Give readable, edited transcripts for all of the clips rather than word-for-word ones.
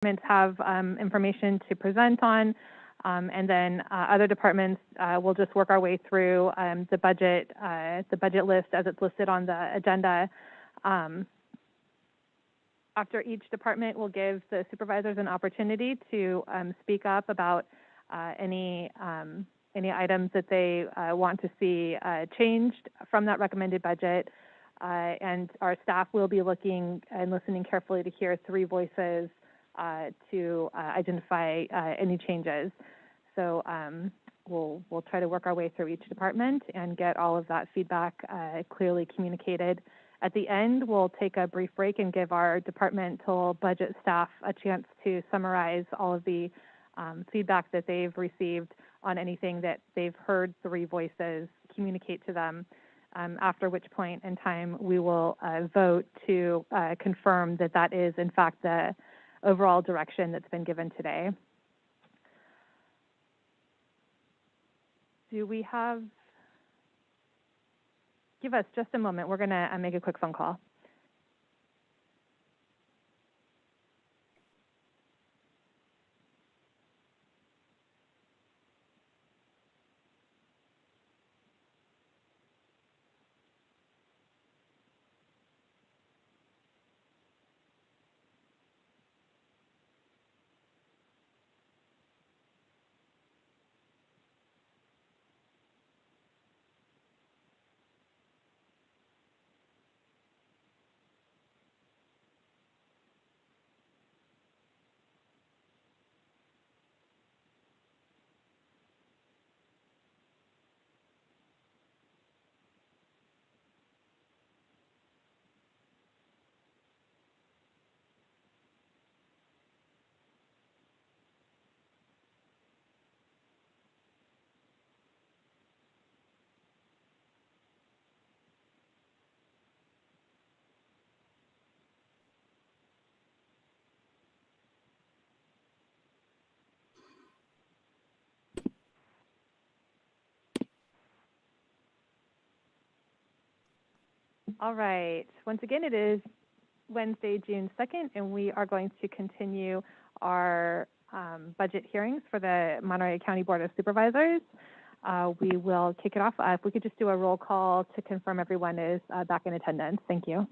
departments have information to present on, and then other departments will just work our way through the budget list as it's listed on the agenda. After each department, will give the supervisors an opportunity to speak up about any items that they want to see changed from that recommended budget. And our staff will be looking and listening carefully to hear three voices to identify any changes. So we'll try to work our way through each department and get all of that feedback clearly communicated. At the end, we'll take a brief break and give our departmental budget staff a chance to summarize all of the feedback that they've received on anything that they've heard three voices communicate to them, after which point in time we will vote to confirm that that is in fact the overall direction that's been given today. Do we have, give us just a moment, we're gonna make a quick phone call. All right, once again, it is Wednesday, June 2nd, and we are going to continue our budget hearings for the Monterey County Board of Supervisors. We will kick it off. If we could just do a roll call to confirm everyone is back in attendance. Thank you.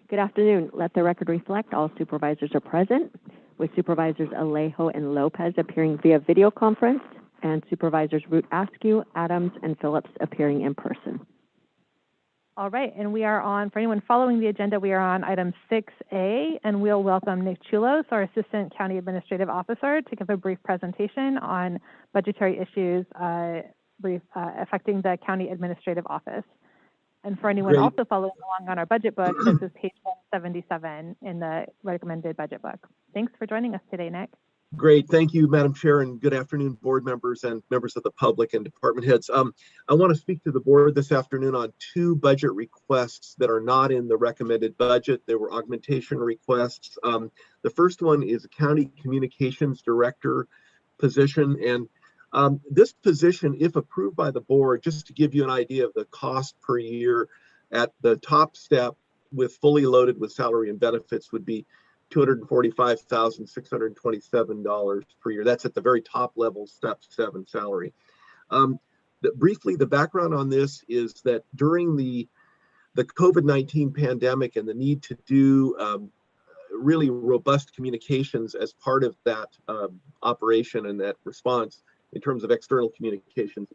Good afternoon. Let the record reflect all supervisors are present, with Supervisors Alejo and Lopez appearing via video conference, and Supervisors Root Askew, Adams, and Phillips appearing in person. All right, and we are on, for anyone following the agenda, we are on item 6A, and we'll welcome Nick Chulos, our Assistant County Administrative Officer, to give a brief presentation on budgetary issues affecting the County Administrative Office. And for anyone also following along on our budget book, this is page 177 in the recommended budget book. Thanks for joining us today, Nick. Great. Thank you, Madam Chair, and good afternoon, board members and members of the public and department heads. I want to speak to the board this afternoon on two budget requests that are not in the recommended budget. There were augmentation requests. The first one is a county communications director position. And this position, if approved by the board, just to give you an idea of the cost per year at the top step with fully loaded with salary and benefits, would be $245,627 per year. That's at the very top level, step 7 salary. Briefly, the background on this is that during the COVID-19 pandemic and the need to do really robust communications as part of that operation and that response in terms of external communications,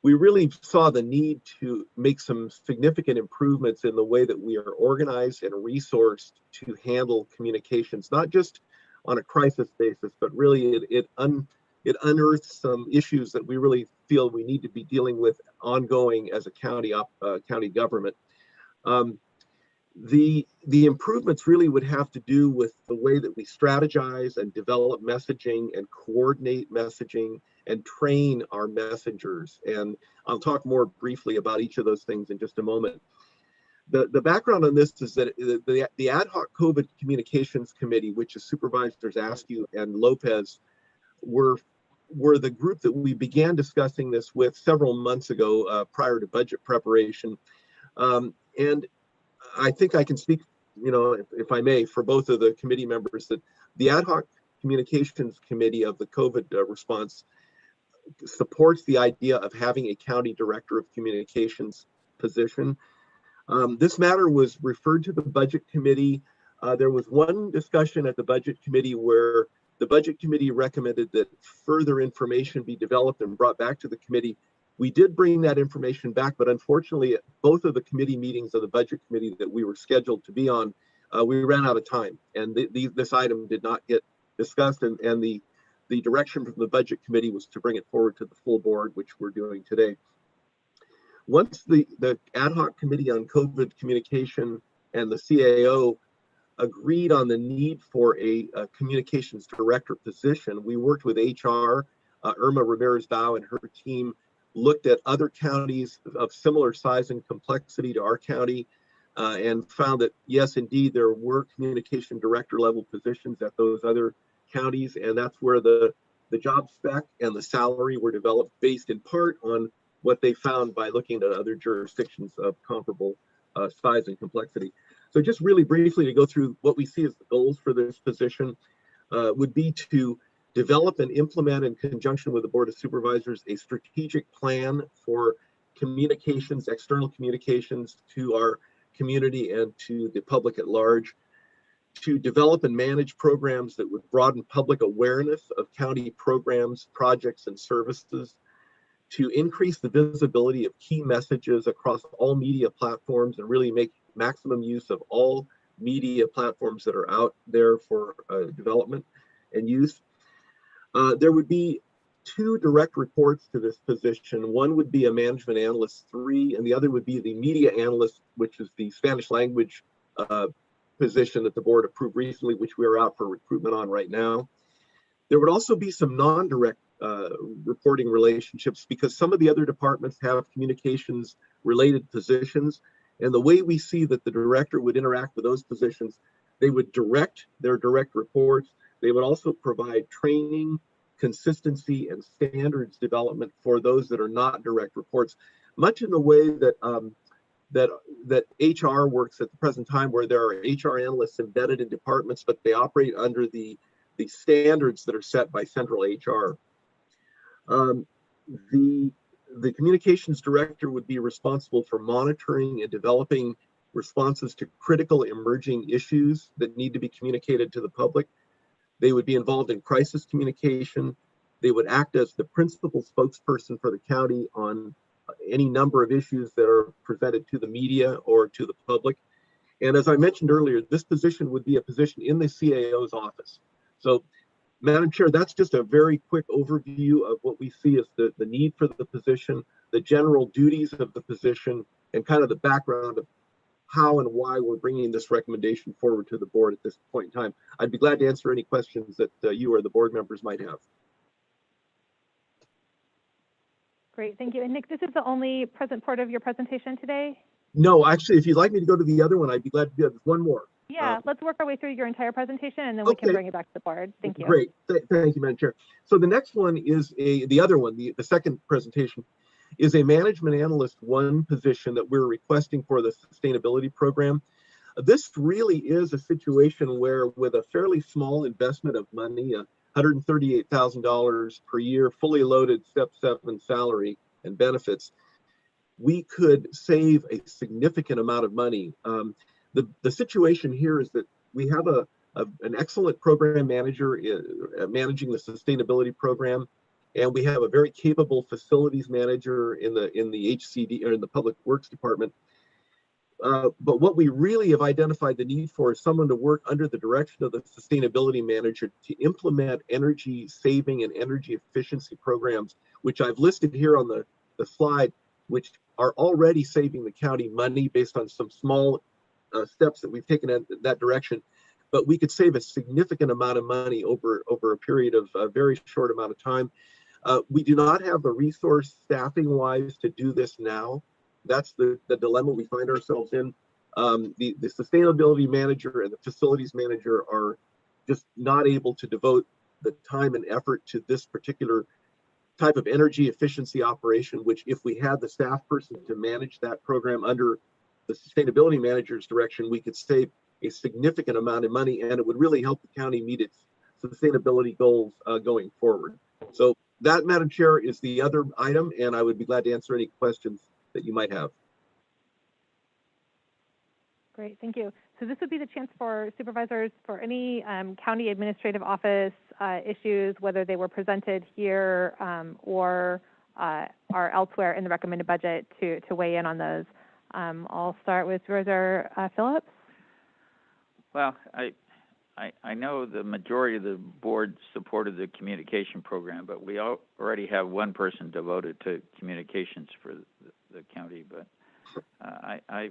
we really saw the need to make some significant improvements in the way that we are organized and resourced to handle communications, not just on a crisis basis, but really it unearths some issues that we really feel we need to be dealing with ongoing as a county government. The improvements really would have to do with the way that we strategize and develop messaging and coordinate messaging and train our messengers. And I'll talk more briefly about each of those things in just a moment. The background on this is that the Ad Hoc COVID Communications Committee, which is Supervisors Askew and Lopez, were the group that we began discussing this with several months ago prior to budget preparation. And I think I can speak, if I may, for both of the committee members, that The Ad Hoc Communications Committee of the COVID response supports the idea of having a county director of communications position. This matter was referred to the Budget Committee. There was one discussion at the Budget Committee where the Budget Committee recommended that further information be developed and brought back to the committee. We did bring that information back, but unfortunately, at both of the committee meetings of the Budget Committee that we were scheduled to be on, we ran out of time, and this item did not get discussed, and the direction from the Budget Committee was to bring it forward to the full board, which we're doing today. Once the Ad Hoc Committee on COVID Communication and the CAO agreed on the need for a communications director position, we worked with HR. Irma Ramirez-Dow and her team looked at other counties of similar size and complexity to our county, and found that, yes, indeed, there were communication director level positions at those other counties, and that's where the job spec and the salary were developed based in part on what they found by looking at other jurisdictions of comparable size and complexity. So just really briefly to go through what we see as the goals for this position would be to develop and implement in conjunction with the Board of Supervisors a strategic plan for communications, external communications to our community and to the public at large, to develop and manage programs that would broaden public awareness of county programs, projects, and services, to increase the visibility of key messages across all media platforms and really make maximum use of all media platforms that are out there for development and use. There would be 2 direct reports to this position. One would be a management analyst 3, and the other would be the media analyst, which is the Spanish language position that the board approved recently, which we are out for recruitment on right now. There would also be some non-direct reporting relationships because some of the other departments have communications related positions. And the way we see that the director would interact with those positions, they would direct their direct reports. They would also provide training, consistency, and standards development for those that are not direct reports, much in the way that that HR works at the present time, where there are HR analysts embedded in departments, but they operate under the standards that are set by central HR. The communications director would be responsible for monitoring and developing responses to critical emerging issues that need to be communicated to the public. They would be involved in crisis communication. They would act as the principal spokesperson for the county on any number of issues that are presented to the media or to the public. And as I mentioned earlier, this position would be a position in the CAO's office. So, Madam Chair, that's just a very quick overview of what we see as the need for the position, the general duties of the position, and kind of the background of how and why we're bringing this recommendation forward to the board at this point in time. I'd be glad to answer any questions that you or the board members might have. Great, thank you. And Nick, this is the only present part of your presentation today? No, actually, if you'd like me to go to the other one, I'd be glad to do it. There's one more. Yeah, let's work our way through your entire presentation, and then we can bring it back to the board. Thank you. Great, thank you, Madam Chair. So the next one is the other one, the second presentation, is a management analyst 1 position that we're requesting for the sustainability program. This really is a situation where, with a fairly small investment of money, $138,000 per year, fully loaded Step 7 salary and benefits, we could save a significant amount of money. The situation here is that we have an excellent program manager managing the sustainability program, and we have a very capable facilities manager in the HCD, or in the Public Works Department. But what we really have identified the need for is someone to work under the direction of the sustainability manager to implement energy saving and energy efficiency programs, which I've listed here on the slide, which are already saving the county money based on some small steps that we've taken in that direction. But we could save a significant amount of money over a period of a very short amount of time. We do not have the resource staffing wise to do this now. That's the dilemma we find ourselves in. The sustainability manager and the facilities manager are just not able to devote the time and effort to this particular type of energy efficiency operation, which, if we had the staff person to manage that program under the sustainability manager's direction, we could save a significant amount of money, and it would really help the county meet its sustainability goals going forward. So that, Madam Chair, is the other item, and I would be glad to answer any questions that you might have. Great, thank you. So this would be the chance for supervisors for any county administrative office issues, whether they were presented here or are elsewhere in the recommended budget, to weigh in on those. I'll start with Supervisor Phillips. Well, I know the majority of the board supported the communication program, but we already have one person devoted to communications for the county. But I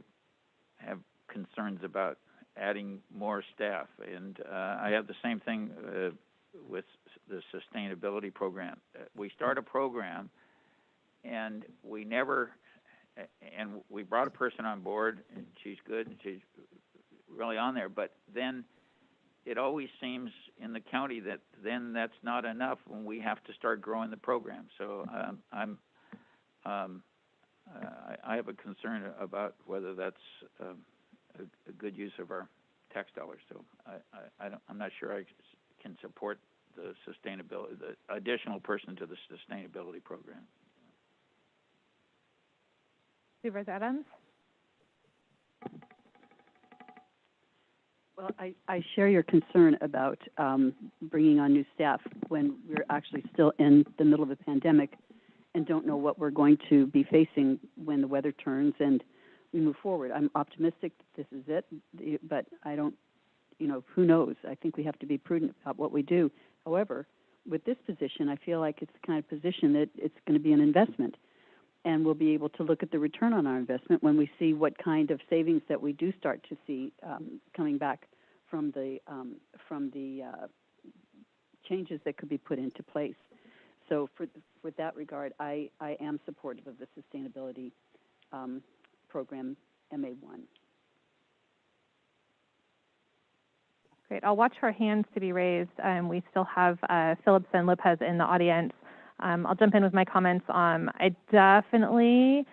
have concerns about adding more staff, and I have the same thing with the sustainability program. We start a program, and we brought a person on board, and she's good, and she's really on there, but then it always seems in the county that then that's not enough when we have to start growing the program. So I have a concern about whether that's a good use of our tax dollars. So I'm not sure I can support the sustainability, the additional person to the sustainability program. Supervisor Adams. Well, I share your concern about bringing on new staff when we're actually still in the middle of a pandemic and don't know what we're going to be facing when the weather turns and we move forward. I'm optimistic that this is it, but I don't, who knows? I think we have to be prudent about what we do. However, with this position, I feel like it's the kind of position that it's going to be an investment, and we'll be able to look at the return on our investment when we see what kind of savings that we do start to see coming back from the changes that could be put into place. So for that regard, I am supportive of the sustainability program MA1. Great. I'll watch for hands to be raised. We still have Phillips and Lopez in the audience. I'll jump in with my comments. I definitely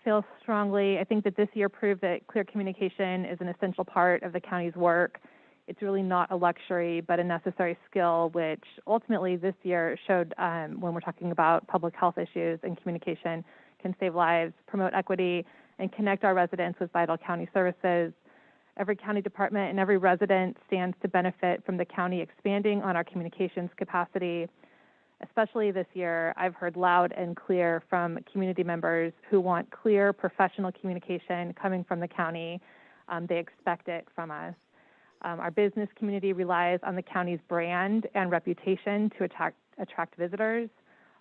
feel strongly. I think that this year proved that clear communication is an essential part of the county's work. It's really not a luxury, but a necessary skill, which ultimately this year showed when we're talking about public health issues and communication can save lives, promote equity, and connect our residents with vital county services. Every county department and every resident stands to benefit from the county expanding on our communications capacity. Especially this year, I've heard loud and clear from community members who want clear professional communication coming from the county. They expect it from us. Our business community relies on the county's brand and reputation to attract visitors.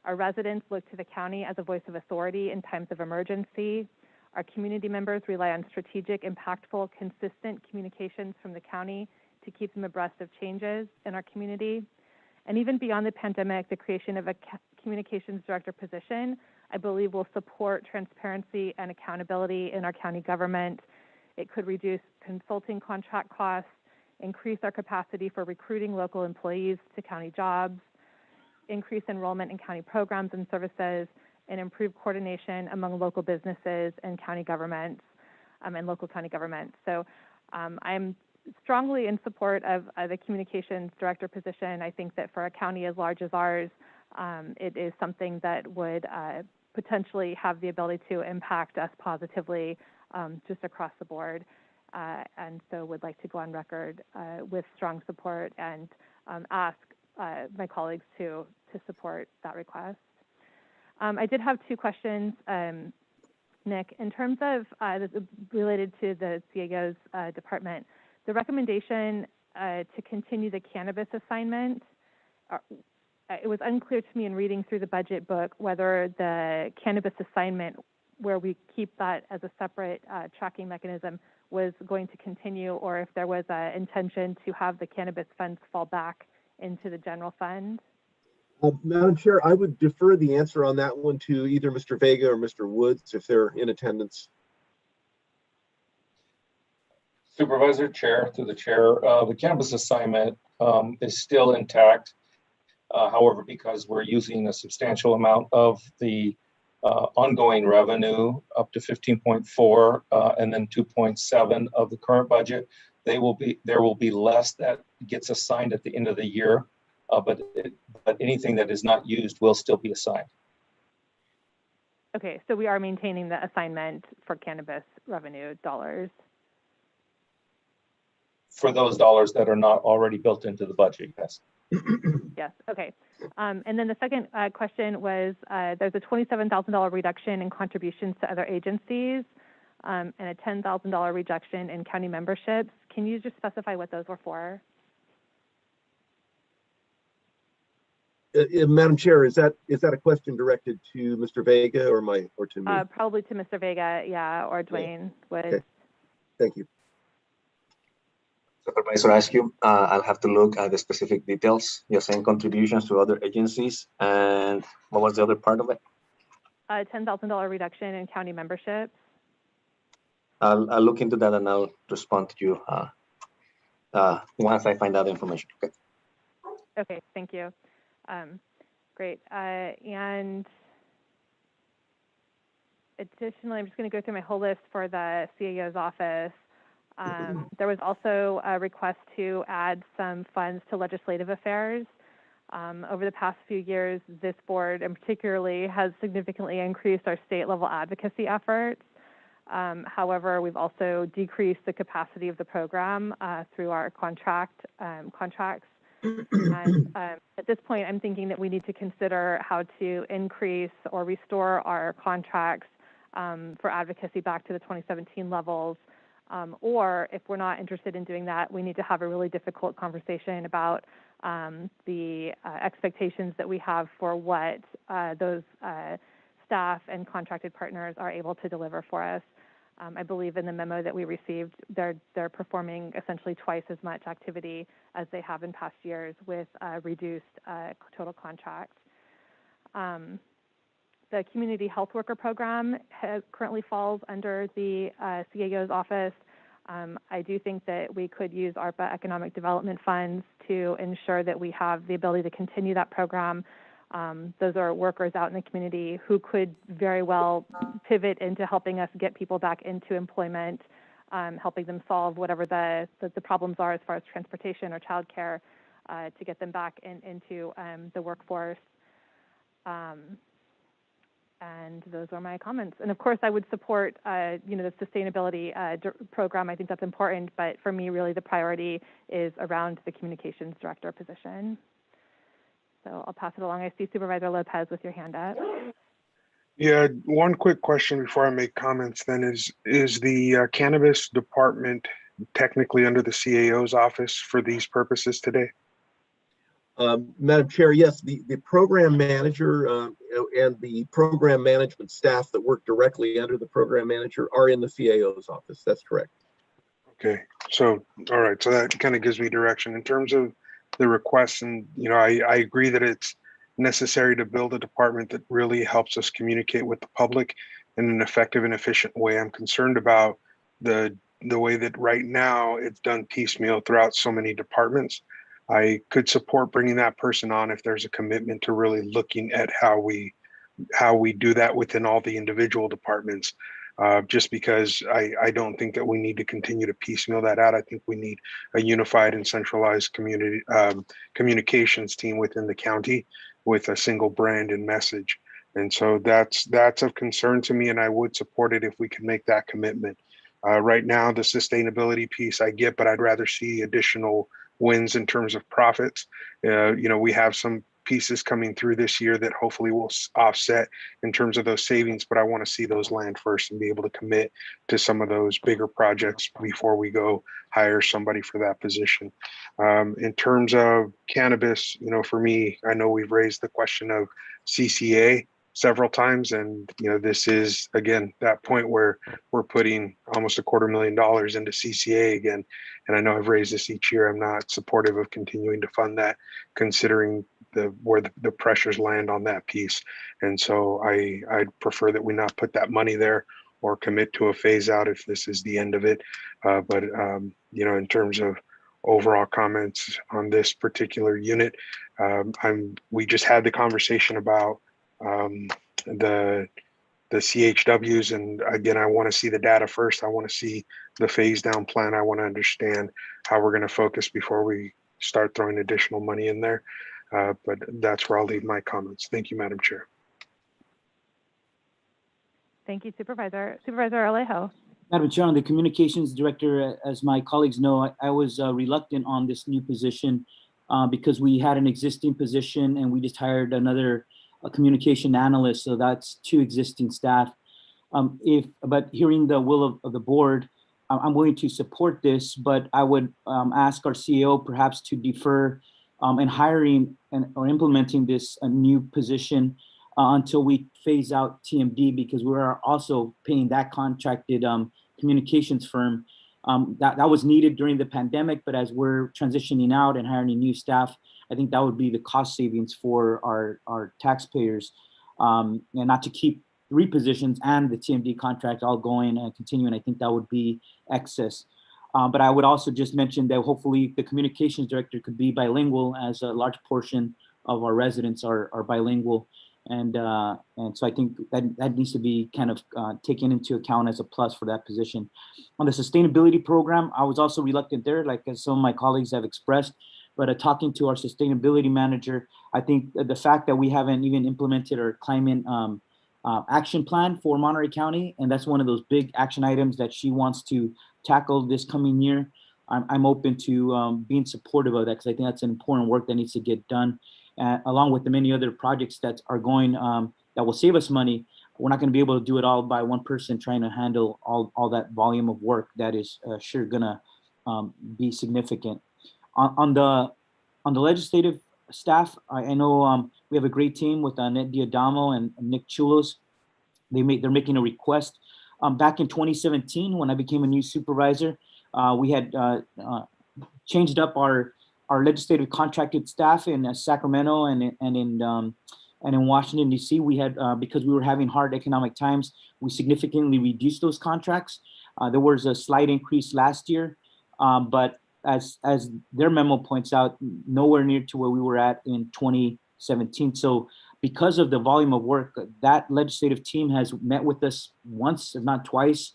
Our residents look to the county as a voice of authority in times of emergency. Our community members rely on strategic, impactful, consistent communications from the county to keep them abreast of changes in our community. And even beyond the pandemic, the creation of a communications director position, I believe, will support transparency and accountability in our county government. It could reduce consulting contract costs, increase our capacity for recruiting local employees to county jobs, increase enrollment in county programs and services, and improve coordination among local businesses and county governments and local county governments. So I'm strongly in support of the communications director position. I think that for a county as large as ours, it is something that would potentially have the ability to impact us positively just across the board. And so would like to go on record with strong support and ask my colleagues to support that request. I did have two questions, Nick. In terms of related to the CAO's department, the recommendation to continue the cannabis assignment, it was unclear to me in reading through the budget book whether the cannabis assignment, where we keep that as a separate tracking mechanism, was going to continue, or if there was an intention to have the cannabis funds fall back into the general fund. Madam Chair, I would defer the answer on that one to either Mr. Vega or Mr. Woods if they're in attendance. Supervisor, Chair, through the chair, the cannabis assignment is still intact. However, because we're using a substantial amount of the ongoing revenue up to 15.4 and then 2.7 of the current budget. There will be less that gets assigned at the end of the year, but anything that is not used will still be assigned. Okay, so we are maintaining the assignment for cannabis revenue dollars. For those dollars that are not already built into the budget, yes. Yes, okay. And then the second question was, there's a $27,000 reduction in contributions to other agencies and a $10,000 reduction in county memberships. Can you just specify what those were for? Madam Chair, is that a question directed to Mr. Vega or to me? Probably to Mr. Vega, yeah, or Dwayne would. Okay. Thank you. Supervisor Askew, I'll have to look at the specific details. You're saying contributions to other agencies, and what was the other part of it? A $10,000 reduction in county memberships. I'll look into that and I'll respond to you once I find out the information. Okay. Okay, thank you. Great. And additionally, I'm just going to go through my whole list for the CAO's office. There was also a request to add some funds to legislative affairs. Over the past few years, this board in particularly has significantly increased our state-level advocacy efforts. However, we've also decreased the capacity of the program through our contracts. And at this point, I'm thinking that we need to consider how to increase or restore our contracts for advocacy back to the 2017 levels. Or if we're not interested in doing that, we need to have a really difficult conversation about the expectations that we have for what those staff and contracted partners are able to deliver for us. I believe in the memo that we received, they're performing essentially twice as much activity as they have in past years with reduced total contracts. The Community Health Worker Program currently falls under the CAO's office. I do think that we could use ARPA economic development funds to ensure that we have the ability to continue that program. Those are workers out in the community who could very well pivot into helping us get people back into employment, helping them solve whatever the problems are as far as transportation or childcare to get them back into the workforce. And those are my comments. And of course, I would support, the sustainability program. I think that's important. But for me, really, the priority is around the communications director position. So I'll pass it along. I see Supervisor Lopez with your hand up. Yeah, one quick question before I make comments then is the cannabis department technically under the CAO's office for these purposes today? Madam Chair, yes, the program manager and the program management staff that work directly under the program manager are in the CAO's office. That's correct. Okay, so, all right, so that kind of gives me direction in terms of the requests. And, I agree that it's necessary to build a department that really helps us communicate with the public in an effective and efficient way. I'm concerned about the way that right now it's done piecemeal throughout so many departments. I could support bringing that person on if there's a commitment to really looking at how we do that within all the individual departments. Just because I don't think that we need to continue to piecemeal that out. I think we need a unified and centralized communications team within the county with a single brand and message. And so that's of concern to me, and I would support it if we could make that commitment. Right now, the sustainability piece I get, but I'd rather see additional wins in terms of profits. We have some pieces coming through this year that hopefully will offset in terms of those savings, but I want to see those land first and be able to commit to some of those bigger projects before we go hire somebody for that position. In terms of cannabis, for me, I know we've raised the question of CCA several times, and this is again that point where we're putting almost $250,000 into CCA again, and I know I've raised this each year. I'm not supportive of continuing to fund that, considering where the pressures land on that piece, and so I'd prefer that we not put that money there or commit to a phase out if this is the end of it. But in terms of overall comments on this particular unit, we just had the conversation about the CHWs. And again, I want to see the data first. I want to see the phase down plan. I want to understand how we're going to focus before we start throwing additional money in there. But that's where I'll leave my comments. Thank you, Madam Chair. Thank you, Supervisor. Supervisor Alejo. Madam Chair, on the communications director, as my colleagues know, I was reluctant on this new position because we had an existing position and we just hired another communication analyst. So that's 2 existing staff. But hearing the will of the board, I'm willing to support this, but I would ask our CEO perhaps to defer in hiring or implementing this new position until we phase out TMD, because we are also paying that contracted communications firm. That was needed during the pandemic, but as we're transitioning out and hiring new staff, I think that would be the cost savings for our taxpayers, and not to keep 3 positions and the TMD contract all going and continuing. I think that would be excess. But I would also just mention that hopefully the communications director could be bilingual, as a large portion of our residents are bilingual. And so I think that needs to be kind of taken into account as a plus for that position. On the sustainability program, I was also reluctant there, like as some of my colleagues have expressed, but talking to our sustainability manager, I think the fact that we haven't even implemented our climate action plan for Monterey County, and that's one of those big action items that she wants to tackle this coming year, I'm open to being supportive of that, because I think that's an important work that needs to get done. Along with the many other projects that are going, that will save us money. We're not going to be able to do it all by one person trying to handle all that volume of work that is sure going to be significant. On the legislative staff, I know we have a great team with Annette Diadamo and Nick Chulos. They're making a request. Back in 2017, when I became a new supervisor, we had changed up our legislative contracted staff in Sacramento and in Washington, D.C. We had, because we were having hard economic times, we significantly reduced those contracts. There was a slight increase last year, but as their memo points out, nowhere near to where we were at in 2017. So because of the volume of work, that legislative team has met with us once, if not twice,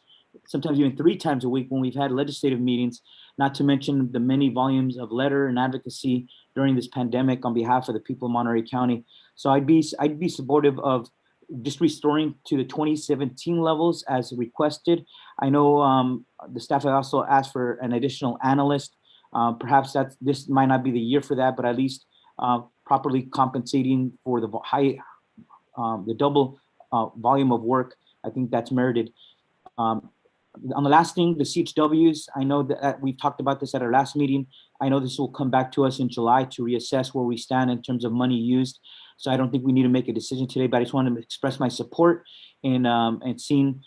sometimes even 3 times a week when we've had legislative meetings, not to mention the many volumes of letter and advocacy during this pandemic on behalf of the people of Monterey County. So I'd be supportive of just restoring to the 2017 levels as requested. I know the staff had also asked for an additional analyst. Perhaps this might not be the year for that, but at least properly compensating for the the double volume of work. I think that's merited. On the last thing, the CHWs, I know that we've talked about this at our last meeting. I know this will come back to us in July to reassess where we stand in terms of money used. So I don't think we need to make a decision today, but I just wanted to express my support in and seeing,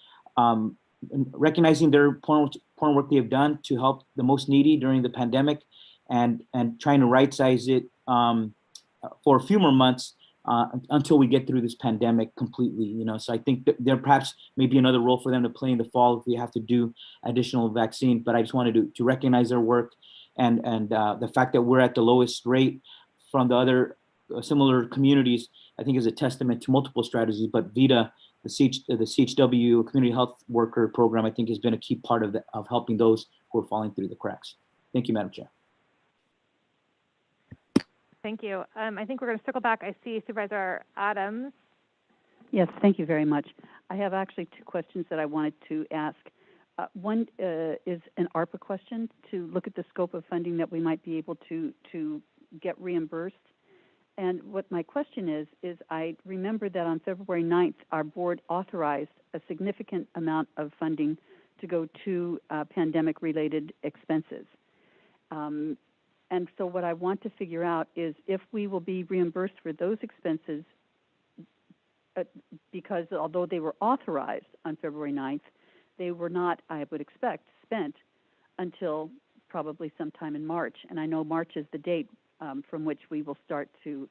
recognizing their important work they have done to help the most needy during the pandemic, and trying to right size it for a few more months until we get through this pandemic completely, So I think that there perhaps may be another role for them to play in the fall if we have to do additional vaccine. But I just wanted to recognize their work and the fact that we're at the lowest rate from the other similar communities, I think is a testament to multiple strategies. But VITA, the CHW Community Health Worker Program, I think has been a key part of helping those who are falling through the cracks. Thank you, Madam Chair. Thank you. I think we're going to circle back. I see Supervisor Adams. Yes, thank you very much. I have actually 2 questions that I wanted to ask. One is an ARPA question to look at the scope of funding that we might be able to get reimbursed. And what my question is I remember that on February 9th, our board authorized a significant amount of funding to go to pandemic-related expenses. And so what I want to figure out is if we will be reimbursed for those expenses, because although they were authorized on February 9th, they were not, I would expect, spent until probably sometime in March. And I know March is the date from which we will start to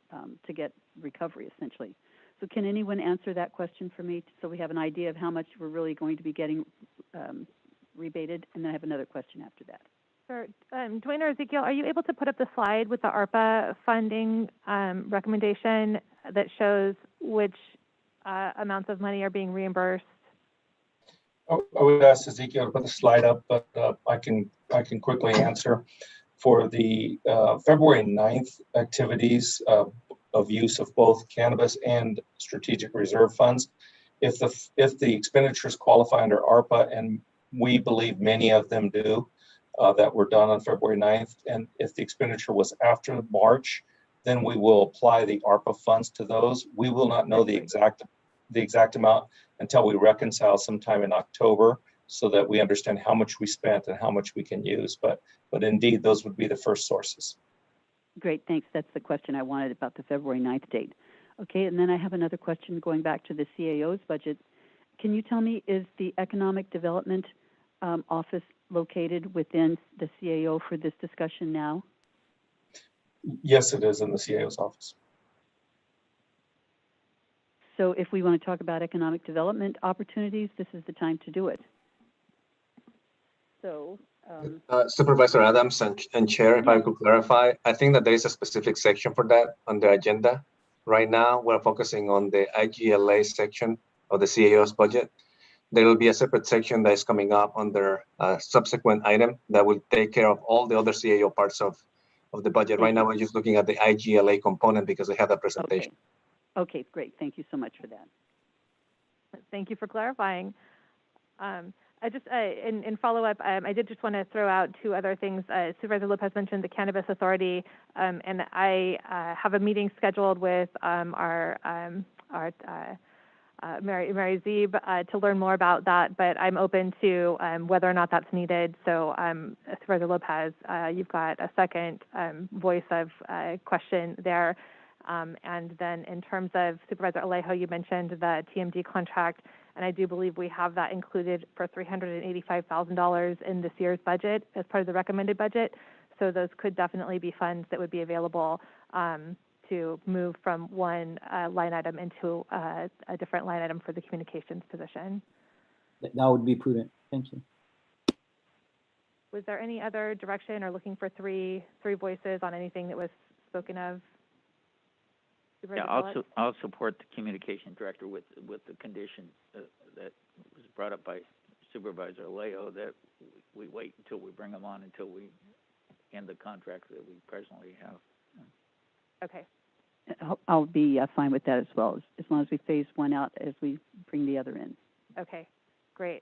get recovery, essentially. So can anyone answer that question for me so we have an idea of how much we're really going to be getting rebated? And then I have another question after that. Sure. Dwayne or Ezekiel, are you able to put up the slide with the ARPA funding recommendation that shows which amounts of money are being reimbursed? I would ask Ezekiel to put the slide up, but I can quickly answer. For the February 9th activities of use of both cannabis and strategic reserve funds, if the expenditures qualify under ARPA, and we believe many of them do, that were done on February 9th, and if the expenditure was after March, then we will apply the ARPA funds to those. We will not know the exact amount until we reconcile sometime in October, so that we understand how much we spent and how much we can use. But indeed, those would be the first sources. Great, thanks. That's the question I wanted about the February 9th date. Okay, and then I have another question going back to the CAO's budget. Can you tell me, is the Economic Development Office located within the CAO for this discussion now? Yes, it is in the CAO's office. So if we want to talk about economic development opportunities, this is the time to do it. So, Supervisor Adams and Chair, if I could clarify, I think that there is a specific section for that on the agenda. Right now, we're focusing on the IGLA section of the CAO's budget. There will be a separate section that is coming up under a subsequent item that will take care of all the other CAO parts of the budget. Right now, we're just looking at the IGLA component because they have that presentation. Okay, great. Thank you so much for that. Thank you for clarifying. I just, in follow-up, I did just want to throw out two other things. Supervisor Lopez mentioned the Cannabis Authority, and I have a meeting scheduled with our Mary Zeeb to learn more about that, but I'm open to whether or not that's needed. So Supervisor Lopez, you've got a second voice of question there. And then in terms of Supervisor Alejo, you mentioned the TMD contract, and I do believe we have that included for $385,000 in this year's budget as part of the recommended budget. So those could definitely be funds that would be available to move from one line item into a different line item for the communications position. That would be prudent. Thank you. Was there any other direction or looking for three voices on anything that was spoken of? Yeah, I'll support the communication director with the condition that was brought up by Supervisor Alejo, that we wait until we bring them on until we end the contract that we presently have. Okay. I'll be fine with that as well, as long as we phase one out as we bring the other in. Okay, great.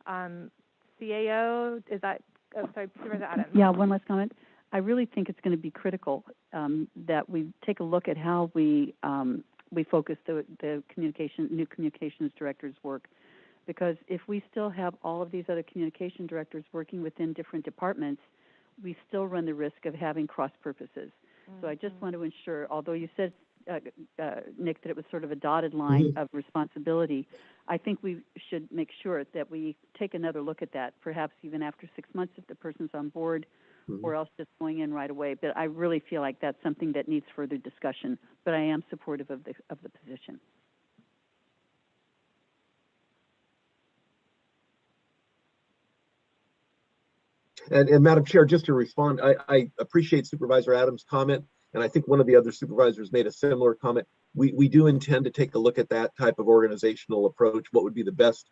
CAO, is that, oh, sorry, Supervisor Adams. Yeah, one last comment. I really think it's going to be critical that we take a look at how we focus the new communications director's work, because if we still have all of these other communication directors working within different departments, we still run the risk of having cross purposes. Mm-hmm. So I just want to ensure, although you said, Nick, that it was sort of a dotted line of responsibility, I think we should make sure that we take another look at that, perhaps even after 6 months if the person's on board, or else just going in right away. But I really feel like that's something that needs further discussion. But I am supportive of the position. And Madam Chair, just to respond, I appreciate Supervisor Adams' comment, and I think one of the other supervisors made a similar comment. We do intend to take a look at that type of organizational approach. What would be the best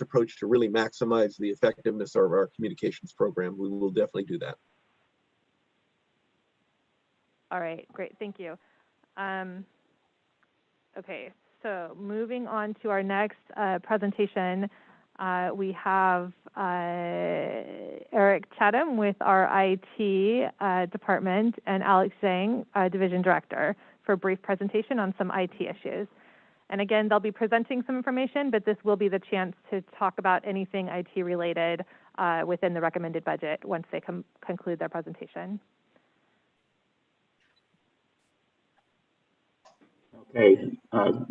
approach to really maximize the effectiveness of our communications program? We will definitely do that. All right, great, thank you. Okay, so moving on to our next presentation, we have Eric Chatham with our IT department and Alex Zhang, Division Director, for a brief presentation on some IT issues. And again, they'll be presenting some information, but this will be the chance to talk about anything IT related within the recommended budget once they conclude their presentation. Okay,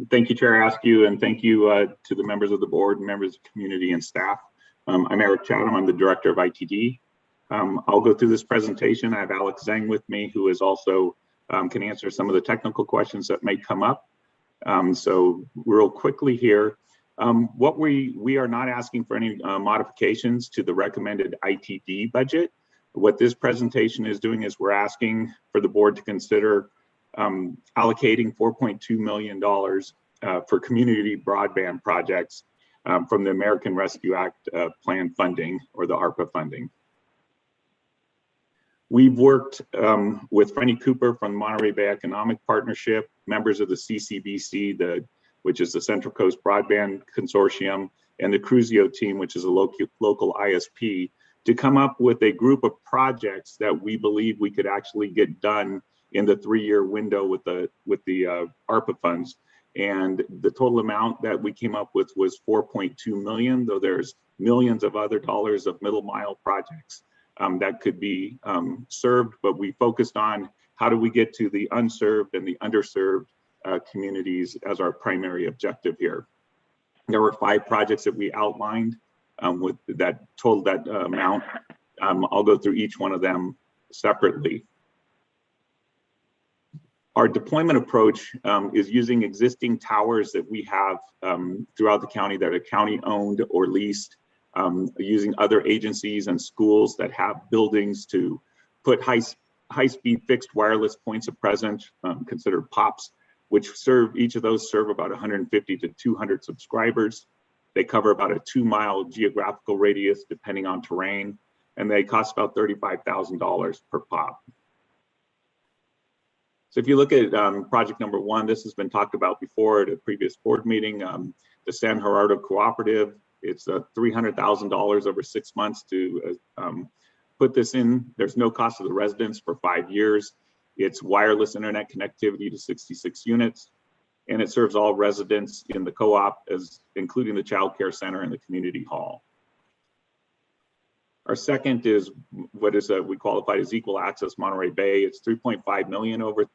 thank you, Chair Askew, and thank you to the members of the board, members of the community, and staff. I'm Eric Chatham. I'm the Director of ITD. I'll go through this presentation. I have Alex Zhang with me, who is also can answer some of the technical questions that may come up. So real quickly here, what we are not asking for any modifications to the recommended ITD budget. What this presentation is doing is we're asking for the board to consider allocating $4.2 million for community broadband projects from the American Rescue Act plan funding, or the ARPA funding. We've worked with Freddie Cooper from Monterey Bay Economic Partnership, members of the CCBC, which is the Central Coast Broadband Consortium, and the Cruzio team, which is a local ISP, to come up with a group of projects that we believe we could actually get done in the 3-year window with the ARPA funds. And the total amount that we came up with was 4.2 million, though there's millions of other dollars of middle mile projects that could be served, but we focused on how do we get to the unserved and the underserved communities as our primary objective here. There were 5 projects that we outlined with that total that amount. I'll go through each one of them separately. Our deployment approach is using existing towers that we have throughout the county that are county owned or leased, using other agencies and schools that have buildings to put high-speed fixed wireless points of presence, considered POPs, which each of those serve about 150 to 200 subscribers. They cover about a 2-mile geographical radius depending on terrain, and they cost about $35,000 per POP. So if you look at project number 1, this has been talked about before at a previous board meeting, the San Gerardo Cooperative. It's $300,000 over 6 months to put this in. There's no cost to the residents for 5 years. It's wireless internet connectivity to 66 units, and it serves all residents in the co-op, including the child care center and the community hall. Our second is what we qualified as equal access Monterey Bay. It's 3.5 million over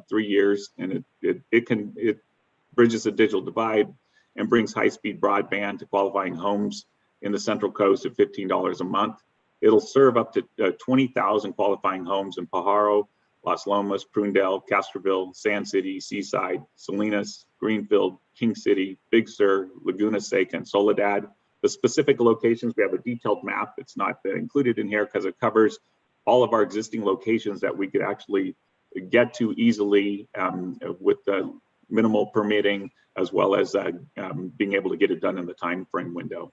3 years, and it bridges the digital divide and brings high-speed broadband to qualifying homes in the Central Coast at $15 a month. It'll serve up to 20,000 qualifying homes in Pajaro, Las Lomas, Prunedale, Castroville, Sand City, Seaside, Salinas, Greenfield, King City, Big Sur, Laguna Seca, and Soledad. The specific locations, we have a detailed map. It's not included in here because it covers all of our existing locations that we could actually get to easily with the minimal permitting, as well as being able to get it done in the time frame window.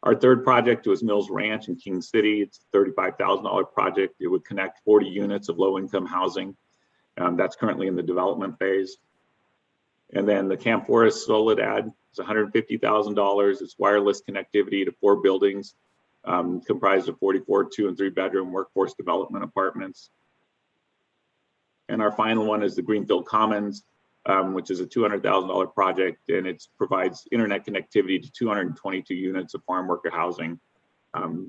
Our third project was Mills Ranch in King City. It's a $35,000 project. It would connect 40 units of low-income housing. That's currently in the development phase. And then the Camp Forest Soledad is $150,000. It's wireless connectivity to 4 buildings comprised of 44 2- and 3-bedroom workforce development apartments. And our final one is the Greenfield Commons, which is a $200,000 project, and it provides internet connectivity to 222 units of farm worker housing,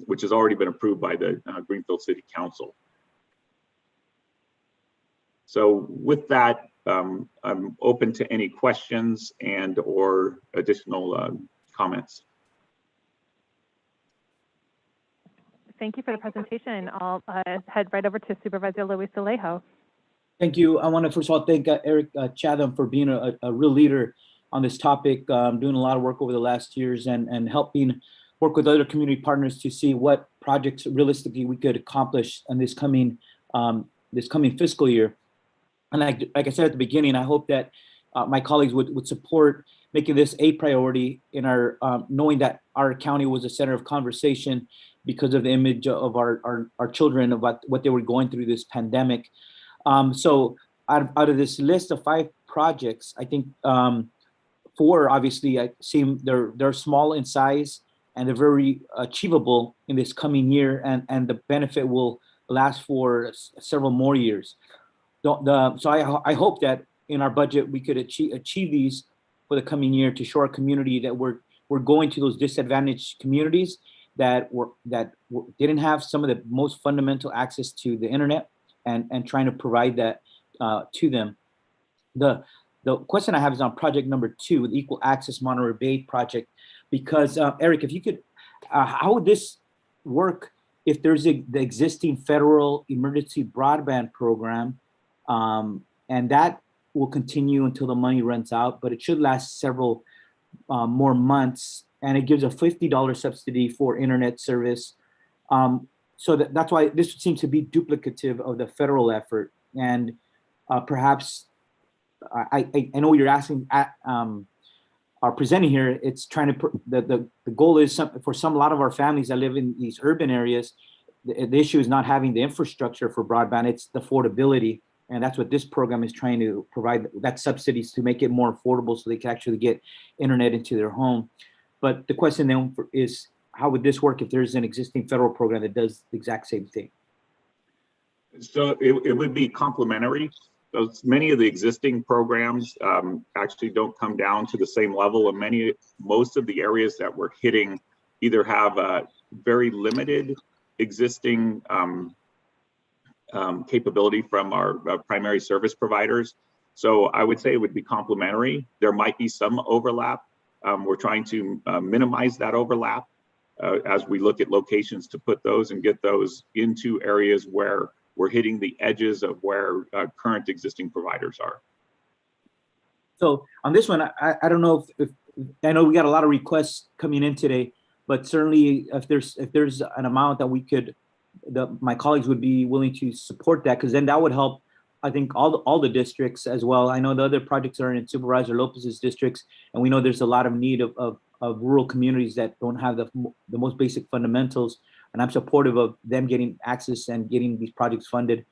which has already been approved by the Greenfield City Council. So with that, I'm open to any questions or additional comments. Thank you for the presentation. I'll head right over to Supervisor Luis Alejo. Thank you. I want to first of all thank Eric Chatham for being a real leader on this topic, doing a lot of work over the last years and helping work with other community partners to see what projects realistically we could accomplish in this coming fiscal year. And like I said at the beginning, I hope that my colleagues would support making this a priority in our knowing that our county was a center of conversation because of the image of our children about what they were going through this pandemic. So out of this list of 5 projects, I think 4 obviously seem they're small in size and they're very achievable in this coming year, and the benefit will last for several more years. So I hope that in our budget we could achieve these for the coming year to show our community that we're going to those disadvantaged communities that didn't have some of the most fundamental access to the internet, and trying to provide that to them. The question I have is on project number 2, the Equal Access Monterey Bay project, because Eric, if you could, how would this work if there's the existing federal emergency broadband program, and that will continue until the money runs out, but it should last several more months, and it gives a $50 subsidy for internet service. So that's why this seems to be duplicative of the federal effort, and perhaps I know what you're asking are presenting here. It's trying to, the goal is for a lot of our families that live in these urban areas, the issue is not having the infrastructure for broadband, it's the affordability. And that's what this program is trying to provide, that subsidies to make it more affordable so they can actually get internet into their home. But the question then is, how would this work if there's an existing federal program that does the exact same thing? So it would be complementary. Many of the existing programs actually don't come down to the same level, and most of the areas that we're hitting either have a very limited existing capability from our primary service providers. So I would say it would be complementary. There might be some overlap. We're trying to minimize that overlap as we look at locations to put those and get those into areas where we're hitting the edges of where current existing providers are. So on this one, I don't know if I know we got a lot of requests coming in today, but certainly if there's an amount that we could, my colleagues would be willing to support that, because then that would help, I think, all the districts as well. I know the other projects are in Supervisor Lopez's districts, and we know there's a lot of need of rural communities that don't have the most basic fundamentals. And I'm supportive of them getting access and getting these projects funded.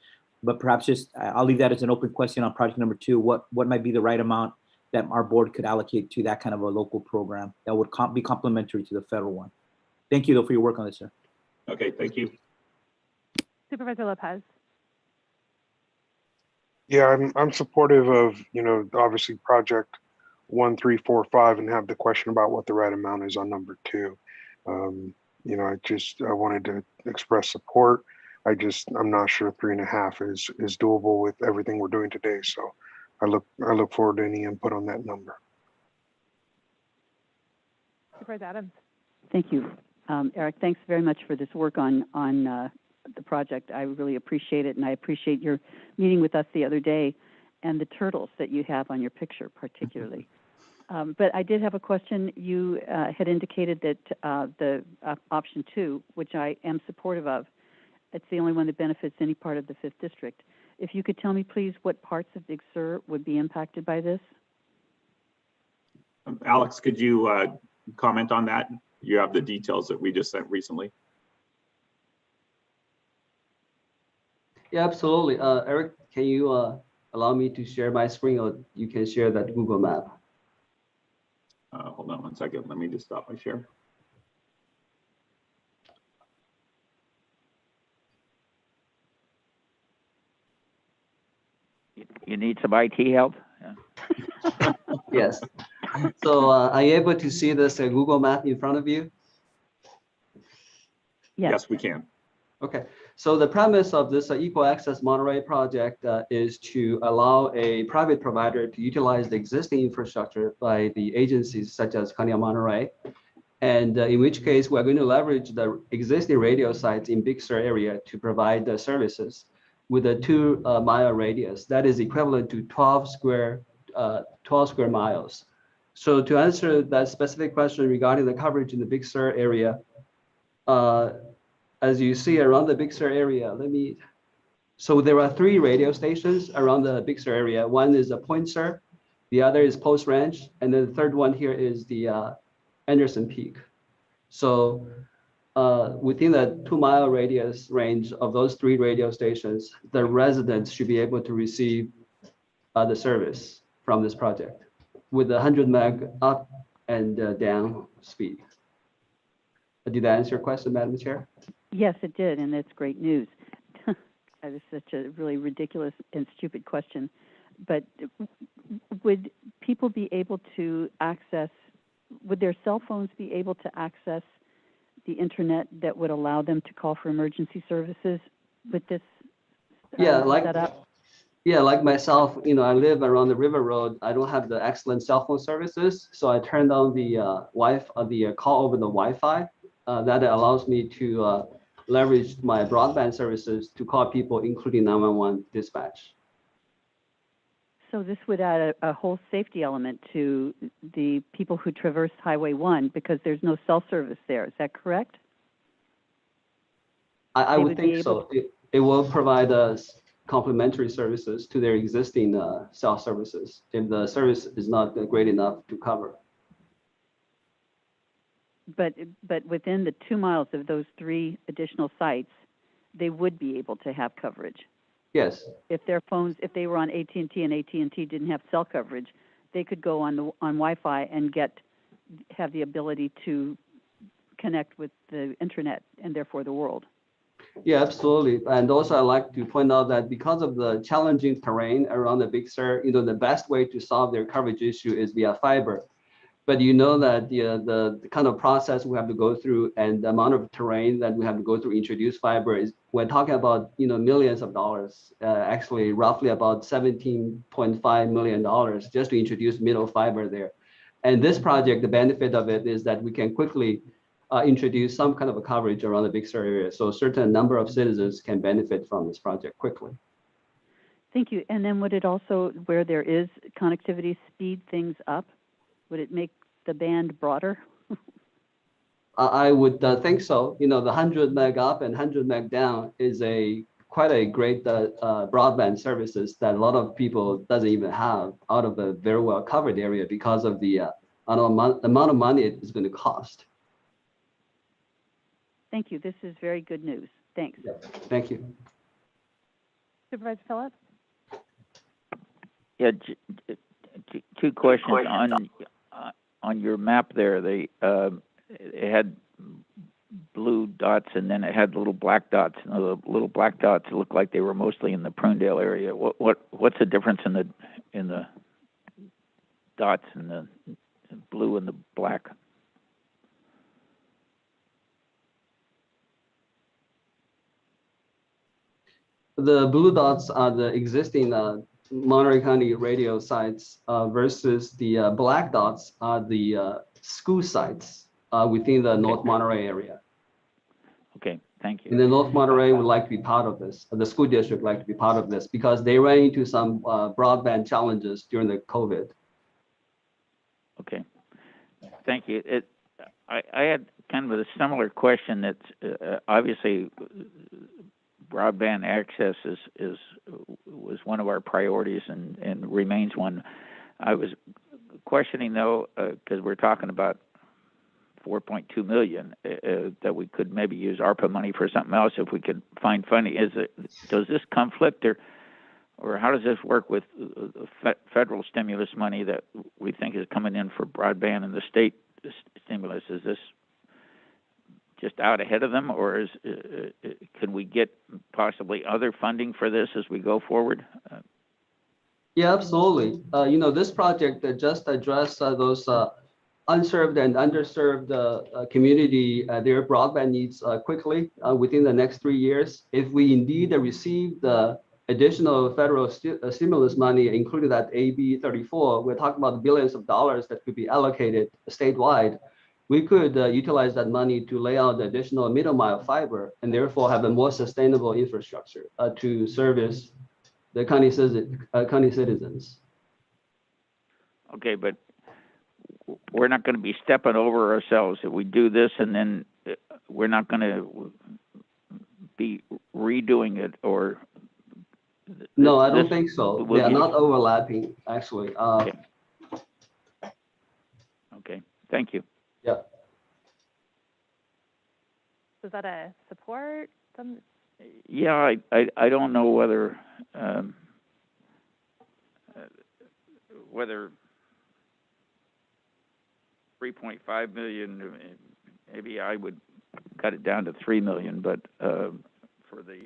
But perhaps just, I'll leave that as an open question on project number 2. What might be the right amount that our board could allocate to that kind of a local program that would be complementary to the federal one? Thank you, though, for your work on this, sir. Okay, thank you. Supervisor Lopez. Yeah, I'm supportive of, obviously project 1, 3, 4, 5, and have the question about what the right amount is on number 2. I wanted to express support. I'm not sure 3.5 is doable with everything we're doing today. So I look forward to any input on that number. Supervisor Adams. Thank you, Eric. Thanks very much for this work on the project. I really appreciate it, and I appreciate your meeting with us the other day and the turtles that you have on your picture particularly. But I did have a question. You had indicated that the option 2, which I am supportive of, it's the only one that benefits any part of the 5th District. If you could tell me, please, what parts of Big Sur would be impacted by this? Alex, could you comment on that? You have the details that we just sent recently. Yeah, absolutely. Eric, can you allow me to share my screen, or you can share that Google map? Hold on one second. Let me just stop my share. You need some IT help? Yeah. Yes. So are you able to see this Google map in front of you? Yes, we can. Okay. So the premise of this Equal Access Monterey project is to allow a private provider to utilize the existing infrastructure by the agencies such as County of Monterey, and in which case we're going to leverage the existing radio sites in Big Sur area to provide the services with a 2-mile radius that is equivalent to 12 square miles. So to answer that specific question regarding the coverage in the Big Sur area, as you see around the Big Sur area, so there are 3 radio stations around the Big Sur area. One is a Point Sur, the other is Post Ranch, and then the third one here is the Anderson Peak. So within the 2-mile radius range of those 3 radio stations, the residents should be able to receive the service from this project with 100 meg up and down speed. Did that answer your question, Madam Chair? Yes, it did, and that's great news. That is such a really ridiculous and stupid question. But would people be able to access, would their cell phones be able to access the internet that would allow them to call for emergency services with this setup? Yeah, like myself, I live around the River Road. I don't have the excellent cell phone services, so I turned on the call over the Wi-Fi. That allows me to leverage my broadband services to call people, including 911 dispatch. So this would add a whole safety element to the people who traverse Highway 1 because there's no cell service there. Is that correct? I would think so. It will provide us complementary services to their existing cell services if the service is not great enough to cover. But within the 2 miles of those 3 additional sites, they would be able to have coverage. Yes. If their phones, if they were on AT&T and AT&T didn't have cell coverage, they could go on Wi-Fi and have the ability to connect with the internet and therefore the world. Yeah, absolutely. And also I'd like to point out that because of the challenging terrain around the Big Sur, the best way to solve their coverage issue is via fiber. But you know that the kind of process we have to go through and the amount of terrain that we have to go through to introduce fiber is, we're talking about, millions of dollars, actually roughly about $17.5 million just to introduce middle fiber there. And this project, the benefit of it is that we can quickly introduce some kind of a coverage around the Big Sur area. So a certain number of citizens can benefit from this project quickly. Thank you. And then would it also, where there is connectivity, speed things up? Would it make the band broader? I would think so. The 100 meg up and 100 meg down is quite a great broadband services that a lot of people doesn't even have out of a very well covered area because of the amount of money it is going to cost. Thank you. This is very good news. Thanks. Yeah. Thank you. Supervisor Phillips? Yeah, two questions on your map there. It had blue dots and then it had little black dots, and the little black dots looked like they were mostly in the Prunedale area. What's the difference in the dots and the blue and the black? The blue dots are the existing Monterey County radio sites versus the black dots are the school sites within the North Monterey area. Okay, thank you. And the North Monterey would like to be part of this. The school district would like to be part of this because they ran into some broadband challenges during the COVID. Okay, thank you. I had kind of a similar question. That's obviously broadband access was one of our priorities and remains one. I was questioning though, because we're talking about $4.2 million that we could maybe use ARPA money for something else if we could find funding. Does this conflict or how does this work with federal stimulus money that we think is coming in for broadband and the state stimulus? Is this just out ahead of them, or could we get possibly other funding for this as we go forward? Yeah, absolutely. This project just addressed those unserved and underserved community, their broadband needs quickly within the next 3 years. If we indeed receive the additional federal stimulus money, including that AB 34, we're talking about billions of dollars that could be allocated statewide. We could utilize that money to lay out additional middle mile fiber and therefore have a more sustainable infrastructure to service the county citizens. Okay, but we're not going to be stepping over ourselves if we do this, and then we're not going to be redoing it, or? No, I don't think so. They are not overlapping, actually. Okay. Okay, thank you. Yeah. Is that a support? Yeah, I don't know whether whether 3.5 million, maybe I would cut it down to 3 million, but for the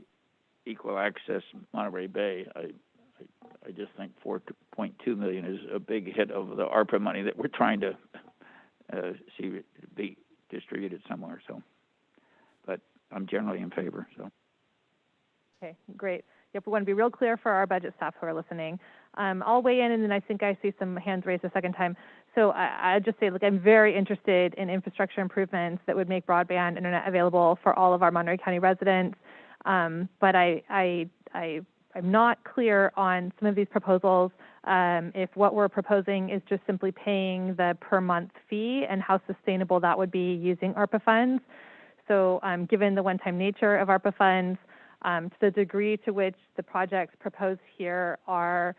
equal access Monterey Bay, I just think 4.2 million is a big hit of the ARPA money that we're trying to see it be distributed somewhere. So, but I'm generally in favor. So. Okay, great. Yep, we want to be real clear for our budget staff who are listening. I'll weigh in, and then I think I see some hands raised a second time. So I just say, look, I'm very interested in infrastructure improvements that would make broadband internet available for all of our Monterey County residents. But I'm not clear on some of these proposals. If what we're proposing is just simply paying the per month fee and how sustainable that would be using ARPA funds. So given the one-time nature of ARPA funds, To the degree to which the projects proposed here are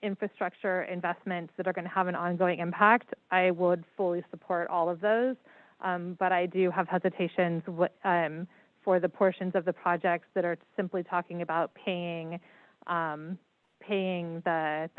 infrastructure investments that are going to have an ongoing impact, I would fully support all of those. But I do have hesitations for the portions of the projects that are simply talking about paying the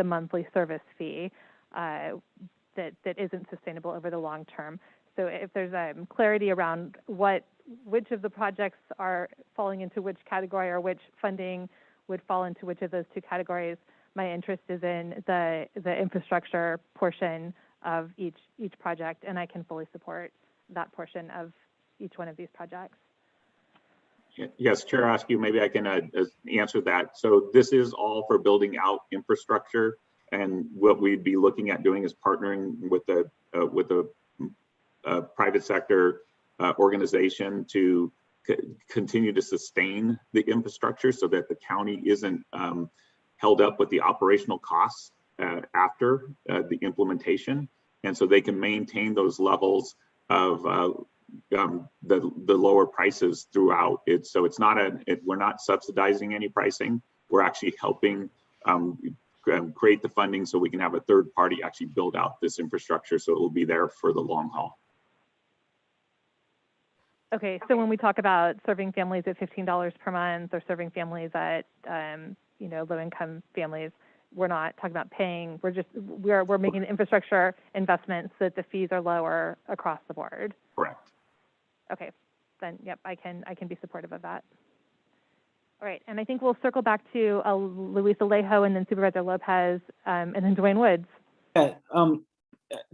monthly service fee that isn't sustainable over the long term. So if there's clarity around which of the projects are falling into which category or which funding would fall into which of those two categories, my interest is in the infrastructure portion of each project, and I can fully support that portion of each one of these projects. Yes, Chair Askew, maybe I can answer that. So this is all for building out infrastructure, and what we'd be looking at doing is partnering with the private sector organization to continue to sustain the infrastructure so that the county isn't held up with the operational costs after the implementation, and so they can maintain those levels of the lower prices throughout it. So it's not we're not subsidizing any pricing. We're actually helping create the funding so we can have a third party actually build out this infrastructure so it will be there for the long haul. Okay, so when we talk about serving families at $15 per month or serving families at low-income families, we're not talking about paying. We're making infrastructure investments so that the fees are lower across the board. Correct. Okay, then yep, I can be supportive of that. All right, and I think we'll circle back to Luis Alejo and then Supervisor Lopez and then Dwayne Woods. Yeah,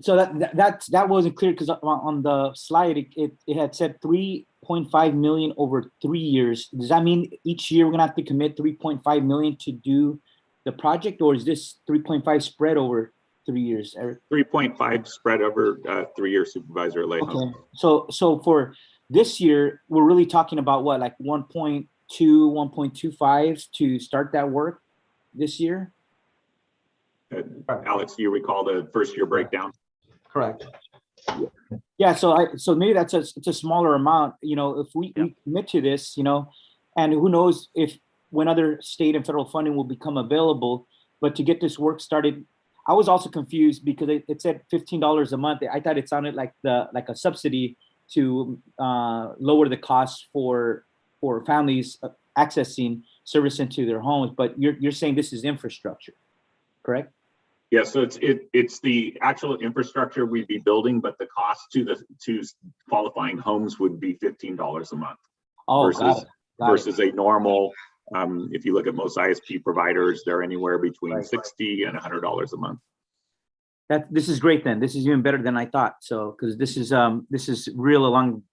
so that wasn't clear because on the slide it had said 3.5 million over 3 years. Does that mean each year we're gonna have to commit 3.5 million to do the project, or is this 3.5 spread over 3 years, Eric? 3.5 spread over 3 years, Supervisor Alejo. Okay, so for this year, we're really talking about what, like 1.2, 1.25 to start that work this year? Alex, do you recall the first year breakdown? Correct. Yeah, so maybe it's a smaller amount, if we commit to this, and who knows when other state and federal funding will become available, but to get this work started. I was also confused because it said $15 a month. I thought it sounded like a subsidy to lower the cost for families accessing service into their homes, but you're saying this is infrastructure, correct? Yeah, so it's the actual infrastructure we'd be building, but the cost to qualifying homes would be $15 a month. Oh, versus a normal. If you look at most ISP providers, they're anywhere between $60 and $100 a month. This is great then. This is even better than I thought. So because this is real along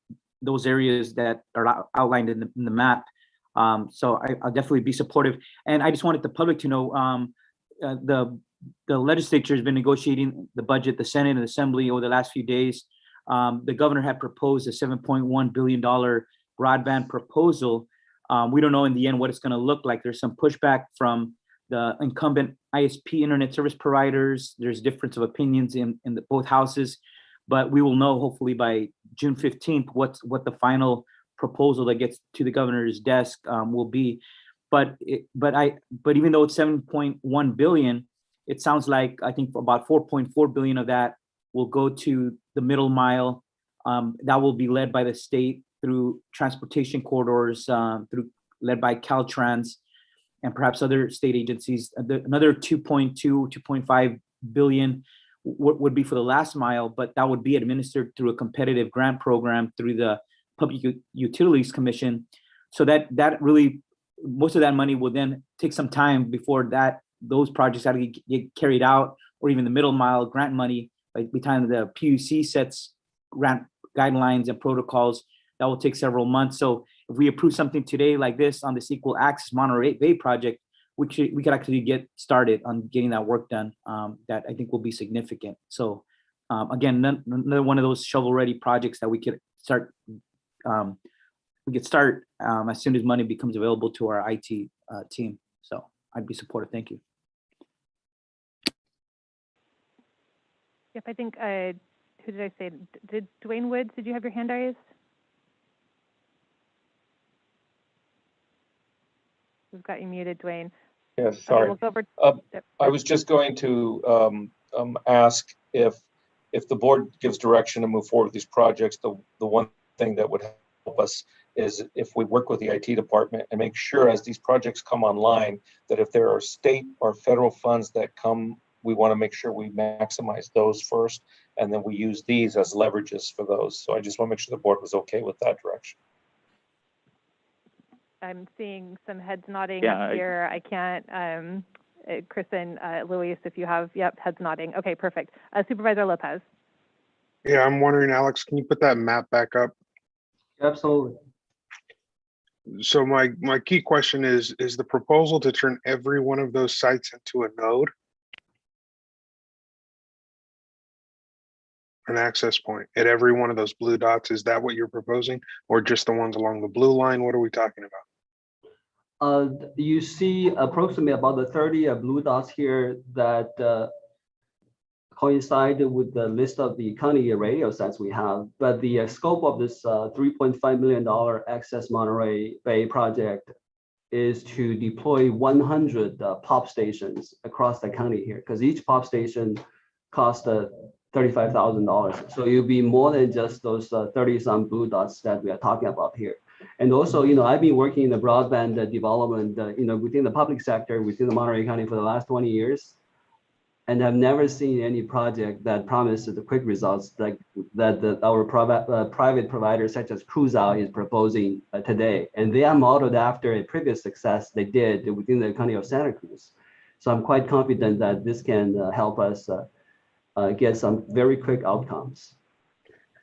those areas that are outlined in the map. So I'll definitely be supportive. And I just wanted the public to know the legislature has been negotiating the budget, the Senate and Assembly over the last few days. The governor had proposed a $7.1 billion broadband proposal. We don't know in the end what it's going to look like. There's some pushback from the incumbent ISP internet service providers. There's difference of opinions in both houses, but we will know hopefully by June 15th what the final proposal that gets to the governor's desk will be. But even though it's 7.1 billion, it sounds like I think about 4.4 billion of that will go to the middle mile. That will be led by the state through transportation corridors, led by Caltrans and perhaps other state agencies. Another 2.5 billion would be for the last mile, but that would be administered through a competitive grant program through the Public Utilities Commission. So that really, most of that money will then take some time before those projects actually get carried out, or even the middle mile grant money. By the time the PUC sets grant guidelines and protocols, that will take several months. So if we approve something today like this on this Equal Access Monterey Bay project, we could actually get started on getting that work done. That I think will be significant. So again, another one of those shovel-ready projects that we could start. As soon as money becomes available to our IT team. So I'd be supportive. Thank you. Yep, I think, who did I say? Did Dwayne Woods, did you have your hand raised? We've got you muted, Dwayne. Yes, Okay, sorry. we'll go over. I was just going to ask if the board gives direction to move forward with these projects, the one thing that would help us is if we work with the IT department and make sure as these projects come online, that if there are state or federal funds that come, we want to make sure we maximize those first, and then we use these as leverages for those. So I just want to make sure the board was okay with that direction. I'm seeing some heads nodding Yeah, up here. I can't, Chris and Luis, if you have, yep, heads nodding. Okay, perfect. Supervisor Lopez. Yeah, I'm wondering, Alex, can you put that map back up? Absolutely. So my key question is the proposal to turn every one of those sites into a node? An access point at every one of those blue dots, is that what you're proposing? Or just the ones along the blue line? What are we talking about? You see approximately about the 30 blue dots here that coincide with the list of the county radio sites we have, but the scope of this $3.5 million Access Monterey Bay project is to deploy 100 pop stations across the county here, because each pop station costs $35,000. So it'll be more than just those 30-some blue dots that we are talking about here. And also, I've been working in the broadband development, within the public sector, within the Monterey County for the last 20 years. And I've never seen any project that promises the quick results like that our private providers such as Cruzout is proposing today. And they are modeled after a previous success they did within the county of Santa Cruz. So I'm quite confident that this can help us get some very quick outcomes.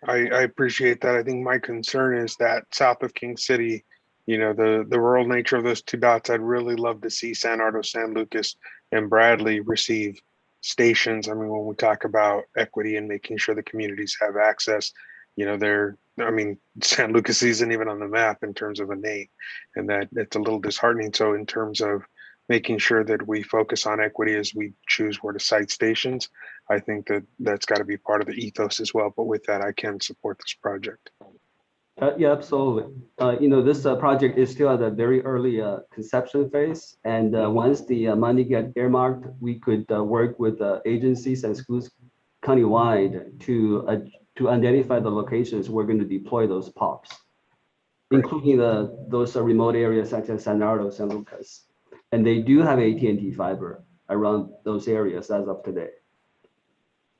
I appreciate that. I think my concern is that south of King City, the rural nature of those two dots, I'd really love to see San Ardo, San Lucas, and Bradley receive stations. I mean, when we talk about equity and making sure the communities have access, San Lucas isn't even on the map in terms of a name, and that it's a little disheartening. So in terms of making sure that we focus on equity as we choose where to site stations, I think that's got to be part of the ethos as well. But with that, I can support this project. Yeah, absolutely. This project is still at a very early conception phase. And once the money gets earmarked, we could work with agencies and schools countywide to identify the locations we're going to deploy those POPs, including those remote areas such as San Ardo, San Lucas. And they do have AT&T fiber around those areas as of today.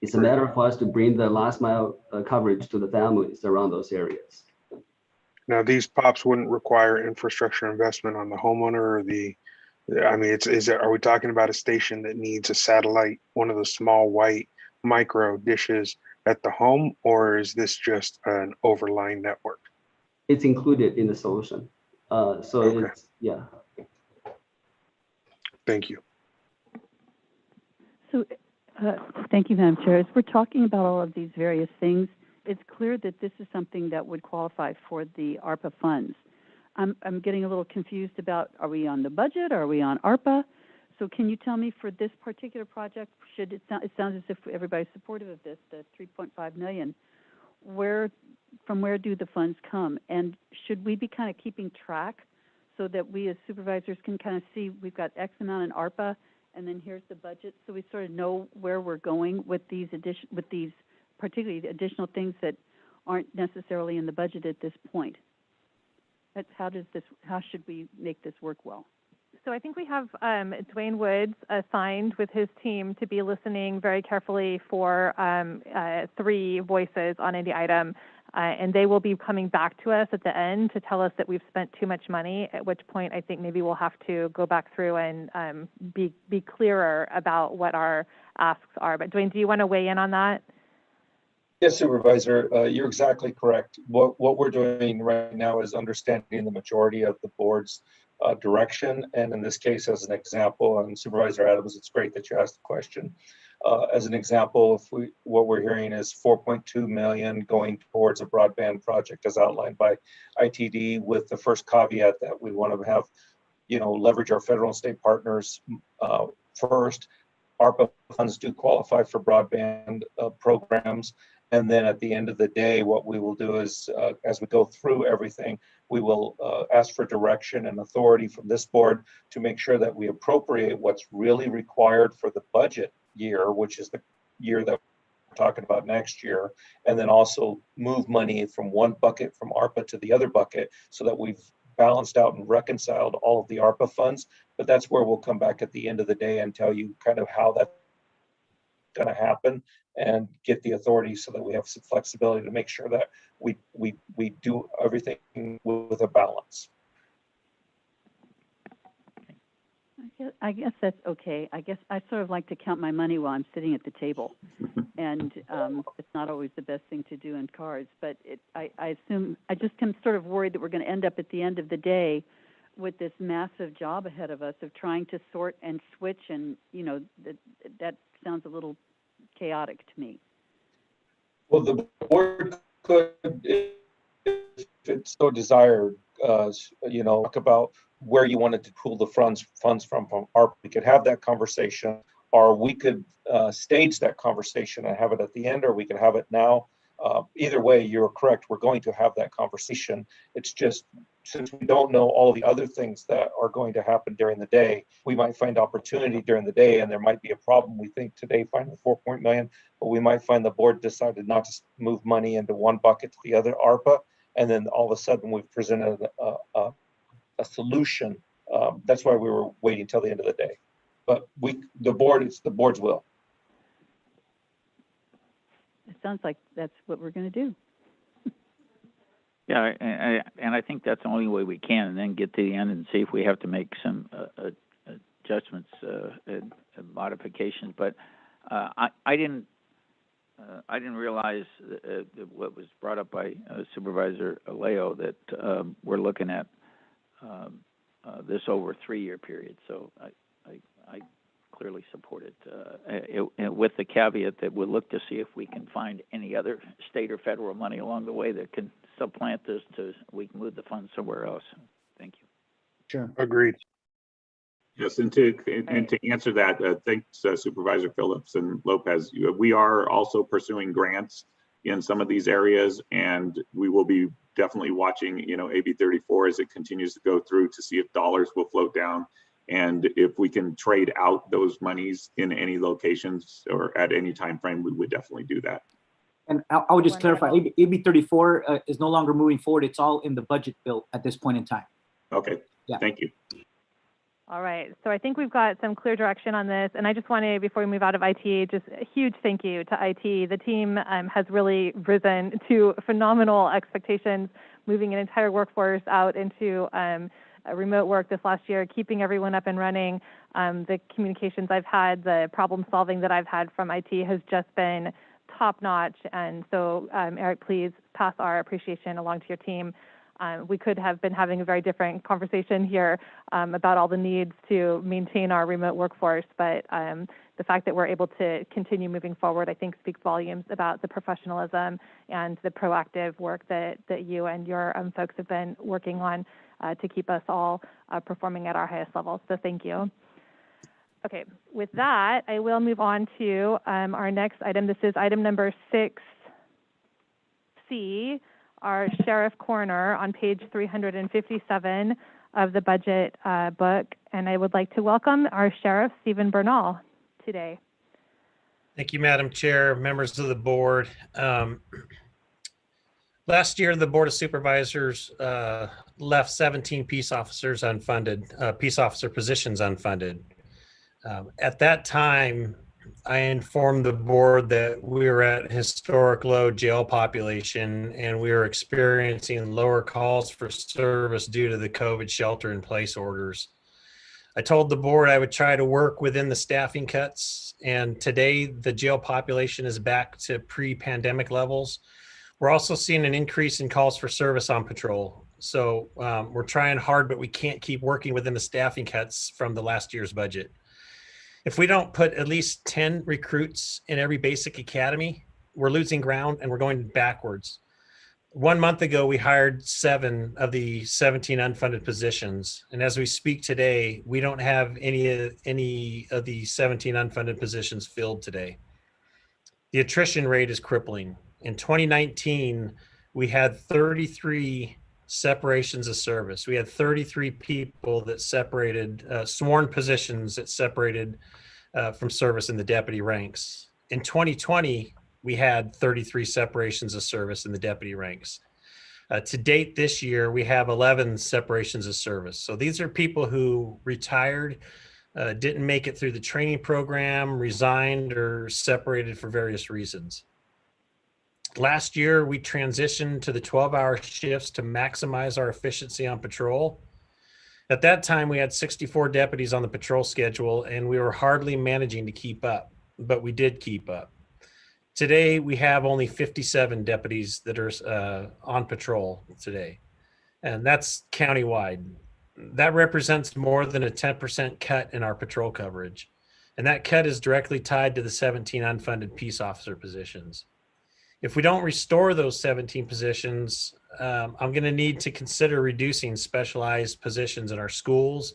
It's a matter for us to bring the last mile coverage to the families around those areas. Now, these POPs wouldn't require infrastructure investment on the homeowner or are we talking about a station that needs a satellite, one of the small white micro dishes at the home, or is this just an overlying network? It's included in the solution. Okay. It's, yeah. Thank you. So, thank you, Madam Chair. As we're talking about all of these various things, it's clear that this is something that would qualify for the ARPA funds. I'm getting a little confused about, are we on the budget? Are we on ARPA? So can you tell me for this particular project, it sounds as if everybody's supportive of this, the $3.5 million, from where do the funds come? And should we be kind of keeping track so that we as supervisors can kind of see we've got X amount in ARPA and then here's the budget, so we sort of know where we're going with these particularly additional things that aren't necessarily in the budget at this point? How should we make this work well? So I think we have Dwayne Woods assigned with his team to be listening very carefully for 3 voices on any item, and they will be coming back to us at the end to tell us that we've spent too much money, at which point I think maybe we'll have to go back through and be clearer about what our asks are. But Dwayne, do you want to weigh in on that? Yes, Supervisor, you're exactly correct. What we're doing right now is understanding the majority of the board's direction. And in this case, as an example, and Supervisor Adams, it's great that you asked the question. As an example, what we're hearing is $4.2 million going towards a broadband project as outlined by ITD, with the first caveat that we want to have, leverage our federal and state partners first. ARPA funds do qualify for broadband programs, And then at the end of the day, what we will do is, as we go through everything, we will ask for direction and authority from this board to make sure that we appropriate what's really required for the budget year, which is the year that we're talking about next year, and then also move money from one bucket from ARPA to the other bucket so that we've balanced out and reconciled all of the ARPA funds. But that's where we'll come back at the end of the day and tell you kind of how that's going to happen and get the authority so that we have some flexibility to make sure that we do everything with a balance. I guess that's okay. I guess I sort of like to count my money while I'm sitting at the table. And it's not always the best thing to do in cards, but I assume, I just am sort of worried that we're going to end up at the end of the day with this massive job ahead of us of trying to sort and switch, and, you know, that sounds a little chaotic to me. Well, the board could, if it so desired, you know, talk about where you wanted to pull the funds from ARPA. We could have that conversation, or we could stage that conversation and have it at the end, or we could have it now. Either way, you're correct. We're going to have that conversation. It's just, since we don't know all the other things that are going to happen during the day, we might find opportunity during the day, and there might be a problem. We think today finding $4 million, but we might find the board decided not to move money into one bucket to the other ARPA, and then all of a sudden we've presented a solution. That's why we were waiting till the end of the day. But it's the board's will. It sounds like that's what we're going to do. Yeah, and I think that's the only way we can, and then get to the end and see if we have to make some adjustments and modifications. But I didn't realize what was brought up by Supervisor Alejo, that we're looking at this over a 3-year period. So I clearly support it, with the caveat that we'll look to see if we can find any other state or federal money along the way that can supplant this, we can move the funds somewhere else. Thank you. Sure. Agreed. Yes, and to answer that, thanks Supervisor Phillips and Lopez. We are also pursuing grants in some of these areas, and we will be definitely watching, you know, AB 34 as it continues to go through to see if dollars will float down. And if we can trade out those monies in any locations or at any time frame, we would definitely do that. And I would just clarify, AB 34 is no longer moving forward. It's all in the budget bill at this point in time. Okay, yeah. Thank you. All right, so I think we've got some clear direction on this, and I just want to, before we move out of IT, just a huge thank you to IT. The team has really risen to phenomenal expectations, moving an entire workforce out into remote work this last year, keeping everyone up and running. The communications I've had, the problem solving that I've had from IT has just been top notch. And so, Eric, please pass our appreciation along to your team. We could have been having a very different conversation here about all the needs to maintain our remote workforce, but the fact that we're able to continue moving forward, I think, speaks volumes about the professionalism and the proactive work that you and your folks have been working on to keep us all performing at our highest levels. So thank you. Okay, with that, I will move on to our next item. This is item number 6C, our Sheriff Coroner on page 357 of the budget book. And I would like to welcome our Sheriff, Stephen Bernal, today. Thank you, Madam Chair, members of the board. Last year, the Board of Supervisors left 17 peace officers unfunded, peace officer positions unfunded. At that time, I informed the board that we were at historic low jail population and we were experiencing lower calls for service due to the COVID shelter-in-place orders. I told the board I would try to work within the staffing cuts, and today the jail population is back to pre-pandemic levels. We're also seeing an increase in calls for service on patrol. So we're trying hard, but we can't keep working within the staffing cuts from the last year's budget. If we don't put at least 10 recruits in every basic academy, we're losing ground and we're going backwards. 1 month ago, we hired 7 of the 17 unfunded positions. And as we speak today, we don't have any of the 17 unfunded positions filled today. The attrition rate is crippling. In 2019, we had 33 separations of service. We had 33 people that separated, sworn positions that separated from service in the deputy ranks. In 2020, we had 33 separations of service in the deputy ranks. To date this year, we have 11 separations of service. So these are people who retired, didn't make it through the training program, resigned, or separated for various reasons. Last year, we transitioned to the 12-hour shifts to maximize our efficiency on patrol. At that time, we had 64 deputies on the patrol schedule, and we were hardly managing to keep up, but we did keep up. Today, we have only 57 deputies that are on patrol today, and that's countywide. That represents more than a 10% cut in our patrol coverage, and that cut is directly tied to the 17 unfunded peace officer positions. If we don't restore those 17 positions, I'm going to need to consider reducing specialized positions in our schools,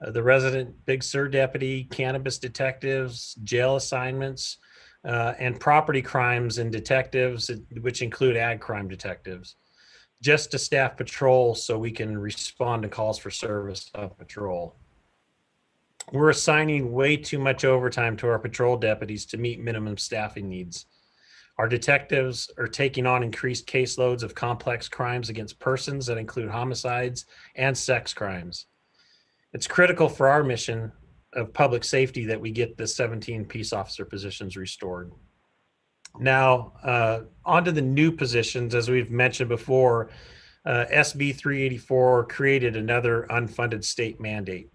the resident Big Sur deputy, cannabis detectives, jail assignments, and property crimes and detectives, which include ag crime detectives, just to staff patrol so we can respond to calls for service on patrol. We're assigning way too much overtime to our patrol deputies to meet minimum staffing needs. Our detectives are taking on increased caseloads of complex crimes against persons that include homicides and sex crimes. It's critical for our mission of public safety that we get the 17 peace officer positions restored. Now, onto the new positions. As we've mentioned before, SB 384 created another unfunded state mandate.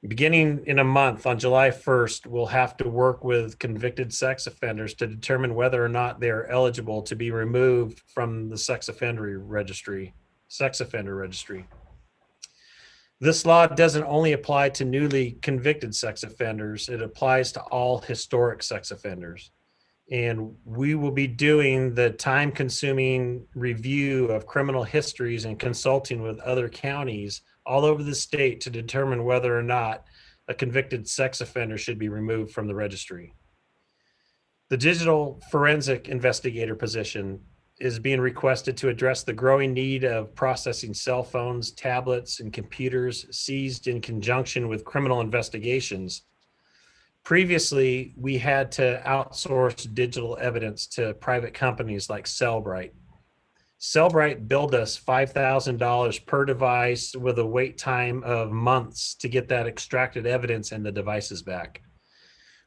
Beginning in a month, on July 1st, we'll have to work with convicted sex offenders to determine whether or not they are eligible to be removed from the sex offender registry. This law doesn't only apply to newly convicted sex offenders, it applies to all historic sex offenders. And we will be doing the time-consuming review of criminal histories and consulting with other counties all over the state to determine whether or not a convicted sex offender should be removed from the registry. The digital forensic investigator position is being requested to address the growing need of processing cell phones, tablets, and computers seized in conjunction with criminal investigations. Previously, we had to outsource digital evidence to private companies like Cellbrite. Cellbrite billed us $5,000 per device with a wait time of months to get that extracted evidence and the devices back.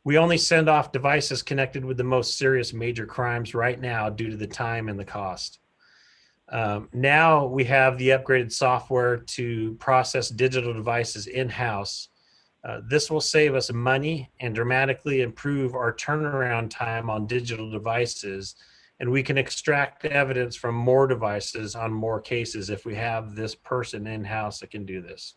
We only send off devices connected with the most serious major crimes right now due to the time and the cost. Now we have the upgraded software to process digital devices in-house. This will save us money and dramatically improve our turnaround time on digital devices, and we can extract evidence from more devices on more cases if we have this person in-house that can do this.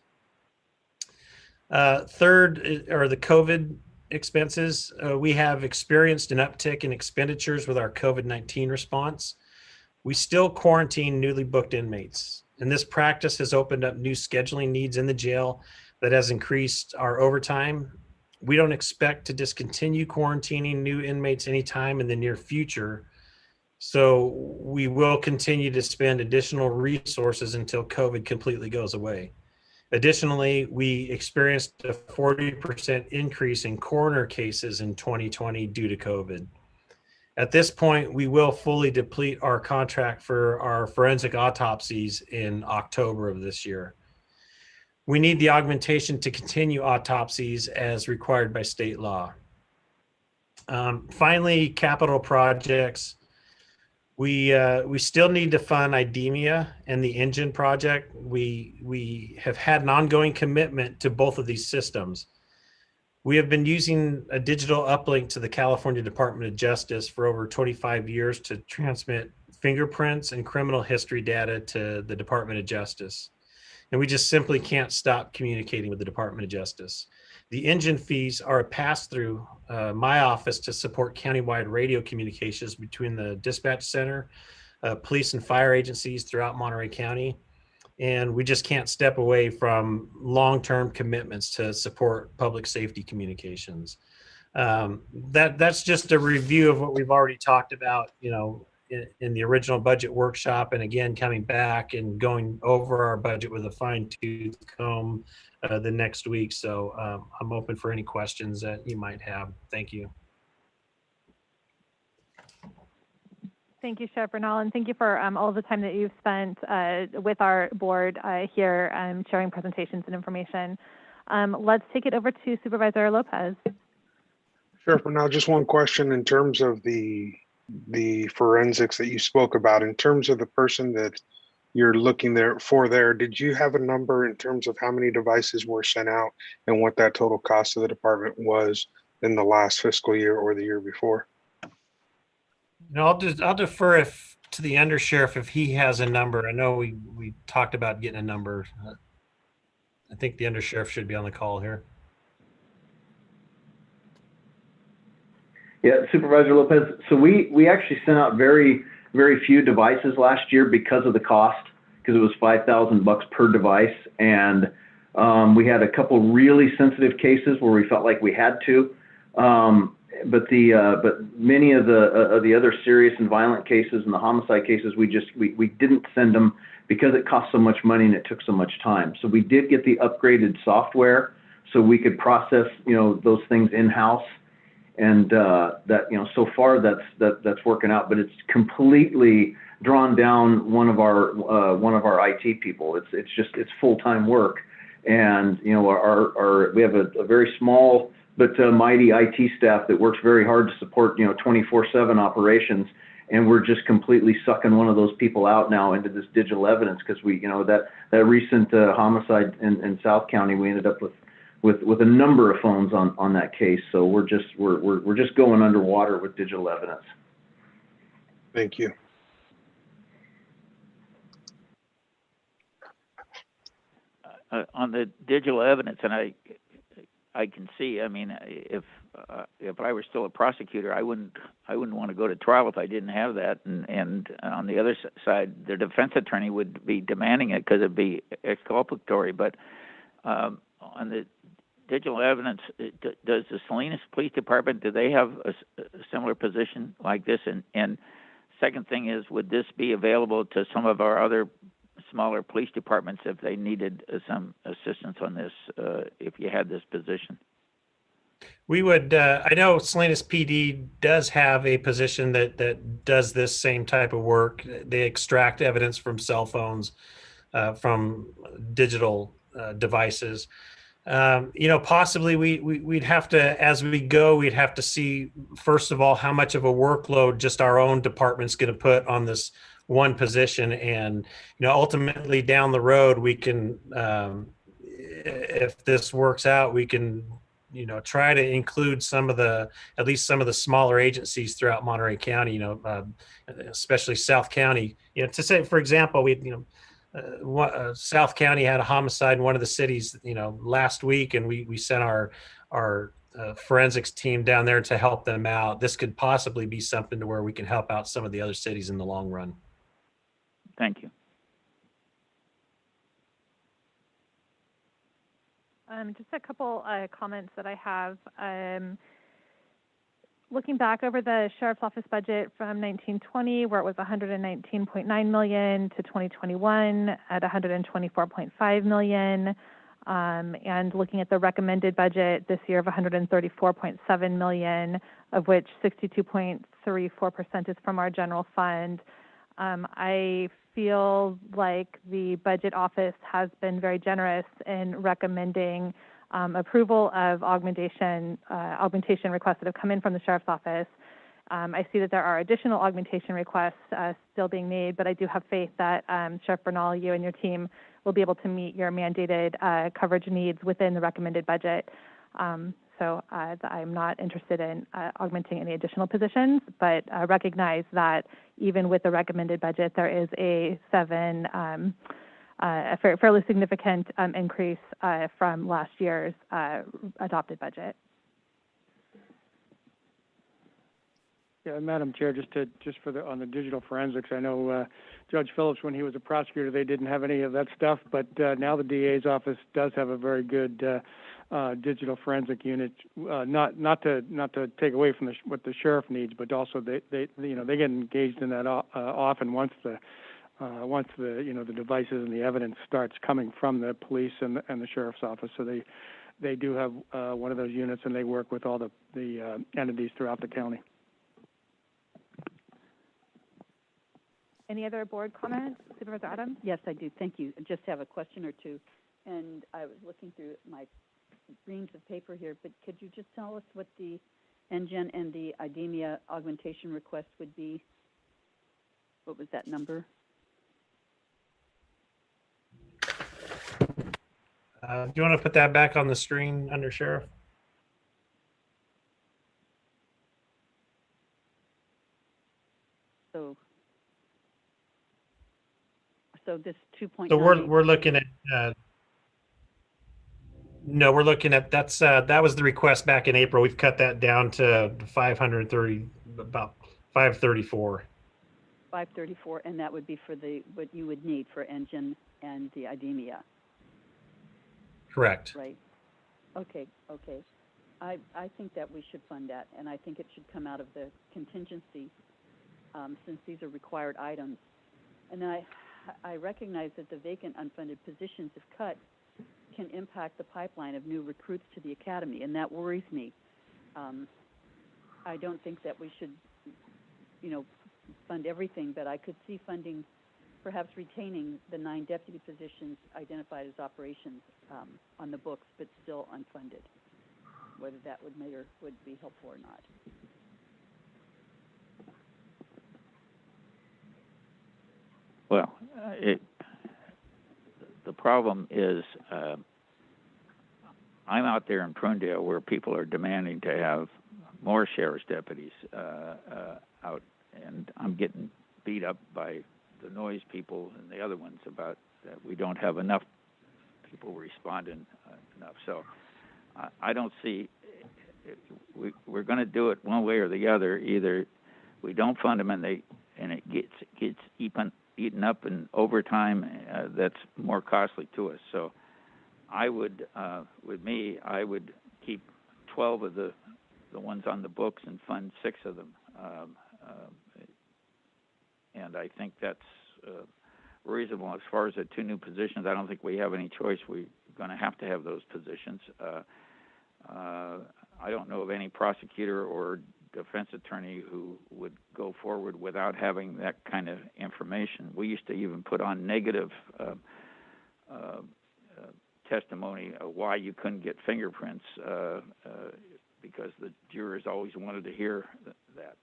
Third are the COVID expenses. We have experienced an uptick in expenditures with our COVID-19 response. We still quarantine newly booked inmates, and this practice has opened up new scheduling needs in the jail that has increased our overtime. We don't expect to discontinue quarantining new inmates anytime in the near future, so we will continue to spend additional resources until COVID completely goes away. Additionally, we experienced a 40% increase in coroner cases in 2020 due to COVID. At this point, we will fully deplete our contract for our forensic autopsies in October of this year. We need the augmentation to continue autopsies as required by state law. Finally, capital projects. We still need to fund IDEMIA and the engine project. We have had an ongoing commitment to both of these systems. We have been using a digital uplink to the California Department of Justice for over 25 years to transmit fingerprints and criminal history data to the Department of Justice. And we just simply can't stop communicating with the Department of Justice. The engine fees are a pass-through my office to support countywide radio communications between the dispatch center, police and fire agencies throughout Monterey County. And we just can't step away from long-term commitments to support public safety communications. That's just a review of what we've already talked about, in the original budget workshop, and again coming back and going over our budget with a fine-tooth comb the next week. So I'm open for any questions that you might have. Thank you. Thank you, Sheriff Bernal, and thank you for all of the time that you've spent with our board here sharing presentations and information. Let's take it over to Supervisor Lopez. Sheriff Bernal, just one question in terms of the forensics that you spoke about. In terms of the person that you're looking there, did you have a number in terms of how many devices were sent out and what that total cost of the department was in the last fiscal year or the year before? No, I'll defer to the undersheriff if he has a number. I know we talked about getting a number. I think the undersheriff should be on the call here. Yeah, Supervisor Lopez. So we actually sent out very few devices last year because of the cost, because it was $5,000 per device, and we had a couple really sensitive cases where we felt like we had to. But many of the other serious and violent cases and the homicide cases, we didn't send them because it cost so much money and it took so much time. So we did get the upgraded software so we could process those things in-house, and that so far that's working out. But it's completely drawn down one of our IT people. It's full-time work, and we have a very small but mighty IT staff that works very hard to support 24/7 operations, and we're just completely sucking one of those people out now into this digital evidence because that recent homicide in South County, we ended up with a number of phones on that case. So we're just going underwater with digital evidence. Thank you. On the digital evidence, and I can see. I mean, if I were still a prosecutor, I wouldn't want to go to trial if I didn't have that. And on the other side, the defense attorney would be demanding it because it'd be exculpatory. But on the digital evidence, does the Salinas Police Department, do they have a similar position like this? And second thing is, would this be available to some of our other smaller police departments if they needed some assistance on this, if you had this position? We would, I know Salinas PD does have a position that does this same type of work. They extract evidence from cell phones, from digital devices. Possibly we'd have to, as we go, we'd have to see, first of all, how much of a workload just our own department's going to put on this one position. And, ultimately down the road, we can, if this works out, we can, try to include at least some of the smaller agencies throughout Monterey County, especially South County, to say, for example, South County had a homicide in one of the cities, last week, and we sent our forensics team down there to help them out. This could possibly be something to where we can help out some of the other cities in the long run. Thank you. Just a couple comments that I have. Looking back over the Sheriff's Office budget from 1920, where it was $119.9 million, to 2021 at $124.5 million, and looking at the recommended budget this year of $134.7 million, of which 62.34% is from our general fund. I feel like the budget office has been very generous in recommending approval of augmentation requests that have come in from the Sheriff's Office. I see that there are additional augmentation requests still being made, but I do have faith that Sheriff Bernal, you and your team will be able to meet your mandated coverage needs within the recommended budget. So I'm not interested in augmenting any additional positions, but recognize that even with the recommended budget, there is a fairly significant increase from last year's adopted budget. Yeah, Madam Chair, on the digital forensics, I know Judge Phillips, when he was a prosecutor, they didn't have any of that stuff, but now the DA's office does have a very good digital forensic unit, not to take away from what the sheriff needs, but also they get engaged in that often once the the devices and the evidence starts coming from the police and the sheriff's office. So they do have one of those units, and they work with all the entities throughout the county. Any other board comments? Supervisor Adams? Yes, I do. Thank you. I just have a question or two. And I was looking through my reams of paper here, but could you just tell us what the NGen and the IDEMIA augmentation request would be? What was that number? Do you want to put that back on the screen under Sheriff? So this 2.9. So we're looking at. No, we're looking at that was the request back in April. We've cut that down to 530, about 534. 534, and that would be for what you would need for NGen and the IDEMIA. Correct. Right. Okay. I think that we should fund that, and I think it should come out of the contingency since these are required items. And I recognize that the vacant unfunded positions, if cut, can impact the pipeline of new recruits to the academy, and that worries me. I don't think that we should, fund everything, but I could see funding, perhaps retaining the 9 deputy positions identified as operations on the books, but still unfunded. Whether that would be helpful or not. Well, the problem is I'm out there in Prunedale where people are demanding to have more sheriff's deputies out, and I'm getting beat up by the noise people and the other ones about that we don't have enough people responding enough. So I don't see we're going to do it one way or the other. Either we don't fund them and it gets eaten up in overtime that's more costly to us. So I would, with me, I would keep 12 of the ones on the books and fund 6 of them. And I think that's reasonable. As far as the 2 new positions, I don't think we have any choice. We're going to have those positions. I don't know of any prosecutor or defense attorney who would go forward without having that kind of information. We used to even put on negative testimony of why you couldn't get fingerprints because the jurors always wanted to hear that.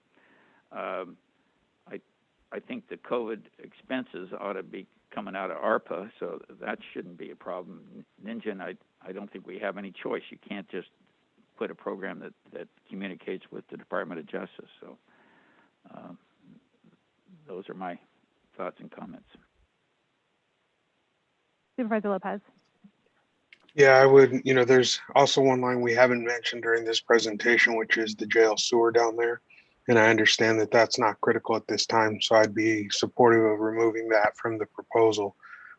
I think the COVID expenses ought to be coming out of ARPA, so that shouldn't be a problem. NGen, I don't think we have any choice. You can't just put a program that communicates with the Department of Justice. So those are my thoughts and comments. Supervisor Lopez. Yeah, I would, there's also one line we haven't mentioned during this presentation, which is the jail sewer down there. And I understand that that's not critical at this time, so I'd be supportive of removing that from the proposal.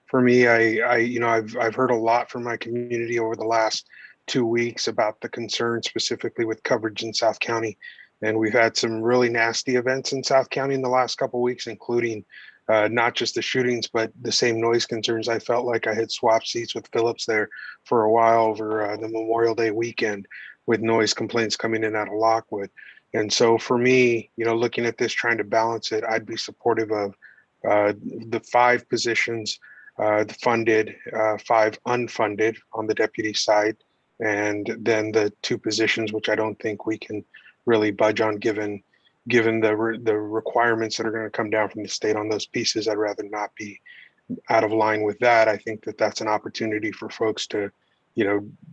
For me, I've heard a lot from my community over the last 2 weeks about the concern specifically with coverage in South County. And we've had some really nasty events in South County in the last couple of weeks, including not just the shootings, but the same noise concerns. I felt like I had swapped seats with Phillips there for a while over the Memorial Day weekend with noise complaints coming in out of Lockwood. And so for me, looking at this, trying to balance it, I'd be supportive of the 5 positions, the funded, 5 unfunded on the deputy side, and then the 2 positions, which I don't think we can really budge on given the requirements that are going to come down from the state on those pieces. I'd rather not be out of line with that. I think that that's an opportunity for folks to,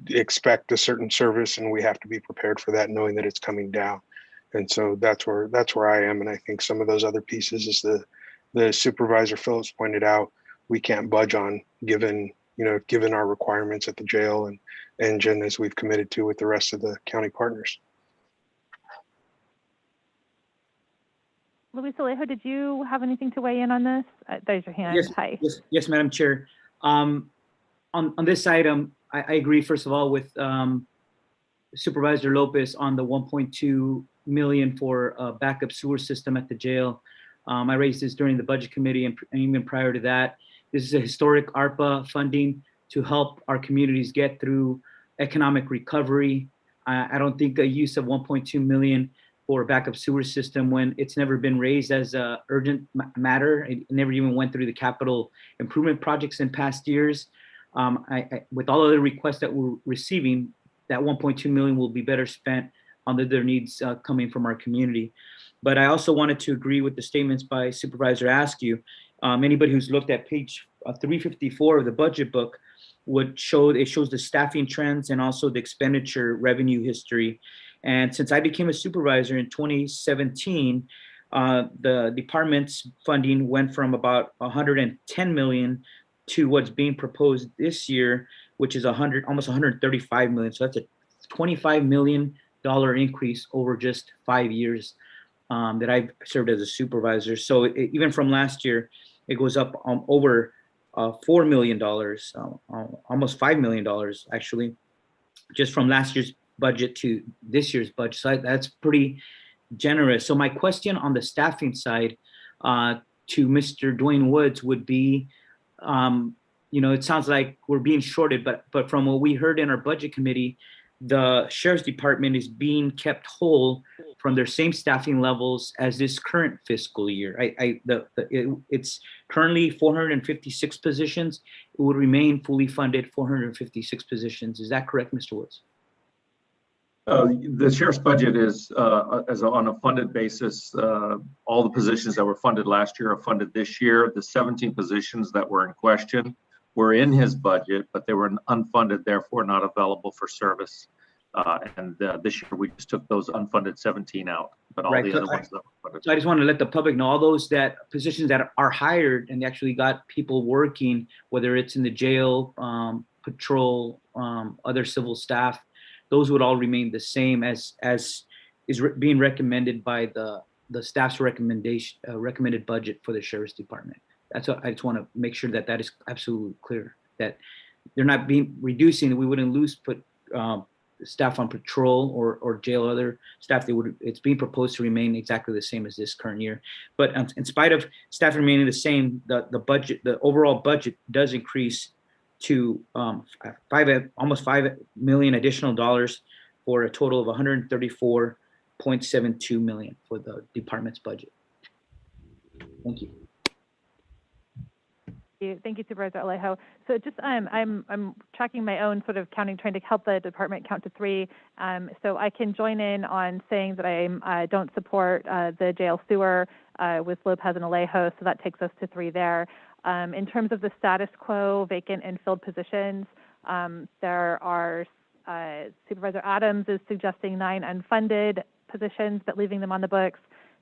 expect a certain service, and we have to be prepared for that, knowing that it's coming down. And so that's where I am. And I think some of those other pieces, as the Supervisor Phillips pointed out, we can't budge on given our requirements at the jail and NGen as we've committed to with the rest of the county partners. Luis Alejo, did you have anything to weigh in on this? There's your hand. Yes, Hi. yes, Madam Chair. On this item, I agree, first of all, with Supervisor Lopez on the 1.2 million for a backup sewer system at the jail. I raised this during the budget committee and even prior to that. This is a historic ARPA funding to help our communities get through economic recovery. I don't think the use of 1.2 million for a backup sewer system when it's never been raised as a urgent matter. It never even went through the capital improvement projects in past years. With all of the requests that we're receiving, that 1.2 million will be better spent on the other needs coming from our community. But I also wanted to agree with the statements by Supervisor Askew. Anybody who's looked at page 354 of the budget book would show, it shows the staffing trends and also the expenditure revenue history. And since I became a supervisor in 2017, the department's funding went from about 110 million to what's being proposed this year, which is almost 135 million. So that's a $25 million increase over just 5 years that I've served as a supervisor. So even from last year, it goes up over $4 million, almost $5 million actually, just from last year's budget to this year's budget. So that's pretty generous. So my question on the staffing side to Mr. Dwayne Woods would be, it sounds like we're being shorted, but from what we heard in our budget committee, the sheriff's department is being kept whole from their same staffing levels as this current fiscal year. It's currently 456 positions. It would remain fully funded 456 positions. Is that correct, Mr. Woods? The sheriff's budget is on a funded basis. All the positions that were funded last year are funded this year. The 17 positions that were in question were in his budget, but they were unfunded, therefore not available for service. This year we just took those unfunded 17 out, but all the other ones that were funded. So I just want to let the public know all those positions that are hired and they actually got people working, whether it's in the jail, patrol, other civil staff, those would all remain the same as is being recommended by the staff's recommended budget for the sheriff's department. That's what I just want to make sure that is absolutely clear, that they're not reducing. We wouldn't lose staff on patrol or jail, other staff. It's being proposed to remain exactly the same as this current year. But in spite of staff remaining the same, the overall budget does increase to almost $5 million additional dollars for a total of $134.72 million for the department's budget. Thank you. Thank you, Supervisor Alejo. So just I'm tracking my own sort of counting, trying to help the department count to 3. So I can join in on saying that I don't support the jail sewer with Lopez and Alejo. So that takes us to 3 there. In terms of the status quo, vacant and filled positions, there are Supervisor Adams is suggesting 9 unfunded positions, but leaving them on the books.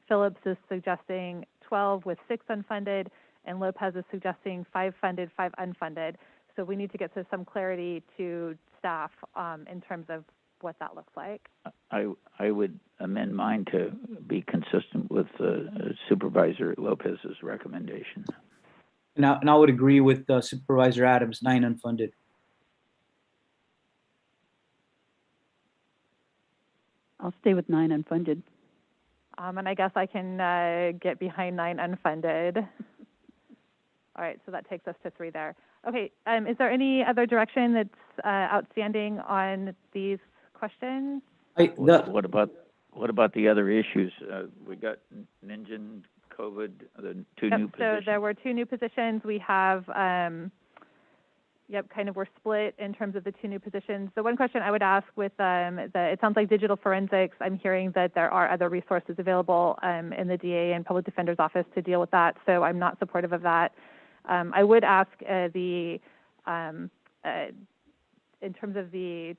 Phillips is suggesting 12 with 6 unfunded, and Lopez is suggesting 5 funded, 5 unfunded. So we need to get to some clarity to staff in terms of what that looks like. I would amend mine to be consistent with Supervisor Lopez's recommendation. And I would agree with Supervisor Adams, 9 unfunded. I'll stay with 9 unfunded. And I guess I can get behind 9 unfunded. All right, so that takes us to 3 there. Okay, is there any other direction that's outstanding on these questions? What about the other issues? We got Ninja, COVID, the 2 new positions. So there were 2 new positions. We have, we're split in terms of the 2 new positions. The one question I would ask with it sounds like digital forensics, I'm hearing that there are other resources available in the DA and Public Defender's Office to deal with that, so I'm not supportive of that. I would ask in terms of the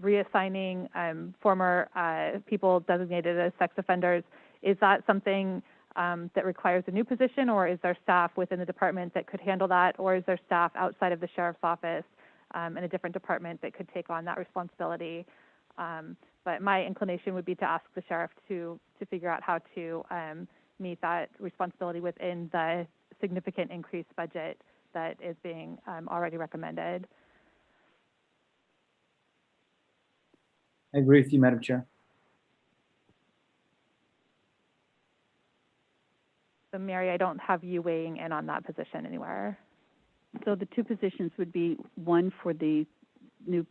reassigning former people designated as sex offenders, is that something that requires a new position, or is there staff within the department that could handle that, or is there staff outside of the sheriff's office in a different department that could take on that responsibility? But my inclination would be to ask the sheriff to figure out how to meet that responsibility within the significant increased budget that is being already recommended. I agree with you, Madam Chair. So Mary, I don't have you weighing in on that position anywhere. So the two positions would be one for the new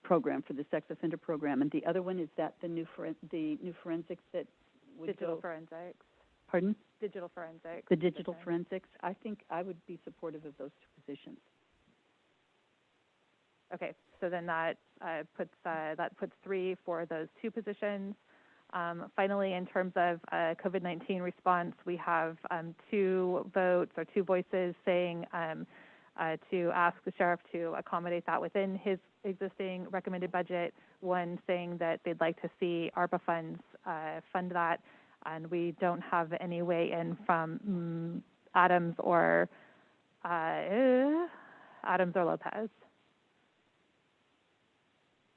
program, for the sex offender program, and the other one, is that the new forensics that would Digital go? forensics. Pardon? Digital forensics. The digital forensics. I think I would be supportive of those two positions. Okay, so then that puts 3 for those 2 positions. Finally, in terms of COVID-19 response, we have 2 votes or 2 voices saying to ask the sheriff to accommodate that within his existing recommended budget. One saying that they'd like to see ARPA funds fund that, and we don't have any way in from Adams or Lopez.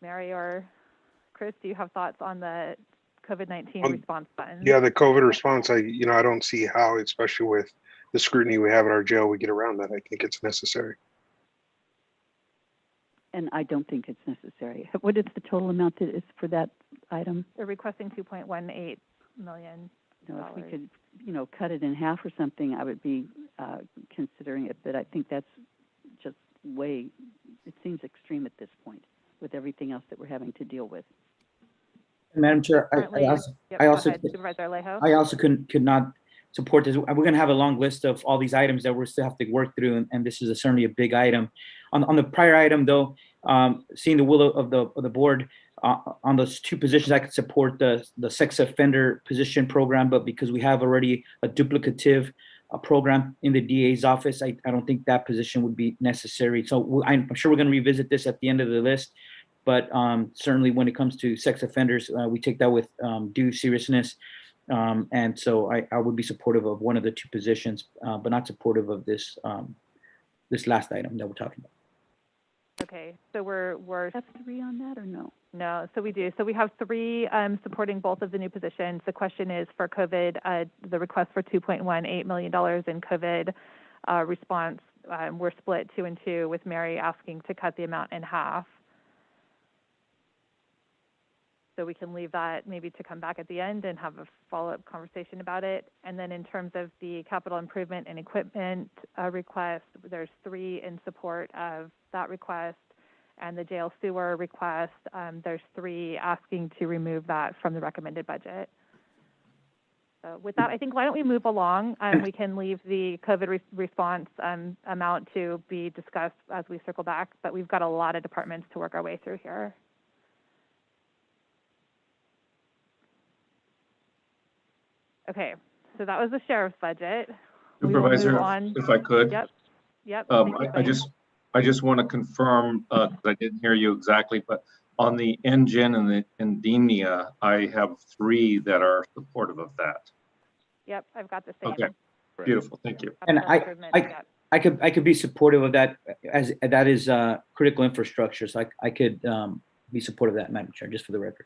Mary or Chris, do you have thoughts on the COVID-19 response fund? Yeah, the COVID response, I don't see how, especially with the scrutiny we have at our jail, we get around that. I think it's necessary. And I don't think it's necessary. What is the total amount that is for that item? They're requesting $2.18 million. No, if we could, cut it in half or something, I would be considering it. But I think that's just it seems extreme at this point with everything else that we're having to deal with. Madam Chair, I also could not support this. We're going to have a long list of all these items that we still have to work through, and this is certainly a big item. On the prior item, though, seeing the will of the board on those 2 positions, I could support the sex offender position program, but because we have already a duplicative program in the DA's office, I don't think that position would be necessary. So I'm sure we're going to revisit this at the end of the list, but certainly when it comes to sex offenders, we take that with due seriousness. And so I would be supportive of one of the 2 positions, but not supportive of this last item that we're talking about. Okay, so we're have 3 on that or no? No, so we do. So we have 3 supporting both of the new positions. The question is for COVID, the request for $2.18 million in COVID response. We're split 2 and 2, with Mary asking to cut the amount in half. So we can leave that maybe to come back at the end and have a follow-up conversation about it. And then in terms of the capital improvement and equipment request, there's 3 in support of that request. And the jail sewer request, there's 3 asking to remove that from the recommended budget. So with that, I think why don't we move along? We can leave the COVID response amount to be discussed as we circle back, but we've got a lot of departments to work our way through here. Okay, so that was the sheriff's budget. Supervisor, if I could. Yep. I just want to confirm, because I didn't hear you exactly, but on the engine and the endemia, I have 3 that are supportive of that. Yep, I've got the same. Okay, beautiful, thank you. And I could be supportive of that, as that is critical infrastructure, so I could be supportive of that, Madam Chair, just for the record.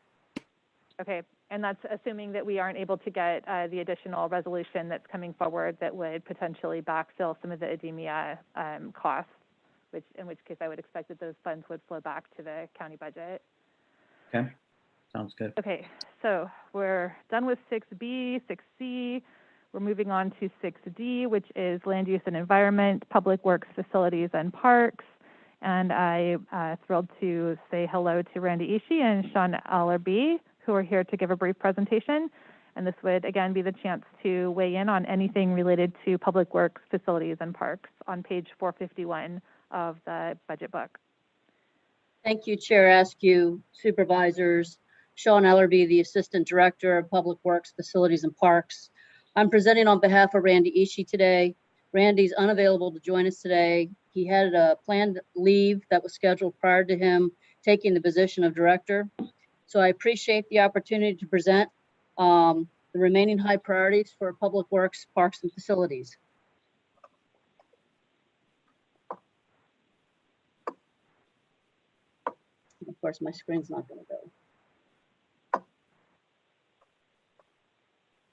Okay, and that's assuming that we aren't able to get the additional resolution that's coming forward that would potentially backfill some of the edemia costs, in which case I would expect that those funds would flow back to the county budget. Okay, sounds good. Okay, so we're done with 6B, 6C. We're moving on to 6D, which is land use and environment, public works, facilities, and parks. And I'm thrilled to say hello to Randy Ishii and Sean Ellerby, who are here to give a brief presentation. And this would, again, be the chance to weigh in on anything related to public works, facilities, and parks on page 451 of the budget book. Thank you, Chair Askew, Supervisors. Sean Ellerby, the Assistant Director of Public Works, Facilities, and Parks. I'm presenting on behalf of Randy Ishii today. Randy's unavailable to join us today. He had a planned leave that was scheduled prior to him taking the position of Director. So I appreciate the opportunity to present the remaining high priorities for Public Works, Parks, and Facilities. Of course, my screen's not going to go.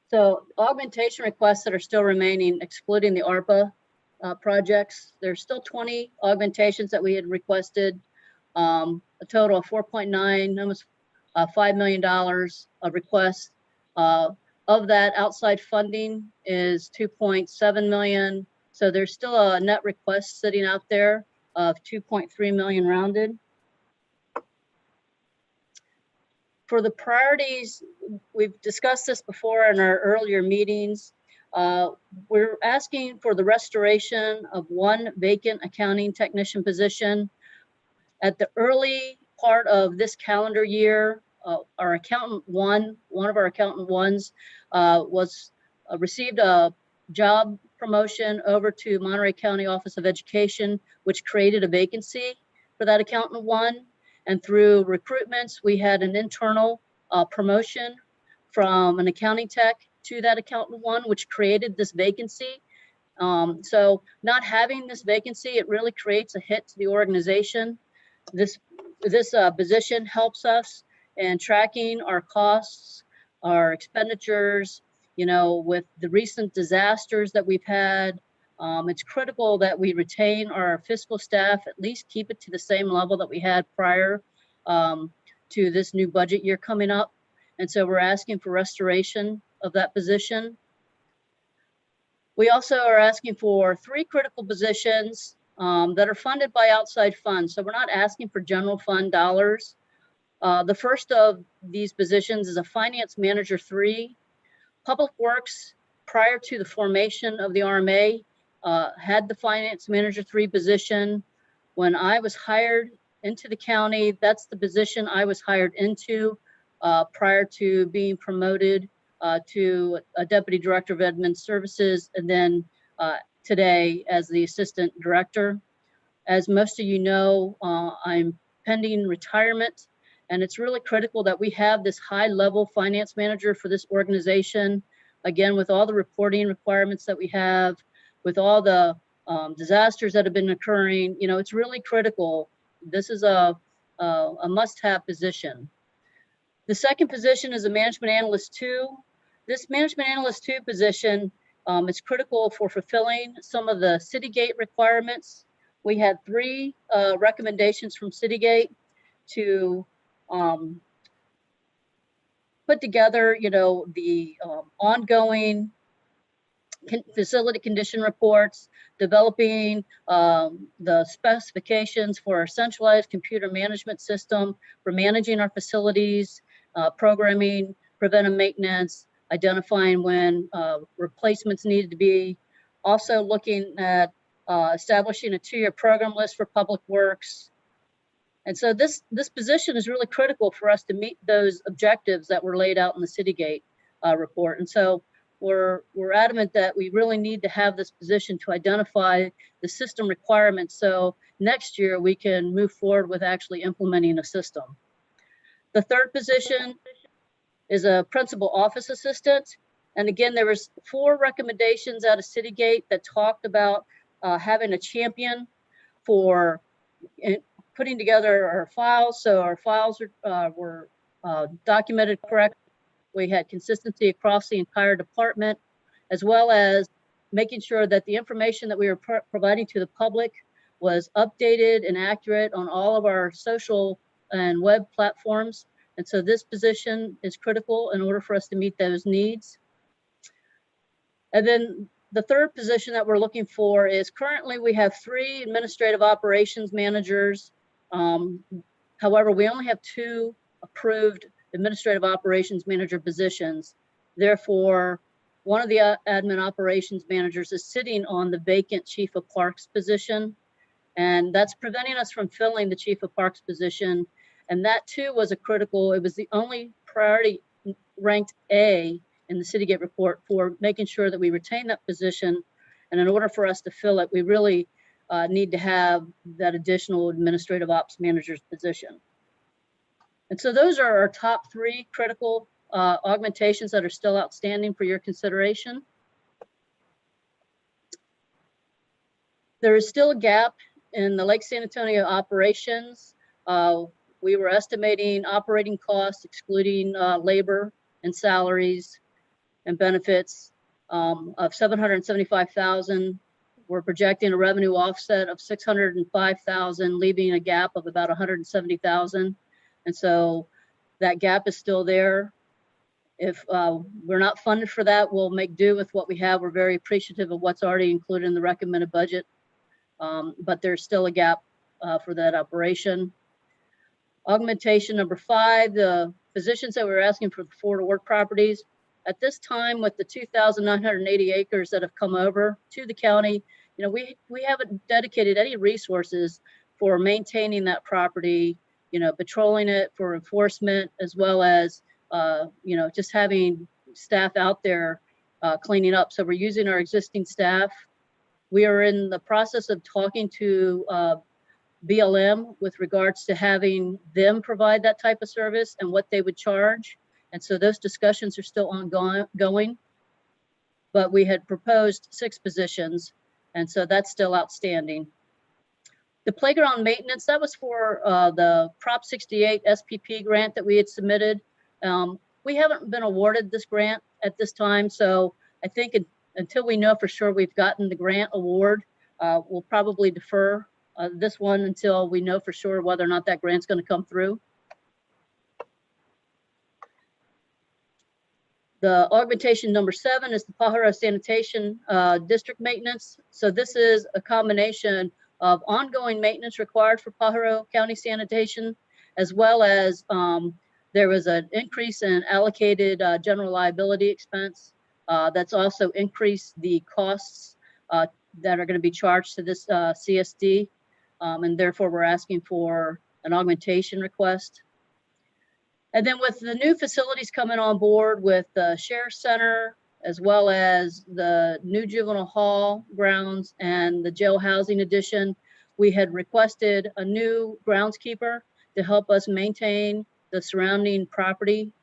So augmentation requests that are still remaining, excluding the ARPA projects, there's still 20 augmentations that we had requested, a total of 4.9, almost $5 million of requests. Of that, outside funding is 2.7 million. So there's still a net request sitting out there of 2.3 million rounded. For the priorities, we've discussed this before in our earlier meetings. We're asking for the restoration of one vacant accounting technician position. At the early part of this calendar year, our accountant one of our accountant ones received a job promotion over to Monterey County Office of Education, which created a vacancy for that accountant one. And through recruitments, we had an internal promotion from an accounting tech to that accountant one, which created this vacancy. So not having this vacancy, it really creates a hit to the organization. This position helps us in tracking our costs, our expenditures, with the recent disasters that we've had. It's critical that we retain our fiscal staff, at least keep it to the same level that we had prior to this new budget year coming up. And so we're asking for restoration of that position. We also are asking for 3 critical positions that are funded by outside funds. So we're not asking for general fund dollars. The first of these positions is a Finance Manager 3. Public Works, prior to the formation of the RMA, had the Finance Manager 3 position. When I was hired into the county, that's the position I was hired into prior to being promoted to a Deputy Director of Admin Services, and then today as the Assistant Director. As most of you know, I'm pending retirement, and it's really critical that we have this high-level finance manager for this organization. Again, with all the reporting requirements that we have, with all the disasters that have been occurring, it's really critical. This is a must-have position. The second position is a Management Analyst 2. This Management Analyst 2 position is critical for fulfilling some of the Citygate requirements. We had 3 recommendations from Citygate to put together, the ongoing facility condition reports, developing the specifications for our centralized computer management system for managing our facilities, programming, preventive maintenance, identifying when replacements needed to be, also looking at establishing a 2-year program list for Public Works. And so this position is really critical for us to meet those objectives that were laid out in the Citygate report. And so we're adamant that we really need to have this position to identify the system requirements, so next year we can move forward with actually implementing a system. The third position is a Principal Office Assistant. And again, there was 4 recommendations out of Citygate that talked about having a champion for putting together our files, so our files were documented correctly. We had consistency across the entire department, as well as making sure that the information that we were providing to the public was updated and accurate on all of our social and web platforms. And so this position is critical in order for us to meet those needs. And then the third position that we're looking for is, currently we have 3 administrative operations managers. However, we only have 2 approved administrative operations manager positions. Therefore, one of the admin operations managers is sitting on the vacant Chief of Parks position, and that's preventing us from filling the Chief of Parks position. And that too was it was the only priority ranked A in the Citygate report for making sure that we retain that position. And in order for us to fill it, we really need to have that additional administrative ops manager's position. And so those are our top 3 critical augmentations that are still outstanding for your consideration. There is still a gap in the Lake San Antonio operations. We were estimating operating costs, excluding labor and salaries and benefits, of $775,000. We're projecting a revenue offset of $605,000, leaving a gap of about $170,000. And so That gap is still there. If we're not funded for that, we'll make do with what we have. We're very appreciative of what's already included in the recommended budget, but there's still a gap for that operation. Augmentation number 5, the positions that we're asking for the Florida work properties. At this time, with the 2,980 acres that have come over to the county, you know, we haven't dedicated any resources for maintaining that property, you know, patrolling it for enforcement, as well as you know, just having staff out there cleaning up. So we're using our existing staff. We are in the process of talking to BLM with regards to having them provide that type of service and what they would charge. And so those discussions are still ongoing, but we had proposed 6 positions, and so that's still outstanding. The playground maintenance, that was for the Prop 68 SPP grant that we had submitted. We haven't been awarded this grant at this time, so I think until we know for sure we've gotten the grant award, we'll probably defer this one until we know for sure whether or not that grant's going to come through. The augmentation number 7 is the Pajaro Sanitation District Maintenance. So this is a combination of ongoing maintenance required for Pajaro County Sanitation, as well as there was an increase in allocated general liability expense. That's also increased the costs that are going to be charged to this CSD, and therefore we're asking for an augmentation request. And then with the new facilities coming on board with the Sheriff Center, as well as the new juvenile hall grounds and the jail housing addition, we had requested a new groundskeeper to help us maintain the surrounding property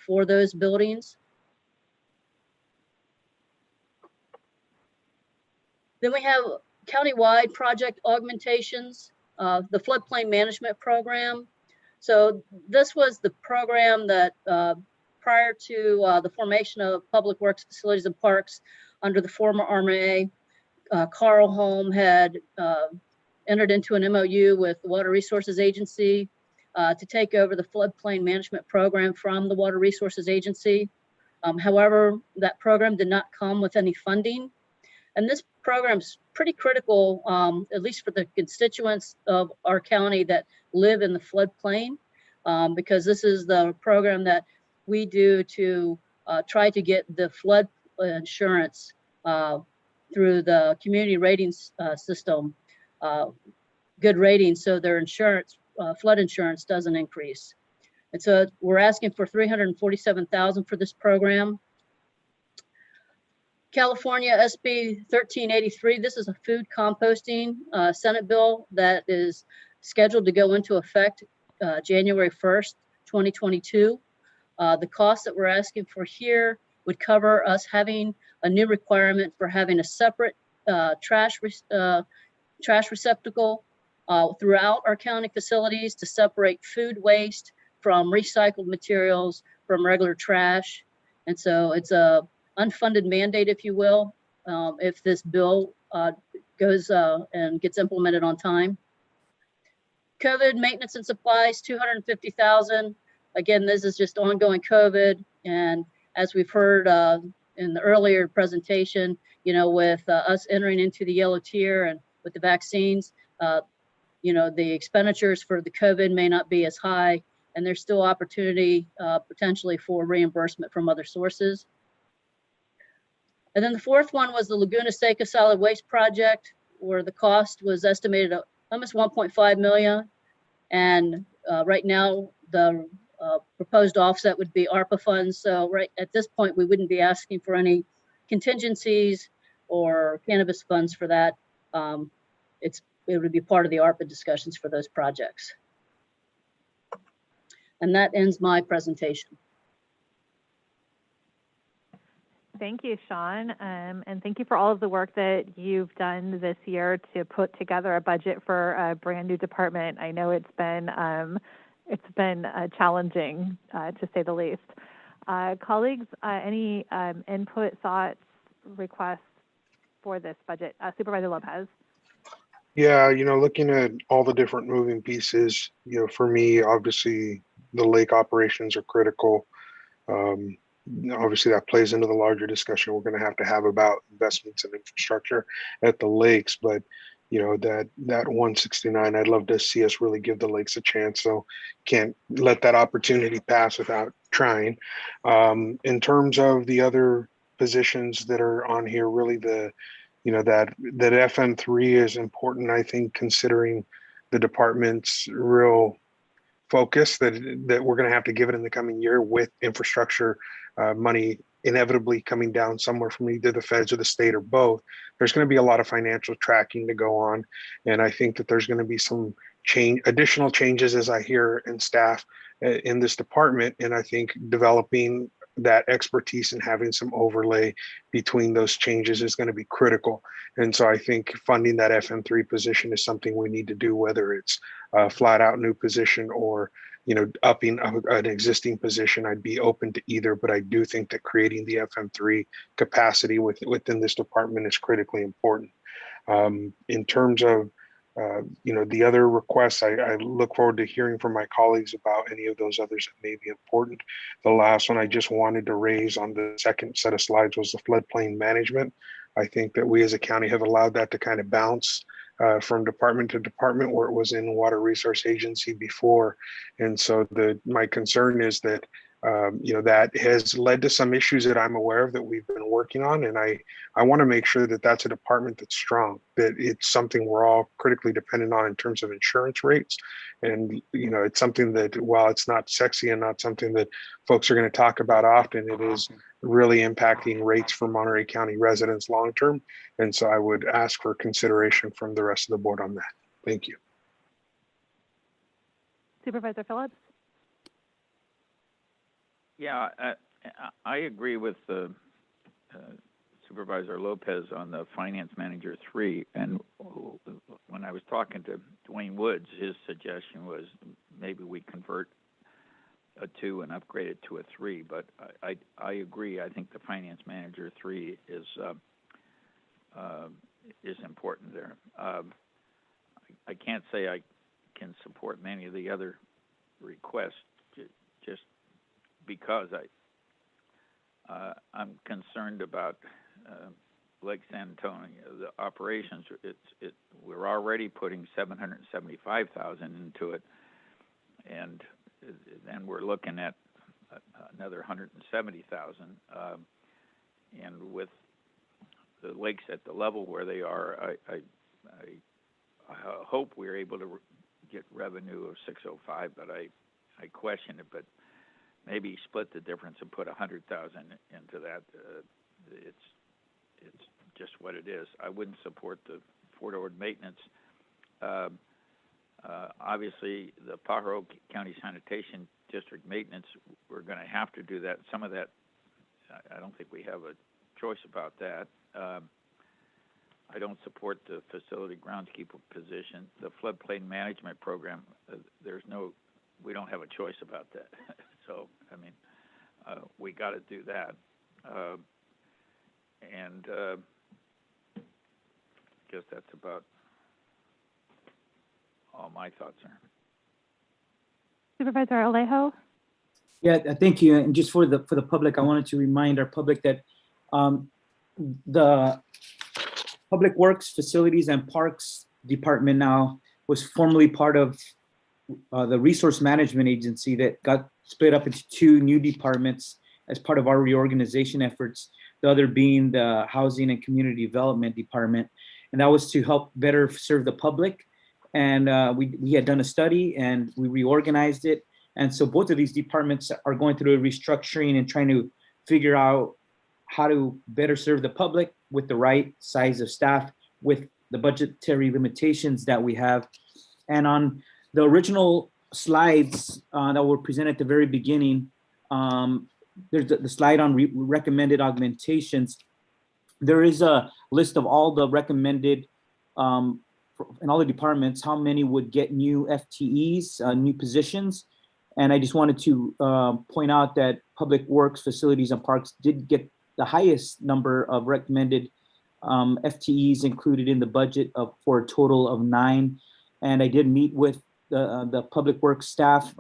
for those buildings. Then we have countywide project augmentations, the Floodplain Management Program. So this was the program that prior to the formation of Public Works, Facilities and Parks under the former RMA, Carl Holm had entered into an MOU with the Water Resources Agency to take over the Floodplain Management Program from the Water Resources Agency. However, that program did not come with any funding. And this program's pretty critical, at least for the constituents of our county that live in the floodplain, because this is the program that we do to try to get the flood insurance through the community ratings system, good ratings, so their insurance, flood insurance doesn't increase. And so we're asking for $347,000 for this program. California SB 1383, this is a food composting Senate bill that is scheduled to go into effect January 1st, 2022. The cost that we're asking for here would cover us having a new requirement for having a separate trash receptacle throughout our county facilities to separate food waste from recycled materials from regular trash. And so it's a unfunded mandate, if you will, if this bill goes and gets implemented on time. COVID maintenance and supplies, $250,000. Again, this is just ongoing COVID. And as we've heard in the earlier presentation, you know, with us entering into the yellow tier and with the vaccines, you know, the expenditures for the COVID may not be as high, and there's still opportunity potentially for reimbursement from other sources. And then the fourth one was the Laguna Seca Solid Waste Project, where the cost was estimated at almost $1.5 million. And right now, the proposed offset would be ARPA funds. So right at this point, we wouldn't be asking for any contingencies or cannabis funds for that. It would be part of the ARPA discussions for those projects. And that ends my presentation. Thank you, Sean, and thank you for all of the work that you've done this year to put together a budget for a brand new department. I know it's been challenging, to say the least. Colleagues, any input, thoughts, requests for this budget? Supervisor Lopez. Yeah, you know, looking at all the different moving pieces, you know, for me, obviously, the lake operations are critical. Obviously, that plays into the larger discussion we're going to have about investments and infrastructure at the lakes. But that 169, I'd love to see us really give the lakes a chance. So can't let that opportunity pass without trying. In terms of the other positions that are on here, really that FM3 is important, I think, considering the department's real focus that we're going to have to give it in the coming year with infrastructure money inevitably coming down somewhere from either the feds or the state or both. There's going to be a lot of financial tracking to go on, and I think that there's going to be some additional changes, as I hear in staff in this department, and I think developing that expertise and having some overlay between those changes is going to be critical. And so I think funding that FM3 position is something we need to do, whether it's a flat out new position or upping an existing position. I'd be open to either, but I do think that creating the FM3 capacity within this department is critically important. In terms of the other requests, I look forward to hearing from my colleagues about any of those others that may be important. The last one I just wanted to raise on the second set of slides was the floodplain management. I think that we as a county have allowed that to kind of bounce from department to department where it was in Water Resource Agency before. And so my concern is that that has led to some issues that I'm aware of that we've been working on. And I want to make sure that that's a department that's strong, that it's something we're all critically dependent on in terms of insurance rates. And, it's something that while it's not sexy and not something that folks are going to talk about often, it is really impacting rates for Monterey County residents long-term. And so I would ask for consideration from the rest of the board on that. Thank you. Supervisor Phillips? Yeah, I agree with Supervisor Lopez on the Finance Manager 3. And when I was talking to Dwayne Woods, his suggestion was maybe we convert a 2 and upgrade it to a 3. But I agree. I think the Finance Manager 3 is important there. I can't say I can support many of the other requests just because I'm concerned about Lake San Antonio, the operations. We're already putting $775,000 into it, and then we're looking at another $170,000. And with the lakes at the level where they are, I hope we're able to get revenue of 605, but I question it. But maybe split the difference and put 100,000 into that. It's just what it is. I wouldn't support the forward maintenance. Obviously, the Pajaro County Sanitation District maintenance, we're going to have to do that. Some of that, I don't think we have a choice about that. I don't support the facility groundskeeper position. The floodplain management program, we don't have a choice about that. So, I mean, we got to do that. And I guess that's about all my thoughts are. Supervisor Alejo? Yeah, thank you. And just for the public, I wanted to remind our public that the Public Works, Facilities, and Parks Department now was formerly part of the Resource Management Agency that got split up into 2 new departments as part of our reorganization efforts, the other being the Housing and Community Development Department. And that was to help better serve the public. And we had done a study and we reorganized it. And so both of these departments are going through a restructuring and trying to figure out how to better serve the public with the right size of staff, with the budgetary limitations that we have. And on the original slides that were presented at the very beginning, there's the slide on recommended augmentations. There is a list of all the recommended in all the departments, how many would get new FTEs, new positions. And I just wanted to point out that Public Works, Facilities, and Parks did get the highest number of recommended FTEs included in the budget for a total of 9. And I did meet with the public works staff.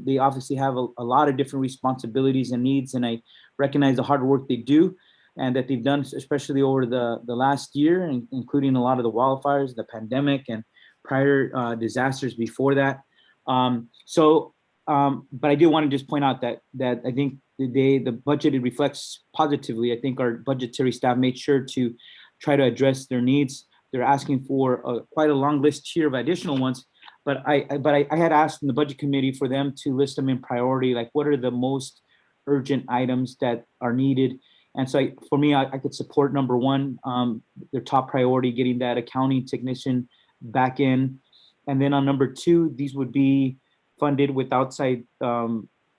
They obviously have a lot of different responsibilities and needs, and I recognize the hard work they do and that they've done, especially over the last year, including a lot of the wildfires, the pandemic, and prior disasters before that. But I do want to just point out that I think the budget, it reflects positively. I think our budgetary staff made sure to try to address their needs. They're asking for quite a long list here of additional ones, but I had asked in the budget committee for them to list them in priority, like what are the most urgent items that are needed. And so for me, I could support number one, their top priority, getting that accounting technician back in. And then on number two, these would be funded with outside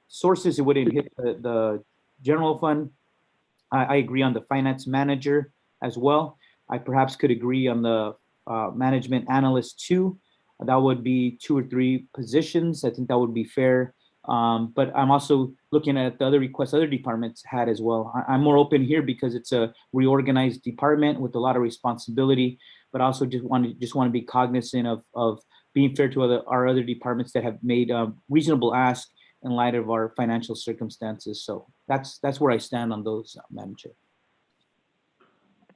sources. It wouldn't hit the general fund. I agree on the finance manager as well. I perhaps could agree on the management analyst too. That would be 2 or 3 positions. I think that would be fair. But I'm also looking at the other requests other departments had as well. I'm more open here because it's a reorganized department with a lot of responsibility, but also just want to be cognizant of being fair to our other departments that have made reasonable ask in light of our financial circumstances. So that's where I stand on those, Madam Chair.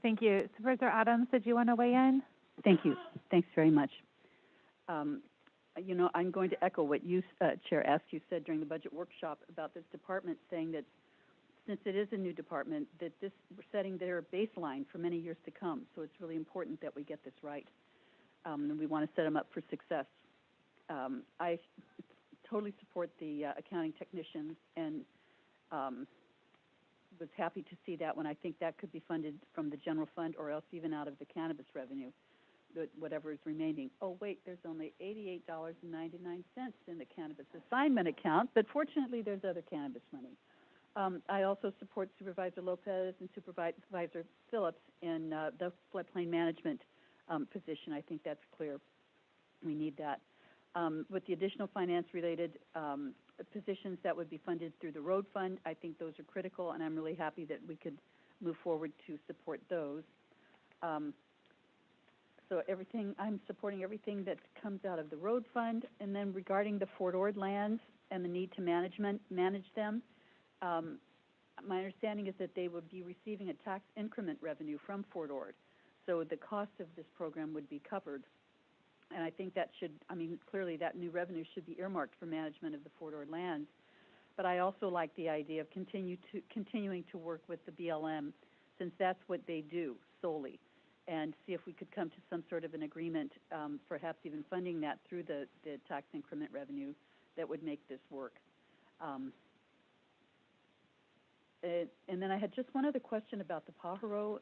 Thank you. Supervisor Adams, did you want to weigh in? Thank you. Thanks very much. You know, I'm going to echo what you, Chair Askew, said during the budget workshop about this department, saying that since it is a new department, that we're setting their baseline for many years to come. So it's really important that we get this right. And we want to set them up for success. I totally support the accounting technicians and was happy to see that when I think that could be funded from the general fund or else even out of the cannabis revenue, whatever is remaining. Oh, wait, there's only $88.99 in the cannabis assignment account, but fortunately there's other cannabis money. I also support Supervisor Lopez and Supervisor Phillips in the Floodplain Management position. I think that's clear. We need that. With the additional finance-related positions that would be funded through the road fund, I think those are critical, and I'm really happy that we could move forward to support those. So I'm supporting everything that comes out of the road fund. And then regarding the Fort Ord lands and the need to manage them, my understanding is that they would be receiving a tax increment revenue from Fort Ord. So the cost of this program would be covered. And I think that clearly that new revenue should be earmarked for management of the Fort Ord lands. But I also like the idea of continuing to work with the BLM, since that's what they do solely, and see if we could come to some sort of an agreement, perhaps even funding that through the tax increment revenue that would make this work. And then I had just one other question about the Pajaro.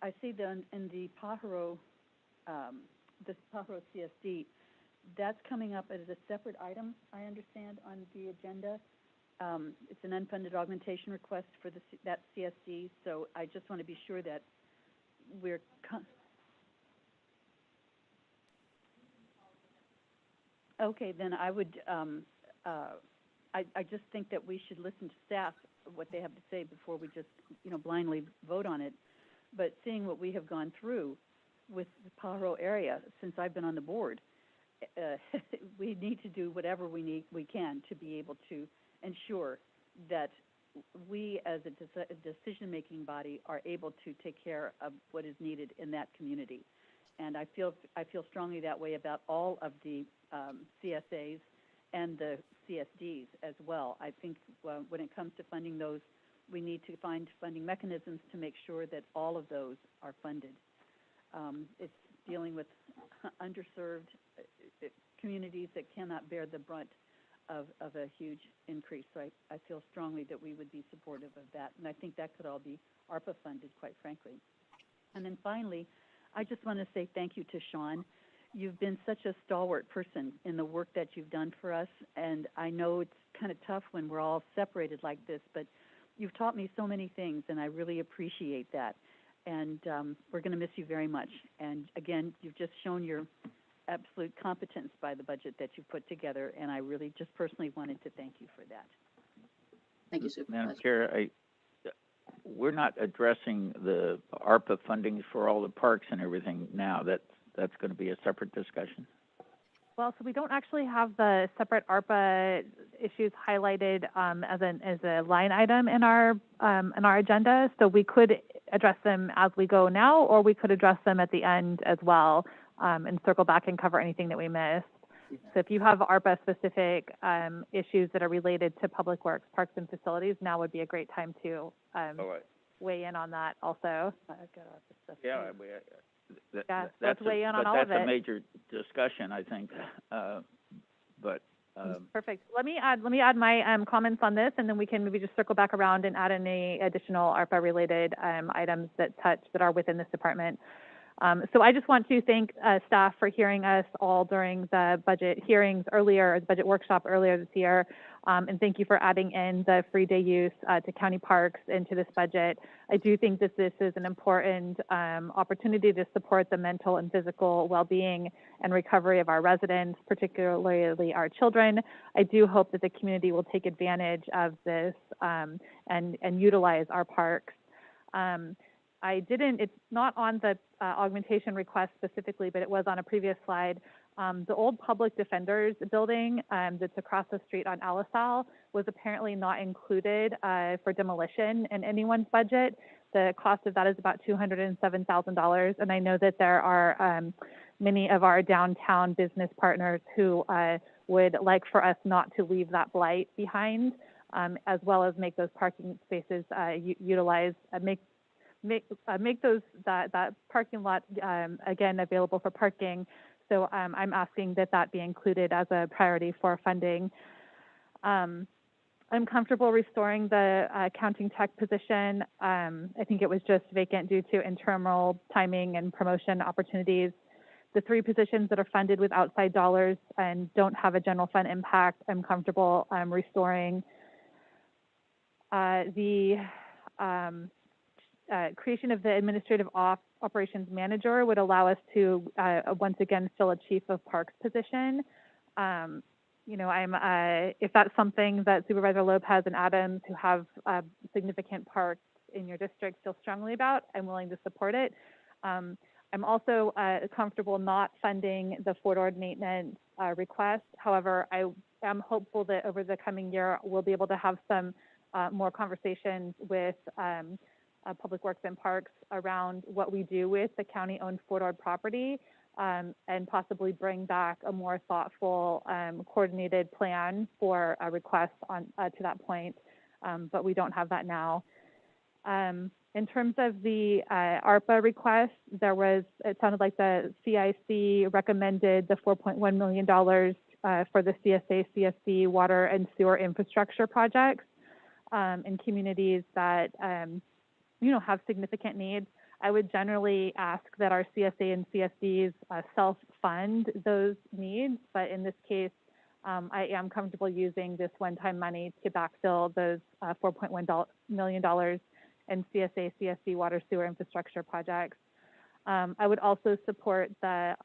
I see that in the Pajaro, this Pajaro CSD, that's coming up as a separate item, I understand, on the agenda. It's an unfunded augmentation request for that CSD, so I just want to be sure that we're okay. Then I would I just think that we should listen to staff, what they have to say, before we just blindly vote on it. But seeing what we have gone through with the Pajaro area since I've been on the board, we need to do whatever we can to be able to ensure that we as a decision-making body are able to take care of what is needed in that community. And I feel strongly that way about all of the CSAs and the CSDs as well. I think when it comes to funding those, we need to find funding mechanisms to make sure that all of those are funded. It's dealing with underserved communities that cannot bear the brunt of a huge increase. So I feel strongly that we would be supportive of that. And I think that could all be ARPA funded, quite frankly. And then finally, I just want to say thank you to Sean. You've been such a stalwart person in the work that you've done for us. And I know it's kind of tough when we're all separated like this, but you've taught me so many things, and I really appreciate that. And we're going to miss you very much. And again, you've just shown your absolute competence by the budget that you've put together, and I really just personally wanted to thank you for that. Thank you, Supervisor. Madam Chair, we're not addressing the ARPA funding for all the parks and everything now. That's going to be a separate discussion. Well, so we don't actually have the separate ARPA issues highlighted as a line item in our agenda. So we could address them as we go now, or we could address them at the end as well, and circle back and cover anything that we missed. So if you have ARPA specific issues that are related to Public Works, Parks and Facilities, now would be a great time to weigh in on that also. Yeah, let's weigh in on all of it. That's a major discussion, I think. Perfect. Let me add my comments on this, and then we can maybe just circle back around and add any additional ARPA related items that are within this department. So I just want to thank staff for hearing us all during the budget hearings earlier, the budget workshop earlier this year, and thank you for adding in the free day use to county parks into this budget. I do think that this is an important opportunity to support the mental and physical well-being and recovery of our residents, particularly our children. I do hope that the community will take advantage of this and utilize our parks. It's not on the augmentation request specifically, but it was on a previous slide. The old public defenders building that's across the street on Alisal was apparently not included for demolition in anyone's budget. The cost of that is about $207,000. And I know that there are many of our downtown business partners who would like for us not to leave that blight behind, as well as make those parking spaces make that parking lot again available for parking. So I'm asking that be included as a priority for funding. I'm comfortable restoring the accounting tech position. I think it was just vacant due to internal timing and promotion opportunities. The 3 positions that are funded with outside dollars and don't have a general fund impact, I'm comfortable restoring. Creation of the administrative operations manager would allow us to once again fill a chief of parks position. If that's something that Supervisor Lopez and Adams, who have significant parks in your district, feel strongly about, I'm willing to support it. I'm also comfortable not funding the Fort maintenance request. However, I am hopeful that over the coming year, we'll be able to have some more conversations with Public Works and Parks around what we do with the county-owned Fort Ord property, and possibly bring back a more thoughtful, coordinated plan for a request to that point, but we don't have that now. In terms of the ARPA request, it sounded like the CIC recommended the $4.1 million for the CSA-CSD water and sewer infrastructure projects in communities that have significant needs. I would generally ask that our CSA and CSDs self-fund those needs, but in this case, I am comfortable using this one-time money to backfill those $4.1 million in CSA, CSD water sewer infrastructure projects. I would also support the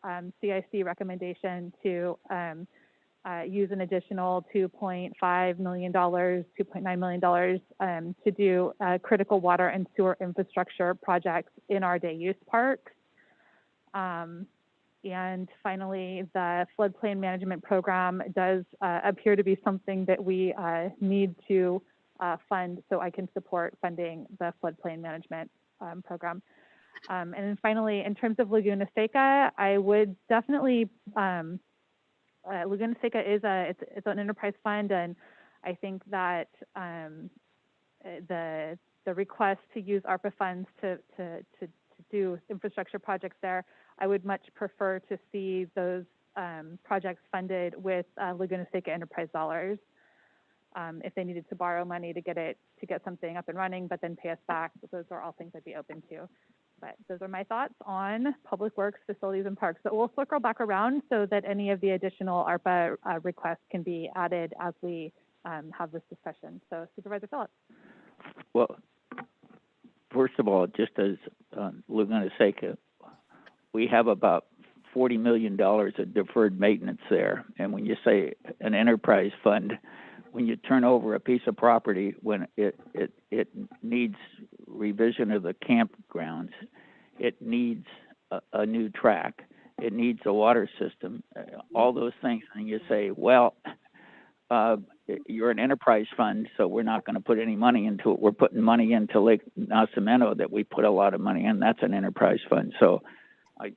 CIC recommendation to use an additional $2.5 million, $2.9 million to do critical water and sewer infrastructure projects in our day use parks. And finally, the floodplain management program does appear to be something that we need to fund, so I can support funding the floodplain management program. And then finally, in terms of Laguna Seca, I would definitely Laguna Seca is it's an enterprise fund, and I think that the request to use ARPA funds to do infrastructure projects there, I would much prefer to see those projects funded with Laguna Seca enterprise dollars. If they needed to borrow money to get something up and running, but then pay us back, those are all things I'd be open to. But those are my thoughts on Public Works, Facilities, and Parks. But we'll circle back around so that any of the additional ARPA requests can be added as we have this discussion. So Supervisor Phillips. Well, first of all, just as Laguna Seca, we have about $40 million of deferred maintenance there. And when you say an enterprise fund, when you turn over a piece of property, when it needs revision of the campgrounds, it needs a new track, it needs a water system, all those things. And you say, well, you're an enterprise fund, so we're not going to put any money into it. We're putting money into Lake Nacimiento that we put a lot of money in. That's an enterprise fund. So I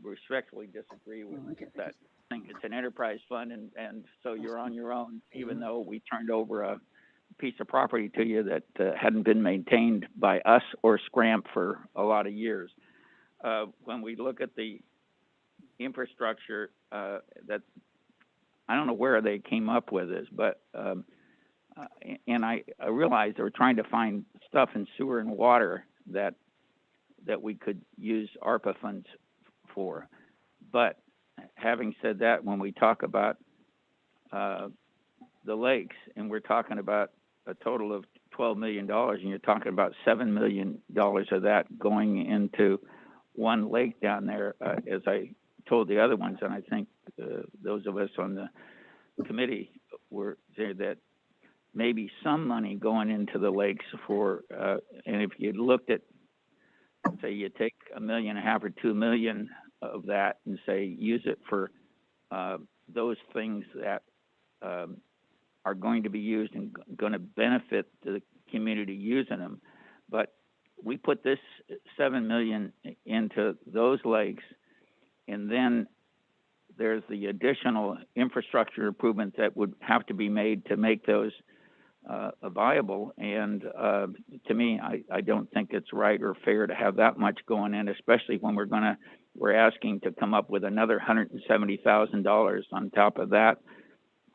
respectfully disagree with that. I think it's an enterprise fund, and so you're on your own, even though we turned over a piece of property to you that hadn't been maintained by us or Scramp for a lot of years. When we look at the infrastructure, that I don't know where they came up with this, but and I realized they were trying to find stuff in sewer and water that we could use ARPA funds for. But having said that, when we talk about the lakes, and we're talking about a total of $12 million, and you're talking about $7 million of that going into one lake down there, as I told the other ones, and I think those of us on the committee were there, that maybe some money going into the lakes for, and if you looked at, say, you take $1.5 million or $2 million of that and say use it for those things that are going to be used and going to benefit the community using them. But we put this $7 million into those lakes, and then there's the additional infrastructure improvements that would have to be made to make those viable. And to me, I don't think it's right or fair to have that much going in, especially when we're asking to come up with another $170,000 on top of that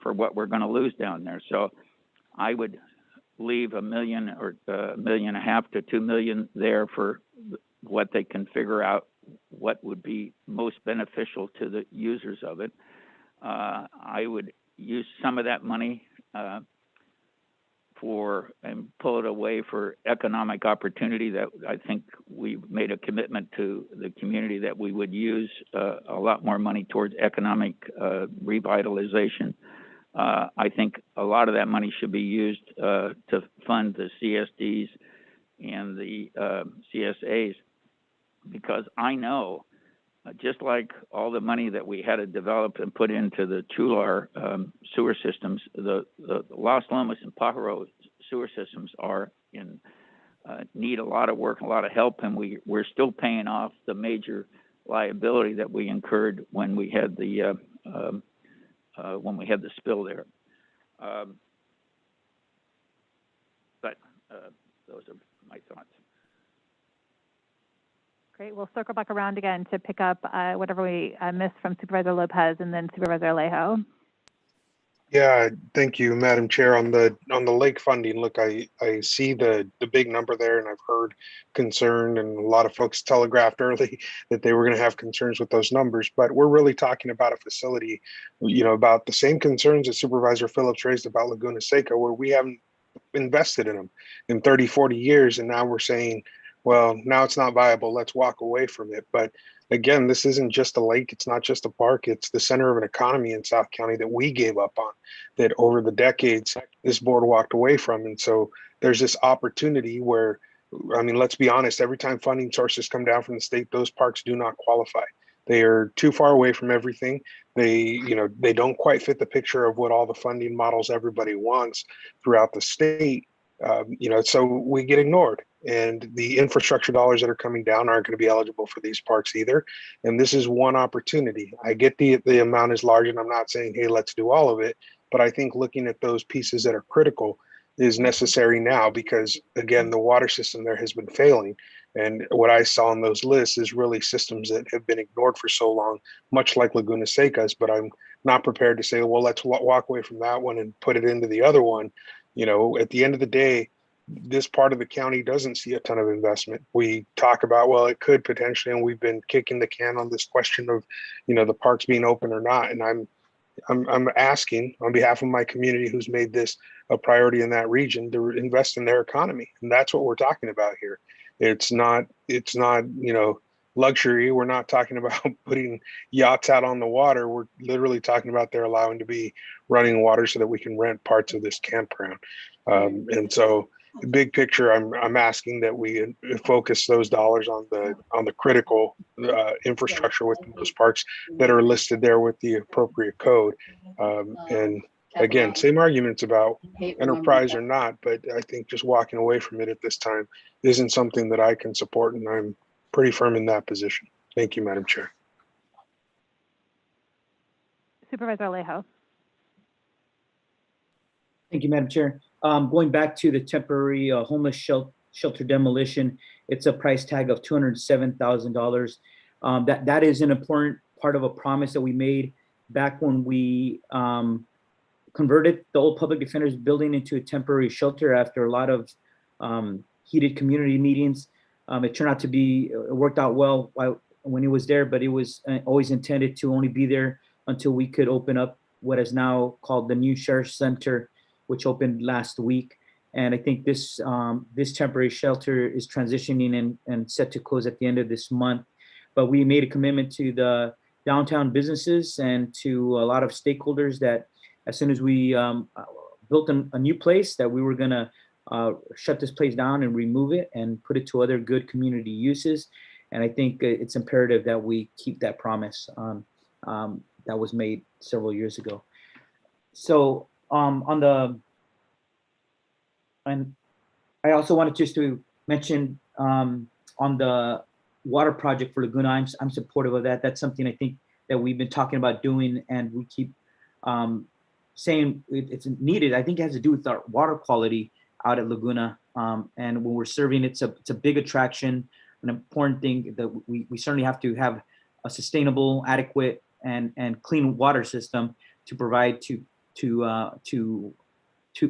for what we're going to lose down there. So I would leave $1 million or $1.5 million to $2 million there for what they can figure out what would be most beneficial to the users of it. I would use some of that money and pull it away for economic opportunity that I think we've made a commitment to the community that we would use a lot more money towards economic revitalization. I think a lot of that money should be used to fund the CSDs and the CSAs, because I know, just like all the money that we had to develop and put into the Chular sewer systems, the Las Lomas and Pajaro sewer systems are in need a lot of work, a lot of help, and we're still paying off the major liability that we incurred when we had the spill there. But those are my thoughts. Great. We'll circle back around again to pick up whatever we missed from Supervisor Lopez and then Supervisor Alejo. Yeah, thank you, Madam Chair. On the lake funding, look, I see the big number there, and I've heard concern, and a lot of folks telegraphed early that they were going to have concerns with those numbers. But we're really talking about a facility, about the same concerns that Supervisor Phillips raised about Laguna Seca, where we haven't invested in them in 30, 40 years, and now we're saying, well, now it's not viable, let's walk away from it. But again, this isn't just a lake, it's not just a park, it's the center of an economy in South County that we gave up on, that over the decades this board walked away from. And so there's this opportunity where, let's be honest, every time funding sources come down from the state, those parks do not qualify. They are too far away from everything. They don't quite fit the picture of what all the funding models everybody wants throughout the state. So we get ignored, and the infrastructure dollars that are coming down aren't going to be eligible for these parks either. And this is one opportunity. I get the amount is large, and I'm not saying, hey, let's do all of it, but I think looking at those pieces that are critical is necessary now, because again, the water system there has been failing. And what I saw on those lists is really systems that have been ignored for so long, much like Laguna Seca's, but I'm not prepared to say, well, let's walk away from that one and put it into the other one. At the end of the day, this part of the county doesn't see a ton of investment. We talk about, well, it could potentially, and we've been kicking the can on this question of, the parks being open or not. And I'm asking on behalf of my community, who's made this a priority in that region, to invest in their economy. And that's what we're talking about here. It's not, luxury. We're not talking about putting yachts out on the water. We're literally talking about they're allowing to be running water so that we can rent parts of this campground. And so big picture, I'm asking that we focus those dollars on the critical infrastructure within those parks that are listed there with the appropriate code. And again, same arguments about enterprise or not, but I think just walking away from it at this time isn't something that I can support, and I'm pretty firm in that position. Thank you, Madam Chair. Supervisor Alejo. Thank you, Madam Chair. Going back to the temporary homeless shelter demolition, it's a price tag of $207,000. That is an important part of a promise that we made back when we converted the old public defender's building into a temporary shelter after a lot of heated community meetings. It turned out to be, it worked out well when it was there, but it was always intended to only be there until we could open up what is now called the new Sheriff's Center, which opened last week. And I think this this temporary shelter is transitioning and set to close at the end of this month. But we made a commitment to the downtown businesses and to a lot of stakeholders that as soon as we built a new place, that we were gonna shut this place down and remove it and put it to other good community uses. And I think it's imperative that we keep that promise that was made several years ago. So and I also wanted just to mention on the water project for Laguna, I'm supportive of that. That's something I think that we've been talking about doing, and we keep saying it's needed. I think it has to do with our water quality out at Laguna. And when we're serving, it's a big attraction, an important thing that we certainly have to have a sustainable, adequate, and clean water system to provide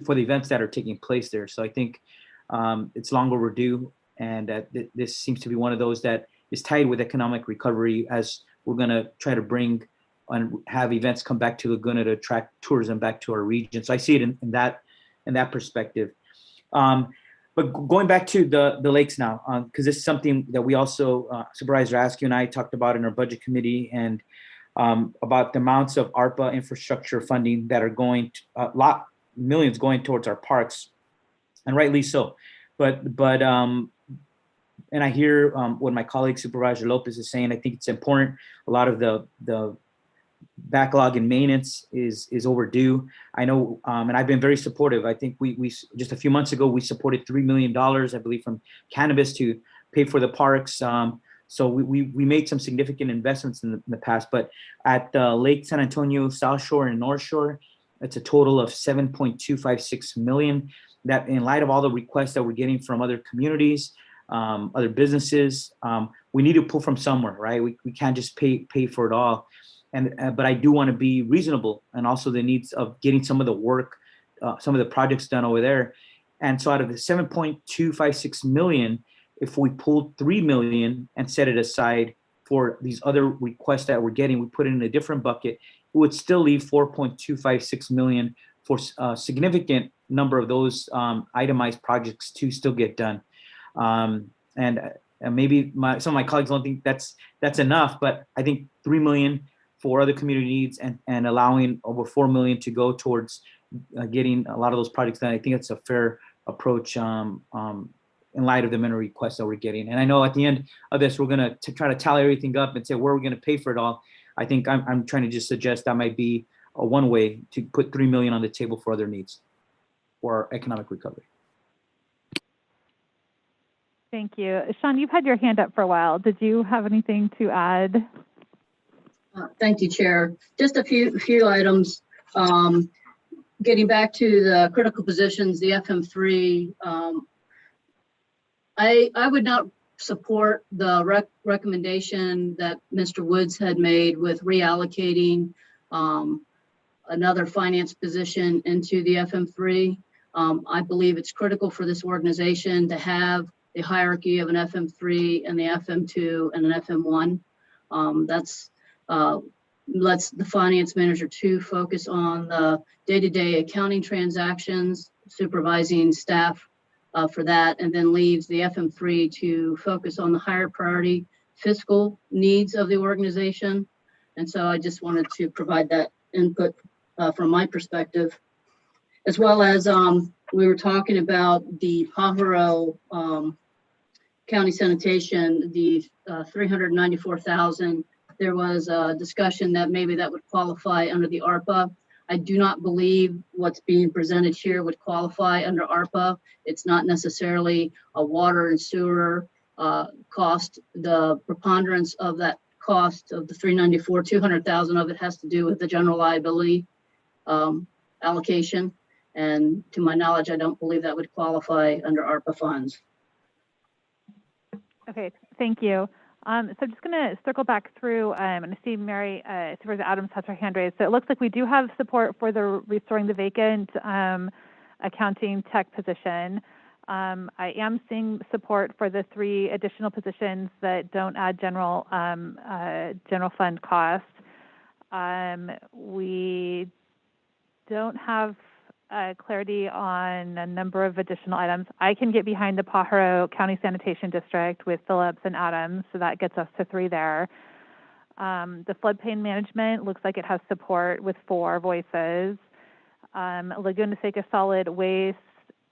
for the events that are taking place there. So I think it's long overdue, and that this seems to be one of those that is tied with economic recovery, as we're going to try to bring and have events come back to Laguna to attract tourism back to our region. So I see it in that perspective. But going back to the lakes now, because this is something that we also, Supervisor Askew and I talked about in our budget committee, and about the amounts of ARPA infrastructure funding that are going to, millions going towards our parks, and rightly so. But and I hear what my colleague Supervisor Lopez is saying. I think it's important. A lot of the backlog in maintenance is overdue. I know, and I've been very supportive. I think we just a few months ago we supported $3 million, I believe, from cannabis to pay for the parks. So we made some significant investments in the past, but at Lake San Antonio, South Shore, and North Shore, it's a total of $7.256 million. That, in light of all the requests that we're getting from other communities, other businesses, we need to pull from somewhere, right? We can't just pay for it all. And but I do want to be reasonable, and also the needs of getting some of the work, some of the projects done over there. And so out of the $7.256 million, if we pulled $3 million and set it aside for these other requests that we're getting, we put it in a different bucket, it would still leave $4.256 million for a significant number of those itemized projects to still get done. And maybe some of my colleagues don't think that's enough, but I think $3 million for other community needs and allowing over $4 million to go towards getting a lot of those projects done, I think it's a fair approach in light of the many requests that we're getting. And I know at the end of this, we're going to try to tally everything up and say where we're going to pay for it all. I think I'm trying to just suggest that might be one way to put $3 million on the table for other needs for economic recovery. Thank you. Sean, you've had your hand up for a while. Did you have anything to add? Thank you, Chair. Just a few items. Getting back to the critical positions, the FM3, I would not support the recommendation that Mr. Woods had made with reallocating another finance position into the FM3. I believe it's critical for this organization to have the hierarchy of an FM3 and the FM2 and an FM1. That's lets the finance manager to focus on the day-to-day accounting transactions, supervising staff for that, and then leaves the FM3 to focus on the higher priority fiscal needs of the organization. And so I just wanted to provide that input from my perspective. as well as we were talking about the Pajaro County Sanitation, the 394,000. There was a discussion that maybe that would qualify under the ARPA. I do not believe what's being presented here would qualify under ARPA. It's not necessarily a water and sewer cost. The preponderance of that cost of the 394, 200,000 of it has to do with the general liability allocation. And to my knowledge, I don't believe that would qualify under ARPA funds. Okay, thank you. So I'm just going to circle back through and see Mary, Supervisor Adams has her hand raised. So it looks like we do have support for the restoring the vacant accounting tech position. I am seeing support for the 3 additional positions that don't add general fund costs. We don't have clarity on a number of additional items. I can get behind the Pajaro County Sanitation District with Phillips and Adams, so that gets us to 3 there. The Floodplain Management looks like it has support with 4 voices. Laguna Seca Solid Waste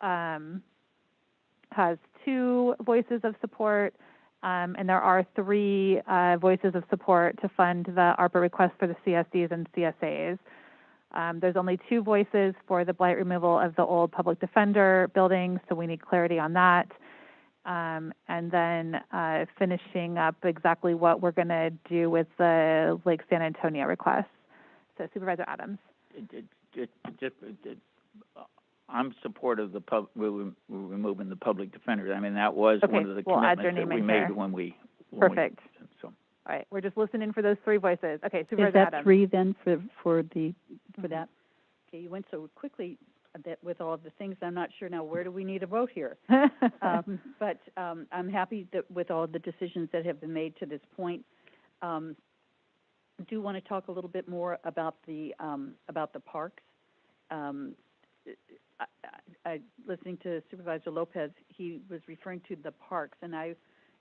has 2 voices of support, and there are 3 voices of support to fund the ARPA request for the CSDs and CSAs. There's only 2 voices for the blight removal of the old public defender building, so we need clarity on that. And then finishing up exactly what we're going to do with the Lake San Antonio request. So Supervisor Adams. I'm supportive of the removing the public defender. I mean, that was one of the commitments that we made when we. Perfect. All right, we're just listening for those 3 voices. Okay, Supervisor Is that Adams. 3 then for that? Okay, you went so quickly that with all of the things, I'm not sure now where do we need a vote here. But I'm happy that with all of the decisions that have been made to this point. I do want to talk a little bit more about the parks. Listening to Supervisor Lopez, he was referring to the parks, and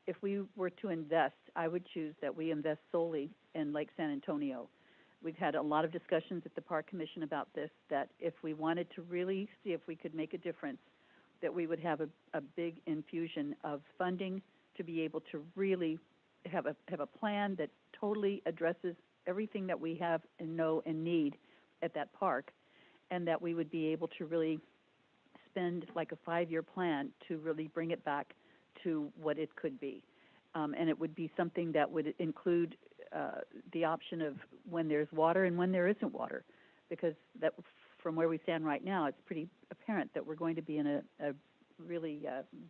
if we were to invest, I would choose that we invest solely in Lake San Antonio. We've had a lot of discussions at the Park Commission about this, that if we wanted to really see if we could make a difference, that we would have a big infusion of funding to be able to really have a plan that totally addresses everything that we have and know and need at that park, and that we would be able to really spend like a 5-year plan to really bring it back to what it could be. And it would be something that would include the option of when there's water and when there isn't water, because that, from where we stand right now, it's pretty apparent that we're going to be in a really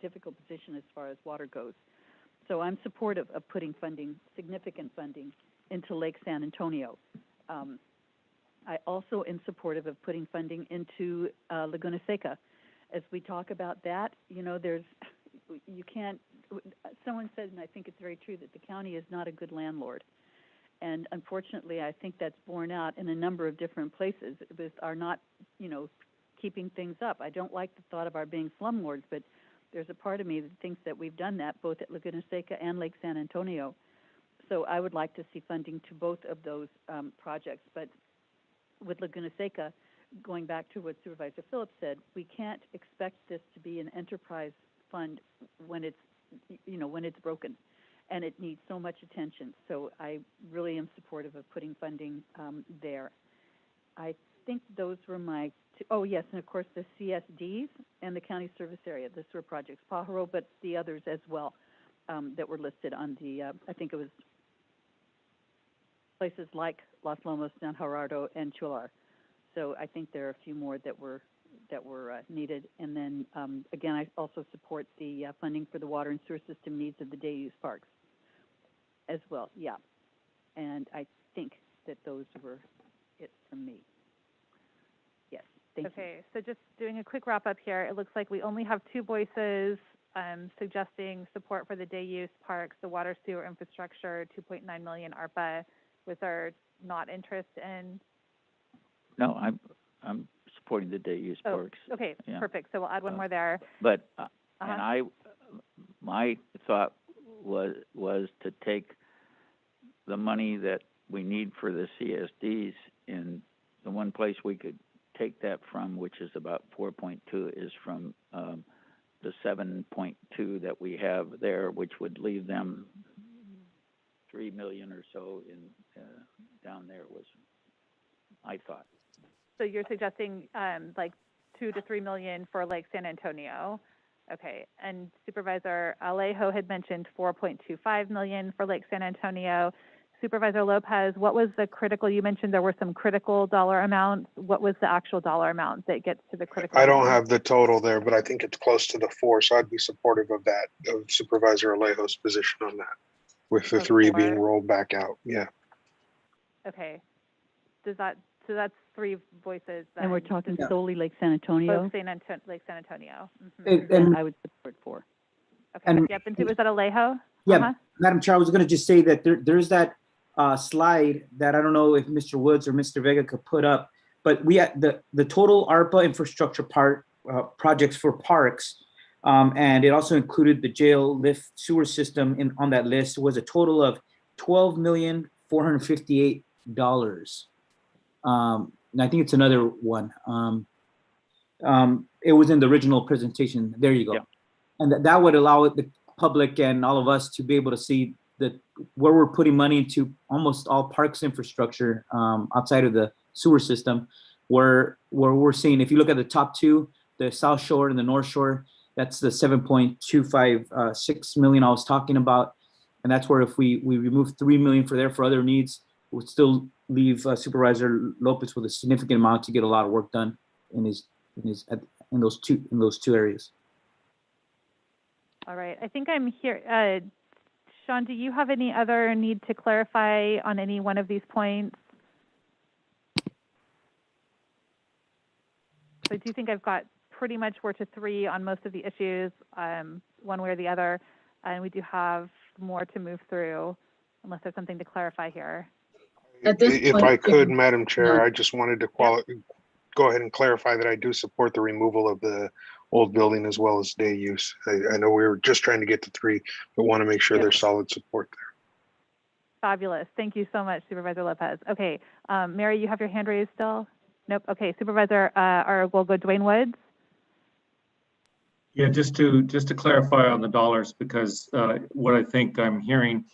difficult position as far as water goes. So I'm supportive of putting funding, significant funding, into Lake San Antonio. I also am supportive of putting funding into Laguna Seca. As we talk about that, you can't, someone said, and I think it's very true, that the county is not a good landlord. And unfortunately, I think that's borne out in a number of different places with our not, keeping things up. I don't like the thought of our being slumlords, but there's a part of me that thinks that we've done that both at Laguna Seca and Lake San Antonio. So I would like to see funding to both of those projects. But with Laguna Seca, going back to what Supervisor Phillips said, we can't expect this to be an enterprise fund when it's, when it's broken, and it needs so much attention. So I really am supportive of putting funding there. I think those were my oh yes, and of course the CSDs and the county service area, the sewer projects, Pajaro, but the others as well that were listed on the, I think it was places like Los Lomos, San Gerardo, and Chular. So I think there are a few more that were needed. And then again, I also support the funding for the water and sewer system needs of the day use parks as well. Yeah, and I think that those were it from me. Yes, thank you. Okay, so just doing a quick wrap up here, it looks like we only have 2 voices suggesting support for the day use parks, the water sewer infrastructure, 2.9 million ARPA. Was there not interest in? No, I'm supporting the day use parks. Okay, yeah. Perfect. So we'll add one more there. But and my thought was to take the money that we need for the CSDs in the one place we could take that from, which is about 4.2, is from the 7.2 that we have there, which would leave them 3 million or so in down there was, I thought. So you're suggesting like 2 to 3 million for Lake San Antonio. Okay, and Supervisor Alejo had mentioned 4.25 million for Lake San Antonio. Supervisor Lopez, what was the critical, you mentioned there were some critical dollar amounts. What was the actual dollar amount that gets to the critical? I don't have the total there, but I think it's close to the 4, so I'd be supportive of that, of Supervisor Alejo's position on that, with the 3 being rolled back out. Yeah. Okay. Does that, so that's 3 voices. And we're talking solely Lake San Antonio? Lake San Antonio. And I would support 4. Okay, And- yep, and was that Alejo? Yeah, Madam Chair, I was going to just say that there's that slide that I don't know if Mr. Woods or Mr. Vega could put up, but we had the total ARPA infrastructure projects for parks, and it also included the jail lift sewer system on that list, was a total of $12,458. And I think it's another one. It was in the original presentation. There you go. Yeah. And that would allow the public and all of us to be able to see where we're putting money into almost all parks infrastructure outside of the sewer system, where we're seeing, if you look at the top 2, the South Shore and the North Shore, that's the 7.256 million I was talking about. And that's where if we remove 3 million for other needs, we'd still leave Supervisor Lopez with a significant amount to get a lot of work done in those two areas. All right, I think I'm here. Sean, do you have any other need to clarify on any one of these points? So I do think I've got pretty much 4 to 3 on most of the issues, one way or the other, and we do have more to move through, unless there's something to clarify here. If I could, Madam Chair, I just wanted to go ahead and clarify that I do support the removal of the old building as well as day use. I know we were just trying to get to 3, but want to make sure there's solid support there. Fabulous. Thank you so much, Supervisor Lopez. Okay, Mary, you have your hand raised still? Nope. Okay, Supervisor, we'll go Dwayne Woods. Yeah, just to clarify on the dollars, because what I think I'm hearing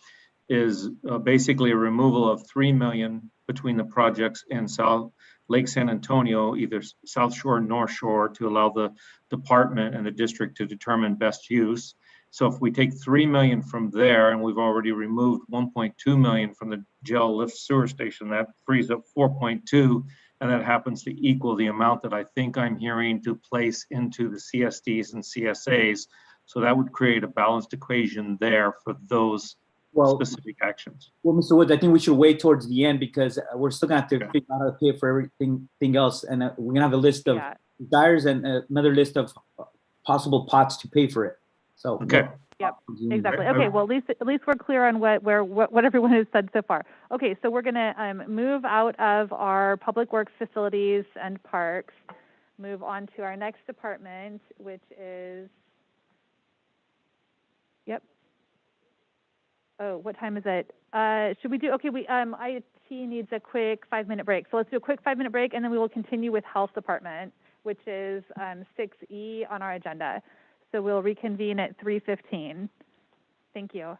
is basically a removal of 3 million between the projects in Lake San Antonio, either South Shore or North Shore, to allow the department and the district to determine best use. So if we take 3 million from there, and we've already removed 1.2 million from the jail lift sewer station, that frees up 4.2, and that happens to equal the amount that I think I'm hearing to place into the CSDs and CSAs. So that would create a balanced equation there for those specific actions. Well, Mr. Woods, I think we should wait towards the end, because we're still gonna have to figure out how to pay for everything else, and we're gonna have a list of desires and another list of possible pots to pay for it. So okay. Yep, exactly. Okay, well, at least we're clear on what everyone has said so far. Okay, so we're gonna move out of our public works facilities and parks, move on to our next department, which is, oh, what time is it? Should we do, okay, IT needs a quick 5-minute break. So let's do a quick 5-minute break, and then we will continue with Health Department, which is 6E on our agenda. So we'll reconvene at 3:15. Thank you.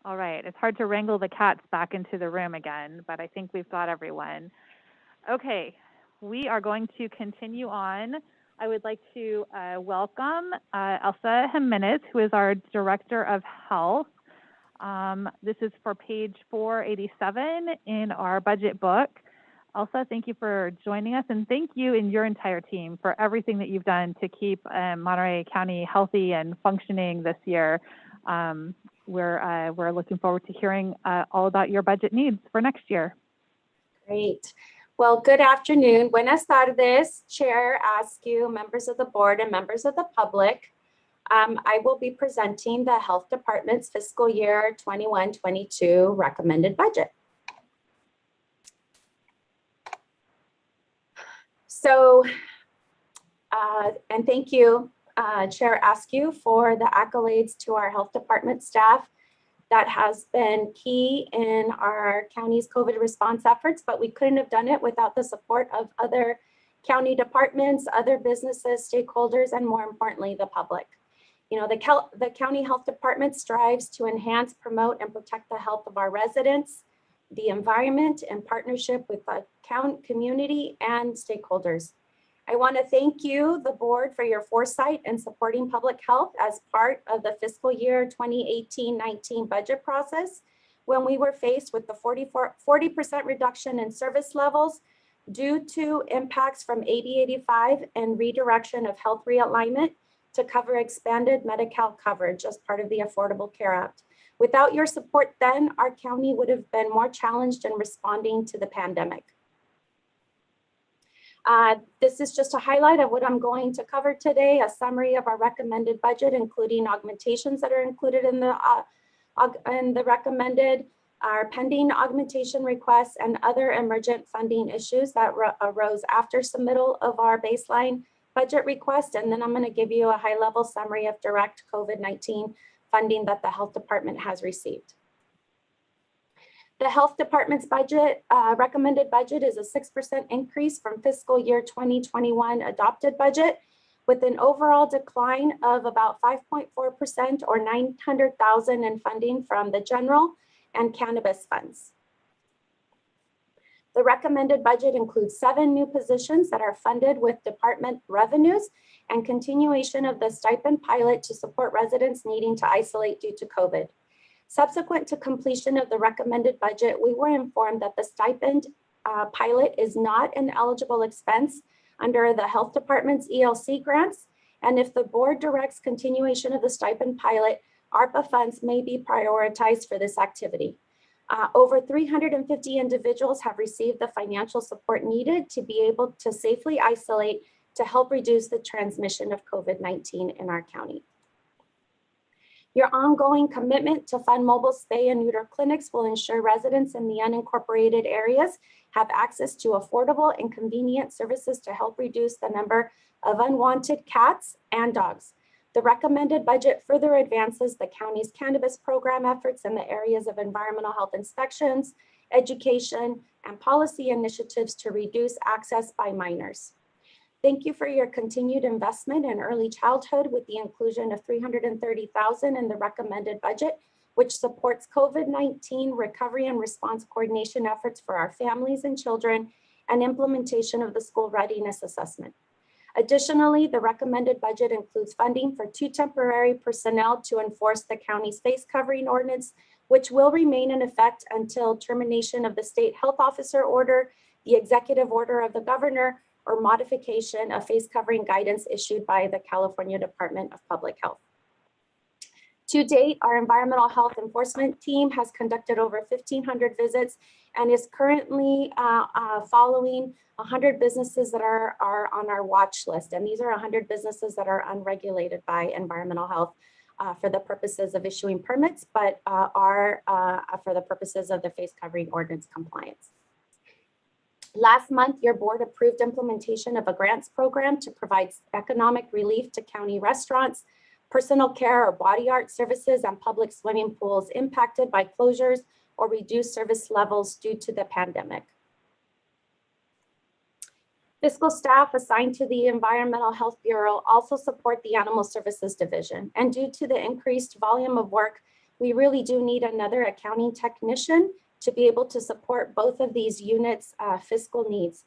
All right, it's hard to wrangle the cats back into the room again, but I think we've got everyone. Okay, we are going to continue on. I would like to welcome Elsa Jimenez, who is our Director of Health. This is for page 487 in our budget book. Elsa, thank you for joining us, and thank you and your entire team for everything that you've done to keep Monterey County healthy and functioning this year. We're looking forward to hearing all about your budget needs for next year. Great. Well, good afternoon. Buenas tardes, Chair Askew, members of the board, and members of the public. I will be presenting the Health Department's fiscal year 21-22 recommended budget. So, and thank you, Chair Askew, for the accolades to our Health Department staff. That has been key in our county's COVID response efforts, but we couldn't have done it without the support of other county departments, other businesses, stakeholders, and more importantly, the public. You know, the county health department strives to enhance, promote, and protect the health of our residents, the environment, in partnership with the community and stakeholders. I want to thank you, the board, for your foresight in supporting public health as part of the fiscal year 2018-19 budget process, when we were faced with the 40% reduction in service levels due to impacts from AB 85 and redirection of health realignment to cover expanded Medi-Cal coverage as part of the Affordable Care Act. Without your support then, our county would have been more challenged in responding to the pandemic. This is just a highlight of what I'm going to cover today, a summary of our recommended budget, including augmentations that are included in the recommended, our pending augmentation requests, and other emergent funding issues that arose after submittal of our baseline budget request. And then I'm going to give you a high-level summary of direct COVID-19 funding that the Health Department has received. The Health Department's budget, recommended budget, is a 6% increase from fiscal year 2021 adopted budget, with an overall decline of about 5.4% or $900,000 in funding from the general and cannabis funds. The recommended budget includes 7 new positions that are funded with department revenues and continuation of the stipend pilot to support residents needing to isolate due to COVID. Subsequent to completion of the recommended budget, we were informed that the stipend pilot is not an eligible expense under the Health Department's ELC grants. And if the board directs continuation of the stipend pilot, ARPA funds may be prioritized for this activity. Over 350 individuals have received the financial support needed to be able to safely isolate to help reduce the transmission of COVID-19 in our county. Your ongoing commitment to fund mobile spay and neuter clinics will ensure residents in the unincorporated areas have access to affordable and convenient services to help reduce the number of unwanted cats and dogs. The recommended budget further advances the county's cannabis program efforts in the areas of environmental health inspections, education, and policy initiatives to reduce access by minors. Thank you for your continued investment in early childhood with the inclusion of $330,000 in the recommended budget, which supports COVID-19 recovery and response coordination efforts for our families and children and implementation of the school readiness assessment. Additionally, the recommended budget includes funding for 2 temporary personnel to enforce the county's face covering ordinance, which will remain in effect until termination of the state health officer order, the executive order of the governor, or modification of face covering guidance issued by the California Department of Public Health. To date, our environmental health enforcement team has conducted over 1,500 visits and is currently following 100 businesses that are on our watch list. And these are 100 businesses that are unregulated by environmental health for the purposes of issuing permits, but are for the purposes of the face covering ordinance compliance. Last month, your board approved implementation of a grants program to provide economic relief to county restaurants, personal care or body art services, and public swimming pools impacted by closures or reduced service levels due to the pandemic. Fiscal staff assigned to the Environmental Health Bureau also support the Animal Services Division. And due to the increased volume of work, we really do need another accounting technician to be able to support both of these units' fiscal needs.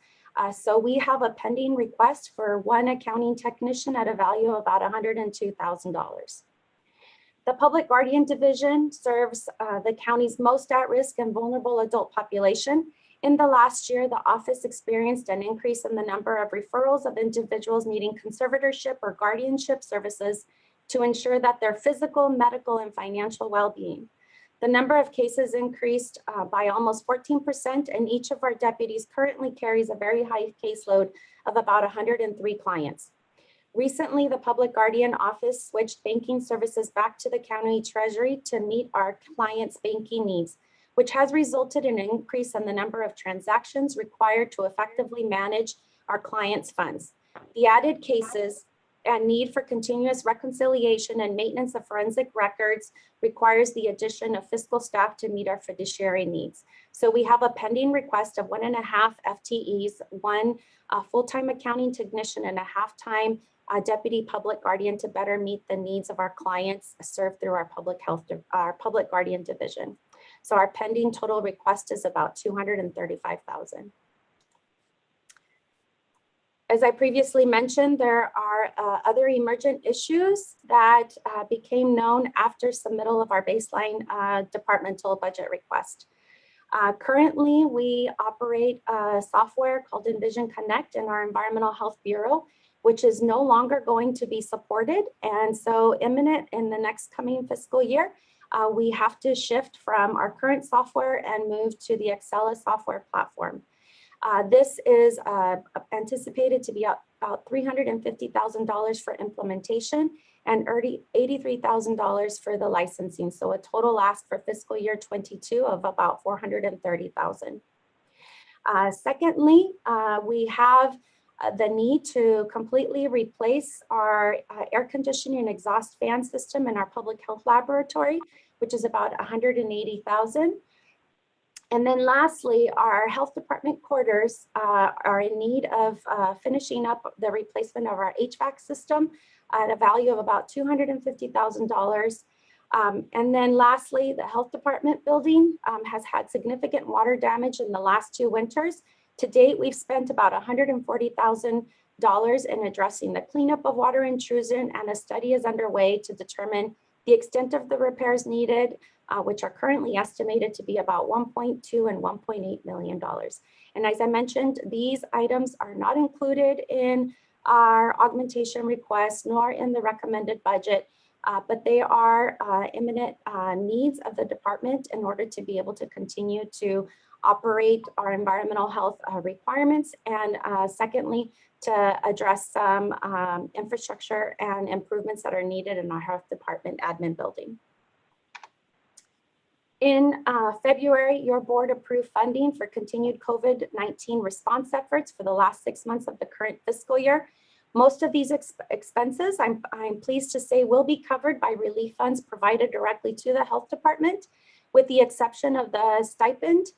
So we have a pending request for one accounting technician at a value of about $102,000. The Public Guardian Division serves the county's most at-risk and vulnerable adult population. In the last year, the office experienced an increase in the number of referrals of individuals needing conservatorship or guardianship services to ensure that their physical, medical, and financial well-being. The number of cases increased by almost 14%, and each of our deputies currently carries a very high caseload of about 103 clients. Recently, the Public Guardian Office switched banking services back to the county treasury to meet our clients' banking needs, which has resulted in an increase in the number of transactions required to effectively manage our clients' funds. The added cases and need for continuous reconciliation and maintenance of forensic records requires the addition of fiscal staff to meet our fiduciary needs. So we have a pending request of 1.5 FTEs, one full-time accounting technician and a half-time deputy public guardian to better meet the needs of our clients served through our public guardian division. So our pending total request is about $235,000. As I previously mentioned, there are other emergent issues that became known after submittal of our baseline departmental budget request. Currently, we operate a software called Envision Connect in our Environmental Health Bureau, which is no longer going to be supported. And so imminent in the next coming fiscal year, we have to shift from our current software and move to the Excella software platform. This is anticipated to be about $350,000 for implementation and $83,000 for the licensing. So a total ask for fiscal year 22 of about $430,000. Secondly, we have the need to completely replace our air conditioning and exhaust fan system in our public health laboratory, which is about $180,000. And then lastly, our health department quarters are in need of finishing up the replacement of our HVAC system at a value of about $250,000. And then lastly, the health department building has had significant water damage in the last 2 winters. To date, we've spent about $140,000 in addressing the cleanup of water intrusion, and a study is underway to determine the extent of the repairs needed, which are currently estimated to be about $1.2 and $1.8 million. And as I mentioned, these items are not included in our augmentation requests nor in the recommended budget, but they are imminent needs of the department in order to be able to continue to operate our environmental health requirements, and secondly, to address some infrastructure and improvements that are needed in our health department admin building. In February, your board approved funding for continued COVID-19 response efforts for the last 6 months of the current fiscal year. Most of these expenses, I'm pleased to say, will be covered by relief funds provided directly to the health department, with the exception of the stipend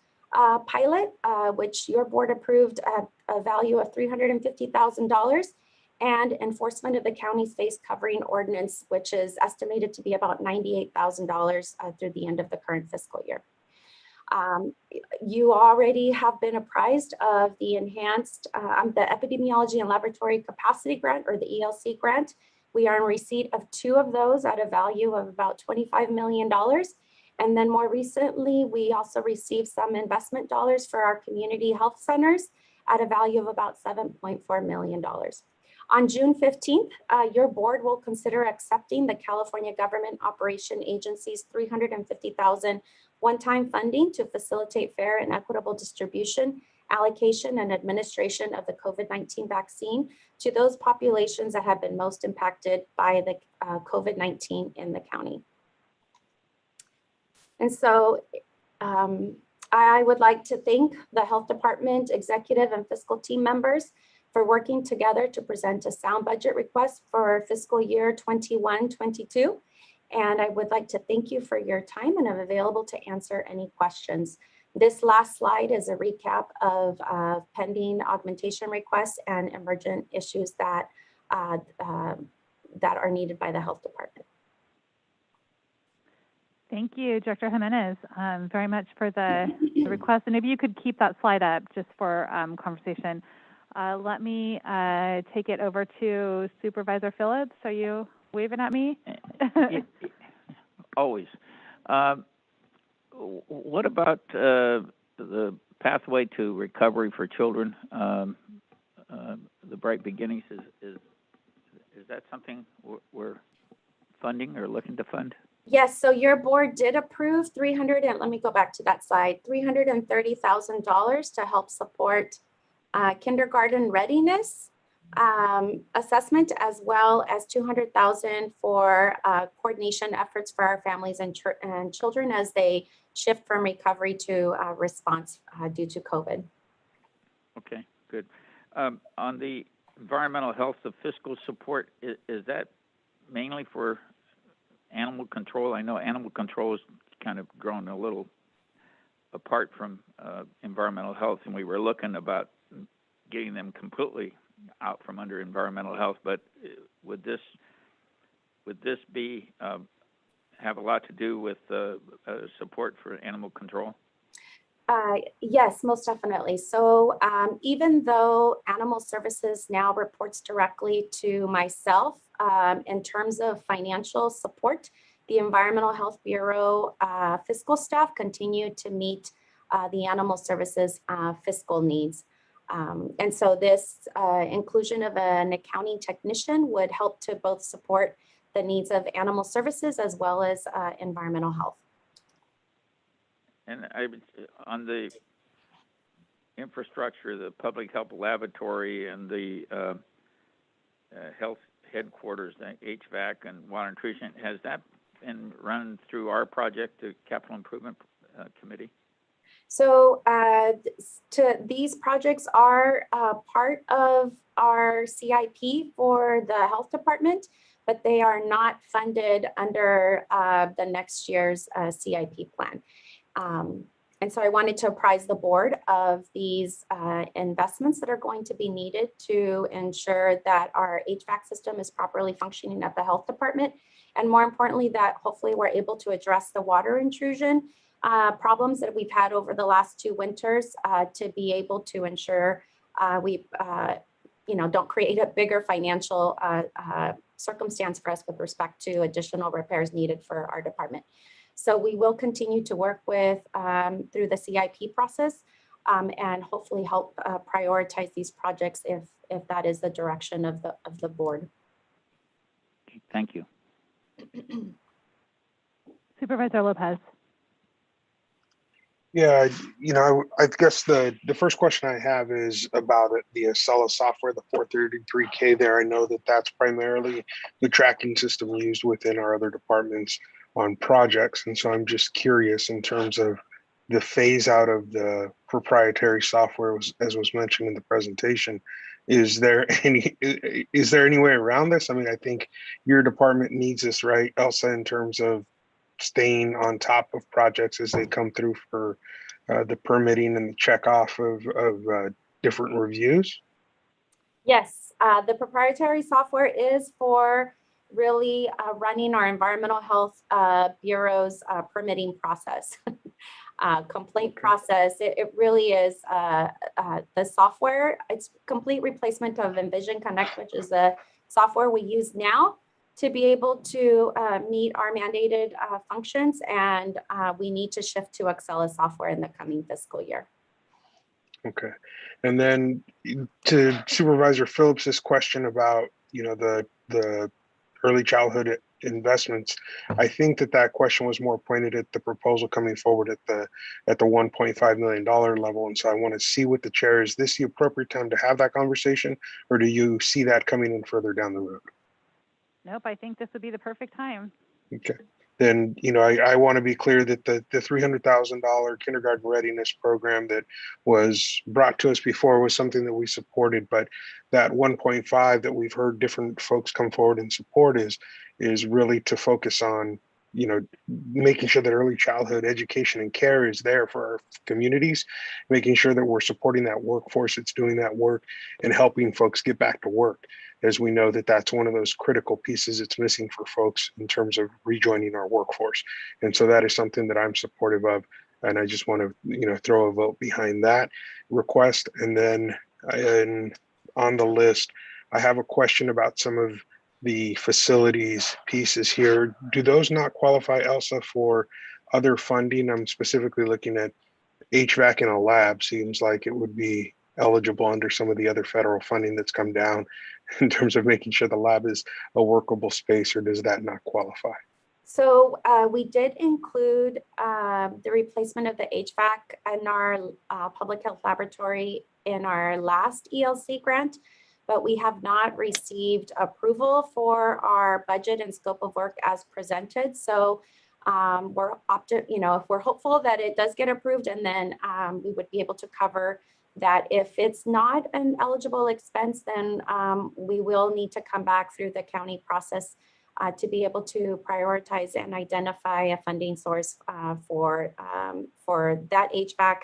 pilot, which your board approved at a value of $350,000, and enforcement of the county's face covering ordinance, which is estimated to be about $98,000 through the end of the current fiscal year. You already have been apprised of the enhanced, the Epidemiology and Laboratory Capacity Grant, or the ELC grant. We are in receipt of 2 of those at a value of about $25 million. And then more recently, we also received some investment dollars for our community health centers at a value of about $7.4 million. On June 15th, your board will consider accepting the California Government Operation Agency's $350,000 one-time funding to facilitate fair and equitable distribution, allocation, and administration of the COVID-19 vaccine to those populations that have been most impacted by the COVID-19 in the county. And so I would like to thank the health department executive and fiscal team members for working together to present a sound budget request for fiscal year 21-22. And I would like to thank you for your time, and I'm available to answer any questions. This last slide is a recap of pending augmentation requests and emergent issues that are needed by the health department. Thank you, Director Jimenez, very much for the request. And maybe you could keep that slide up just for conversation. Let me take it over to Supervisor Phillips. Are you waving at me? Always. What about the pathway to recovery for children? The Bright Beginnings, is that something we're funding or looking to fund? Yes, so your board did approve let me go back to that slide, $330,000 to help support kindergarten readiness assessment, as well as $200,000 for coordination efforts for our families and children as they shift from recovery to response due to COVID. Okay, good. On the environmental health, the fiscal support, is that mainly for animal control? I know animal control has kind of grown a little apart from environmental health, and we were looking about getting them completely out from under environmental health. But would this be have a lot to do with support for animal control? Yes, most definitely. So even though Animal Services now reports directly to myself, in terms of financial support, the Environmental Health Bureau fiscal staff continue to meet the Animal Services fiscal needs. And so this inclusion of an accounting technician would help to both support the needs of Animal Services as well as environmental health. And on the infrastructure, the public health laboratory and the health headquarters, the HVAC and water and treatment, has that been run through our project, the Capital Improvement Committee? So these projects are part of our CIP for the health department, but they are not funded under the next year's CIP plan. And so I wanted to apprise the board of these investments that are going to be needed to ensure that our HVAC system is properly functioning at the health department. And more importantly, that hopefully we're able to address the water intrusion problems that we've had over the last 2 winters to be able to ensure we don't create a bigger financial circumstance for us with respect to additional repairs needed for our department. So we will continue to work with through the CIP process and hopefully help prioritize these projects if that is the direction of the board. Thank you. Supervisor Lopez. Yeah, I guess the first question I have is about the Acela software, the 433K there. I know that that's primarily the tracking system used within our other departments on projects. And so I'm just curious in terms of the phase out of the proprietary software, as was mentioned in the presentation. Is there any way around this? I mean, I think your department needs this, right, Elsa, in terms of staying on top of projects as they come through for the permitting and the check off of different reviews? Yes, the proprietary software is for really running our Environmental Health Bureau's permitting process, complaint process. It really is the software. It's complete replacement of Envision Connect, which is the software we use now to be able to meet our mandated functions, and we need to shift to Acela software in the coming fiscal year. Okay, and then to Supervisor Phillips's question about the early childhood investments, I think that question was more pointed at the proposal coming forward at the $1.5 million level, and so I want to see with the chair, is this the appropriate time to have that conversation, or do you see that coming in further down the road? Nope, I think this would be the perfect time. Okay. Then, I want to be clear that the $300,000 kindergarten readiness program that was brought to us before was something that we supported, but that 1.5 that we've heard different folks come forward and support is really to focus on making sure that early childhood education and care is there for our communities, making sure that we're supporting that workforce that's doing that work and helping folks get back to work, as we know that that's one of those critical pieces that's missing for folks in terms of rejoining our workforce. And so that is something that I'm supportive of. And I just want to, throw a vote behind that request. And then on the list, I have a question about some of the facilities pieces here. Do those not qualify, Elsa, for other funding? I'm specifically looking at HVAC in a lab. Seems like it would be eligible under some of the other federal funding that's come down in terms of making sure the lab is a workable space, or does that not qualify? So we did include the replacement of the HVAC in our public health laboratory in our last ELC grant, but we have not received approval for our budget and scope of work as presented. So we're if we're hopeful that it does get approved, and then we would be able to cover that. If it's not an eligible expense, then we will need to come back through the county process to be able to prioritize and identify a funding source for that HVAC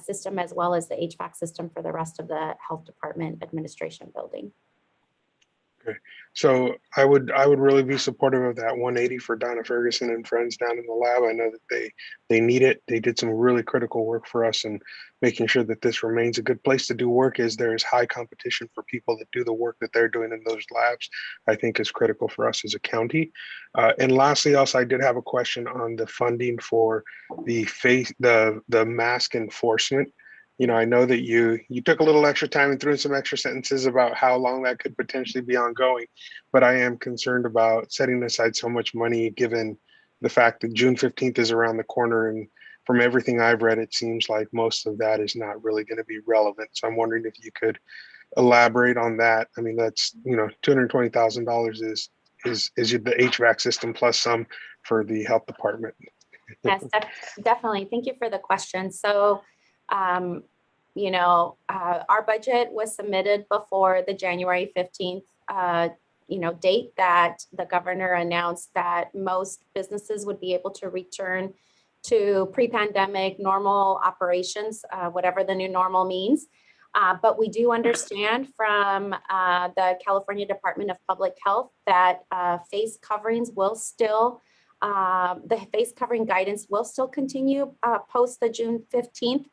system, as well as the HVAC system for the rest of the health department administration building. Okay, so I would really be supportive of that 180 for Donna Ferguson and friends down in the lab. I know that they need it. They did some really critical work for us, and making sure that this remains a good place to do work as there is high competition for people that do the work that they're doing in those labs, I think is critical for us as a county. And lastly, also, I did have a question on the funding for the mask enforcement. I know that you took a little extra time and threw in some extra sentences about how long that could potentially be ongoing, but I am concerned about setting aside so much money given the fact that June 15th is around the corner, and from everything I've read, it seems like most of that is not really going to be relevant. So I'm wondering if you could elaborate on that. I mean, that's $220,000 is the HVAC system plus some for the health department. Yes, definitely. Thank you for the question. So our budget was submitted before the January 15th, date that the governor announced that most businesses would be able to return to pre-pandemic normal operations, whatever the new normal means. But we do understand from the California Department of Public Health that face coverings will still the face covering guidance will still continue post the June 15th.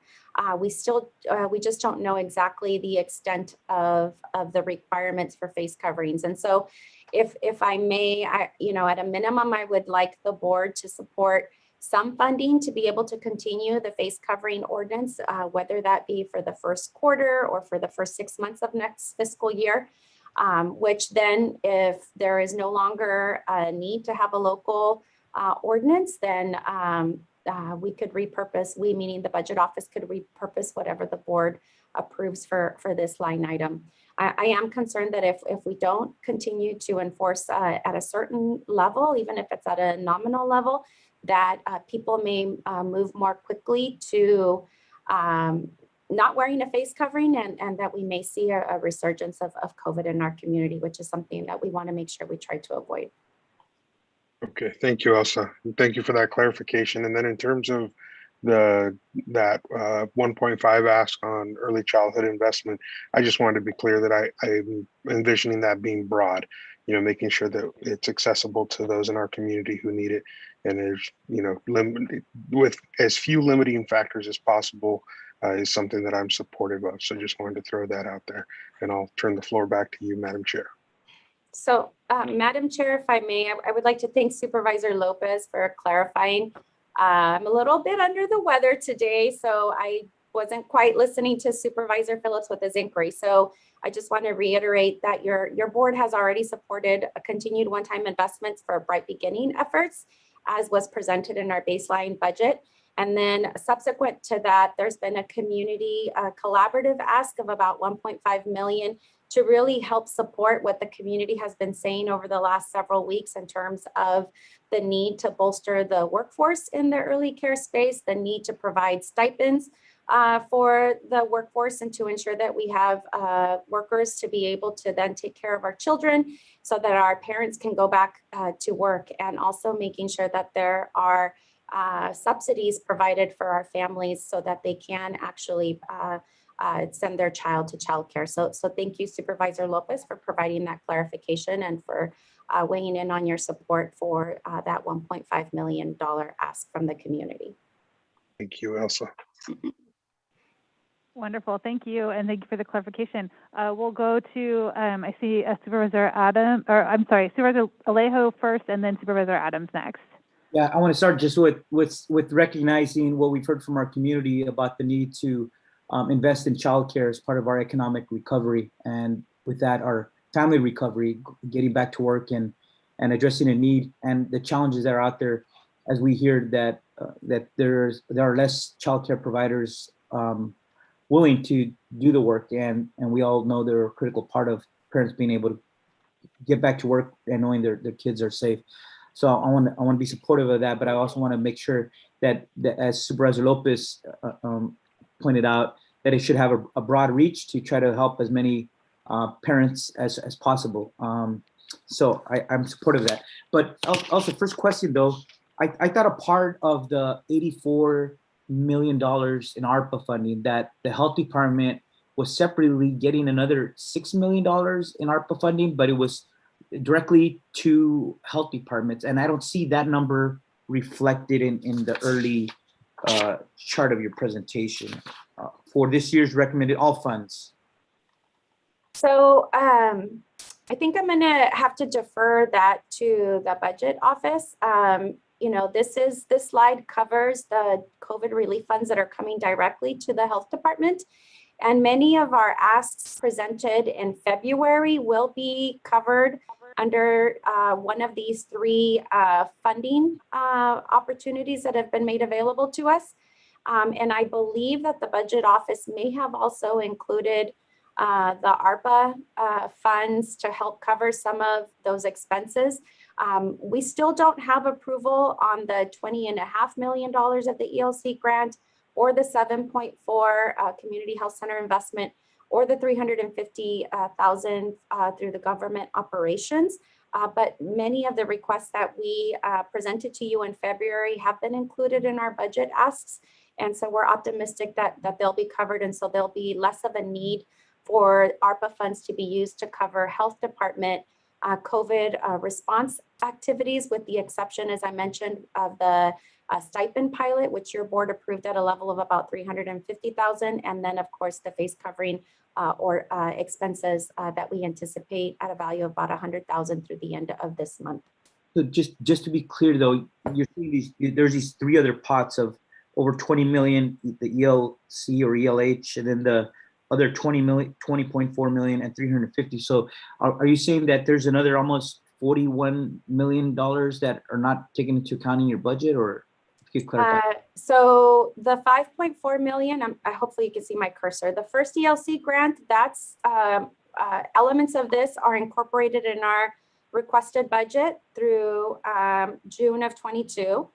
We just don't know exactly the extent of the requirements for face coverings. And so if I may, at a minimum, I would like the board to support some funding to be able to continue the face covering ordinance, whether that be for the first quarter or for the first 6 months of next fiscal year. Which then, if there is no longer a need to have a local ordinance, then we could repurpose, we meaning the budget office could repurpose whatever the board approves for this line item. I am concerned that if we don't continue to enforce at a certain level, even if it's at a nominal level, that people may move more quickly to not wearing a face covering, and that we may see a resurgence of COVID in our community, which is something that we want to make sure we try to avoid. Okay, thank you, Elsa. Thank you for that clarification. And then in terms of that 1.5 ask on early childhood investment, I just wanted to be clear that I'm envisioning that being broad, making sure that it's accessible to those in our community who need it, and is, limited with as few limiting factors as possible, is something that I'm supportive of. So just wanted to throw that out there, and I'll turn the floor back to you, Madam Chair. So, Madam Chair, if I may, I would like to thank Supervisor Lopez for clarifying. I'm a little bit under the weather today, so I wasn't quite listening to Supervisor Phillips with his inquiry. So I just want to reiterate that your board has already supported a continued one-time investments for Bright Beginning efforts, as was presented in our baseline budget. And then subsequent to that, there's been a community collaborative ask of about 1.5 million to really help support what the community has been saying over the last several weeks in terms of the need to bolster the workforce in the early care space, the need to provide stipends for the workforce and to ensure that we have workers to be able to then take care of our children so that our parents can go back to work, and also making sure that there are subsidies provided for our families so that they can actually send their child to childcare. So thank you, Supervisor Lopez, for providing that clarification and for weighing in on your support for that $1.5 million ask from the community. Thank you, Elsa. Wonderful, thank you, and thank you for the clarification. We'll go to, I see Supervisor Supervisor Alejo first, and then Supervisor Adams next. Yeah, I want to start just with recognizing what we've heard from our community about the need to invest in childcare as part of our economic recovery, and with that, our family recovery, getting back to work and addressing a need and the challenges that are out there, as we hear that there are less childcare providers willing to do the work, and we all know they're a critical part of parents being able to get back to work and knowing their kids are safe. So I want to be supportive of that, but I also want to make sure that as Supervisor Lopez pointed out, that it should have a broad reach to try to help as many parents as possible. So I'm supportive of that. But also, first question though, I thought a part of the $84 million in ARPA funding that the health department was separately getting another $6 million in ARPA funding, but it was directly to health departments. And I don't see that number reflected in the early chart of your presentation for this year's recommended all funds. So I think I'm gonna have to defer that to the budget office. You know, this slide covers the COVID relief funds that are coming directly to the health department. And many of our asks presented in February will be covered under one of these three funding opportunities that have been made available to us. And I believe that the budget office may have also included the ARPA funds to help cover some of those expenses. We still don't have approval on the $20.5 million of the ELC grant, or the 7.4 community health center investment, or the 350,000 through the government operations. But many of the requests that we presented to you in February have been included in our budget asks. And so we're optimistic that they'll be covered. And so there'll be less of a need for ARPA funds to be used to cover health department COVID response activities, with the exception, as I mentioned, of the stipend pilot, which your board approved at a level of about 350,000, and then of course the face covering or expenses that we anticipate at a value of about 100,000 through the end of this month. So just to be clear though, you're seeing there's these three other pots of over 20 million, the ELC or ELH, and then the other 20.4 million and 350. So are you saying that there's another almost $41 million that are not taken into account in your budget, or if you could clarify? So the 5.4 million, hopefully you can see my cursor. The first ELC grant, that's elements of this are incorporated in our requested budget through June of 22.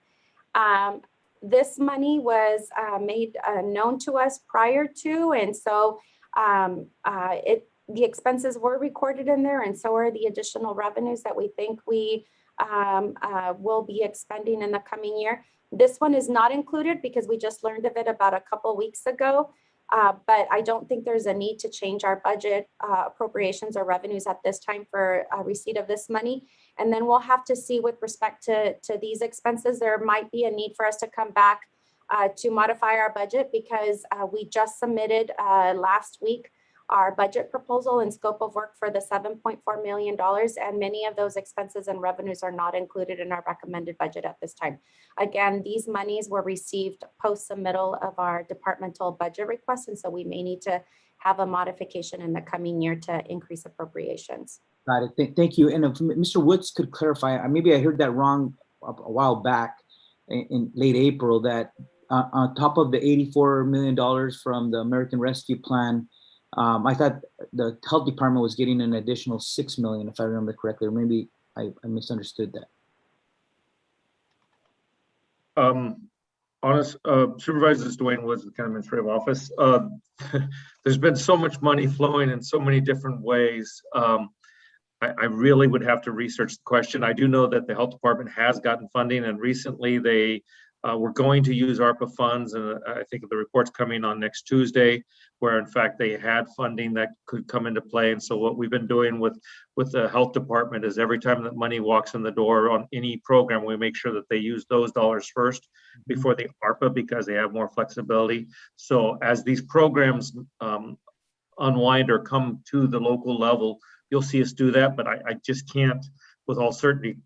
This money was made known to us prior to, and so the expenses were recorded in there, and so are the additional revenues that we think we will be expending in the coming year. This one is not included because we just learned of it about a couple weeks ago, but I don't think there's a need to change our budget appropriations or revenues at this time for receipt of this money. And then we'll have to see with respect to these expenses, there might be a need for us to come back to modify our budget, because we just submitted last week our budget proposal and scope of work for the $7.4 million, and many of those expenses and revenues are not included in our recommended budget at this time. Again, these monies were received post submittal of our departmental budget request, and so we may need to have a modification in the coming year to increase appropriations. Got it. Thank you. And if Mr. Woods could clarify, maybe I heard that wrong a while back in late April, that on top of the $84 million from the American Rescue Plan, I thought the health department was getting an additional $6 million, if I remember correctly, or maybe I misunderstood that. Honest, Supervisors Dwayne Woods, the County Administrative Office. There's been so much money flowing in so many different ways. I really would have to research the question. I do know that the health department has gotten funding, and recently they were going to use ARPA funds, and I think the report's coming on next Tuesday, where in fact they had funding that could come into play. And so what we've been doing with the health department is every time that money walks in the door on any program, we make sure that they use those dollars first before the ARPA, because they have more flexibility. So as these programs unwind or come to the local level, you'll see us do that, but I just can't with all certainty,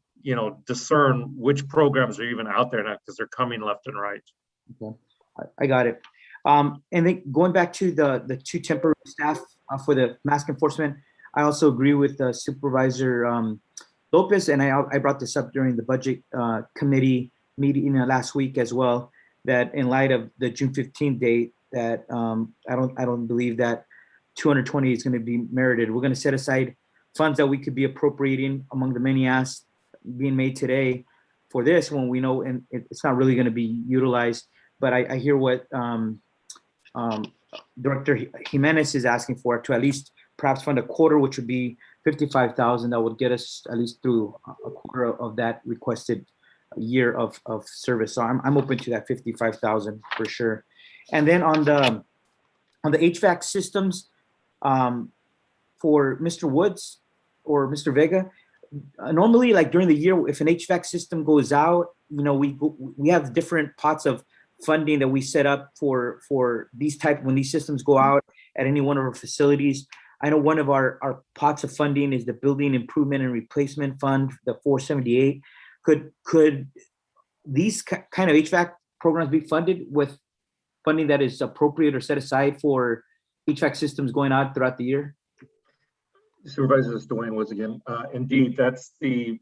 discern which programs are even out there now, because they're coming left and right. Okay, I got it. And then going back to the 2 temporary staff for the mask enforcement, I also agree with Supervisor Lopez, and I brought this up during the budget committee meeting last week as well, that in light of the June 15th date, that I don't believe that 220 is going to be merited. We're going to set aside funds that we could be appropriating among the many asks being made today for this, when we know and it's not really going to be utilized. But I hear what Director Jimenez is asking for, to at least perhaps fund a quarter, which would be 55,000. That would get us at least through a quarter of that requested year of service. So I'm open to that 55,000 for sure. And then on the HVAC systems, for Mr. Woods or Mr. Vega, normally, like during the year, if an HVAC system goes out, we have different pots of funding that we set up for these when these systems go out at any one of our facilities. I know one of our pots of funding is the Building Improvement and Replacement Fund, the 478. Could these kind of HVAC programs be funded with funding that is appropriate or set aside for HVAC systems going out throughout the year? Supervisor Dwayne Woods again. Indeed, that's the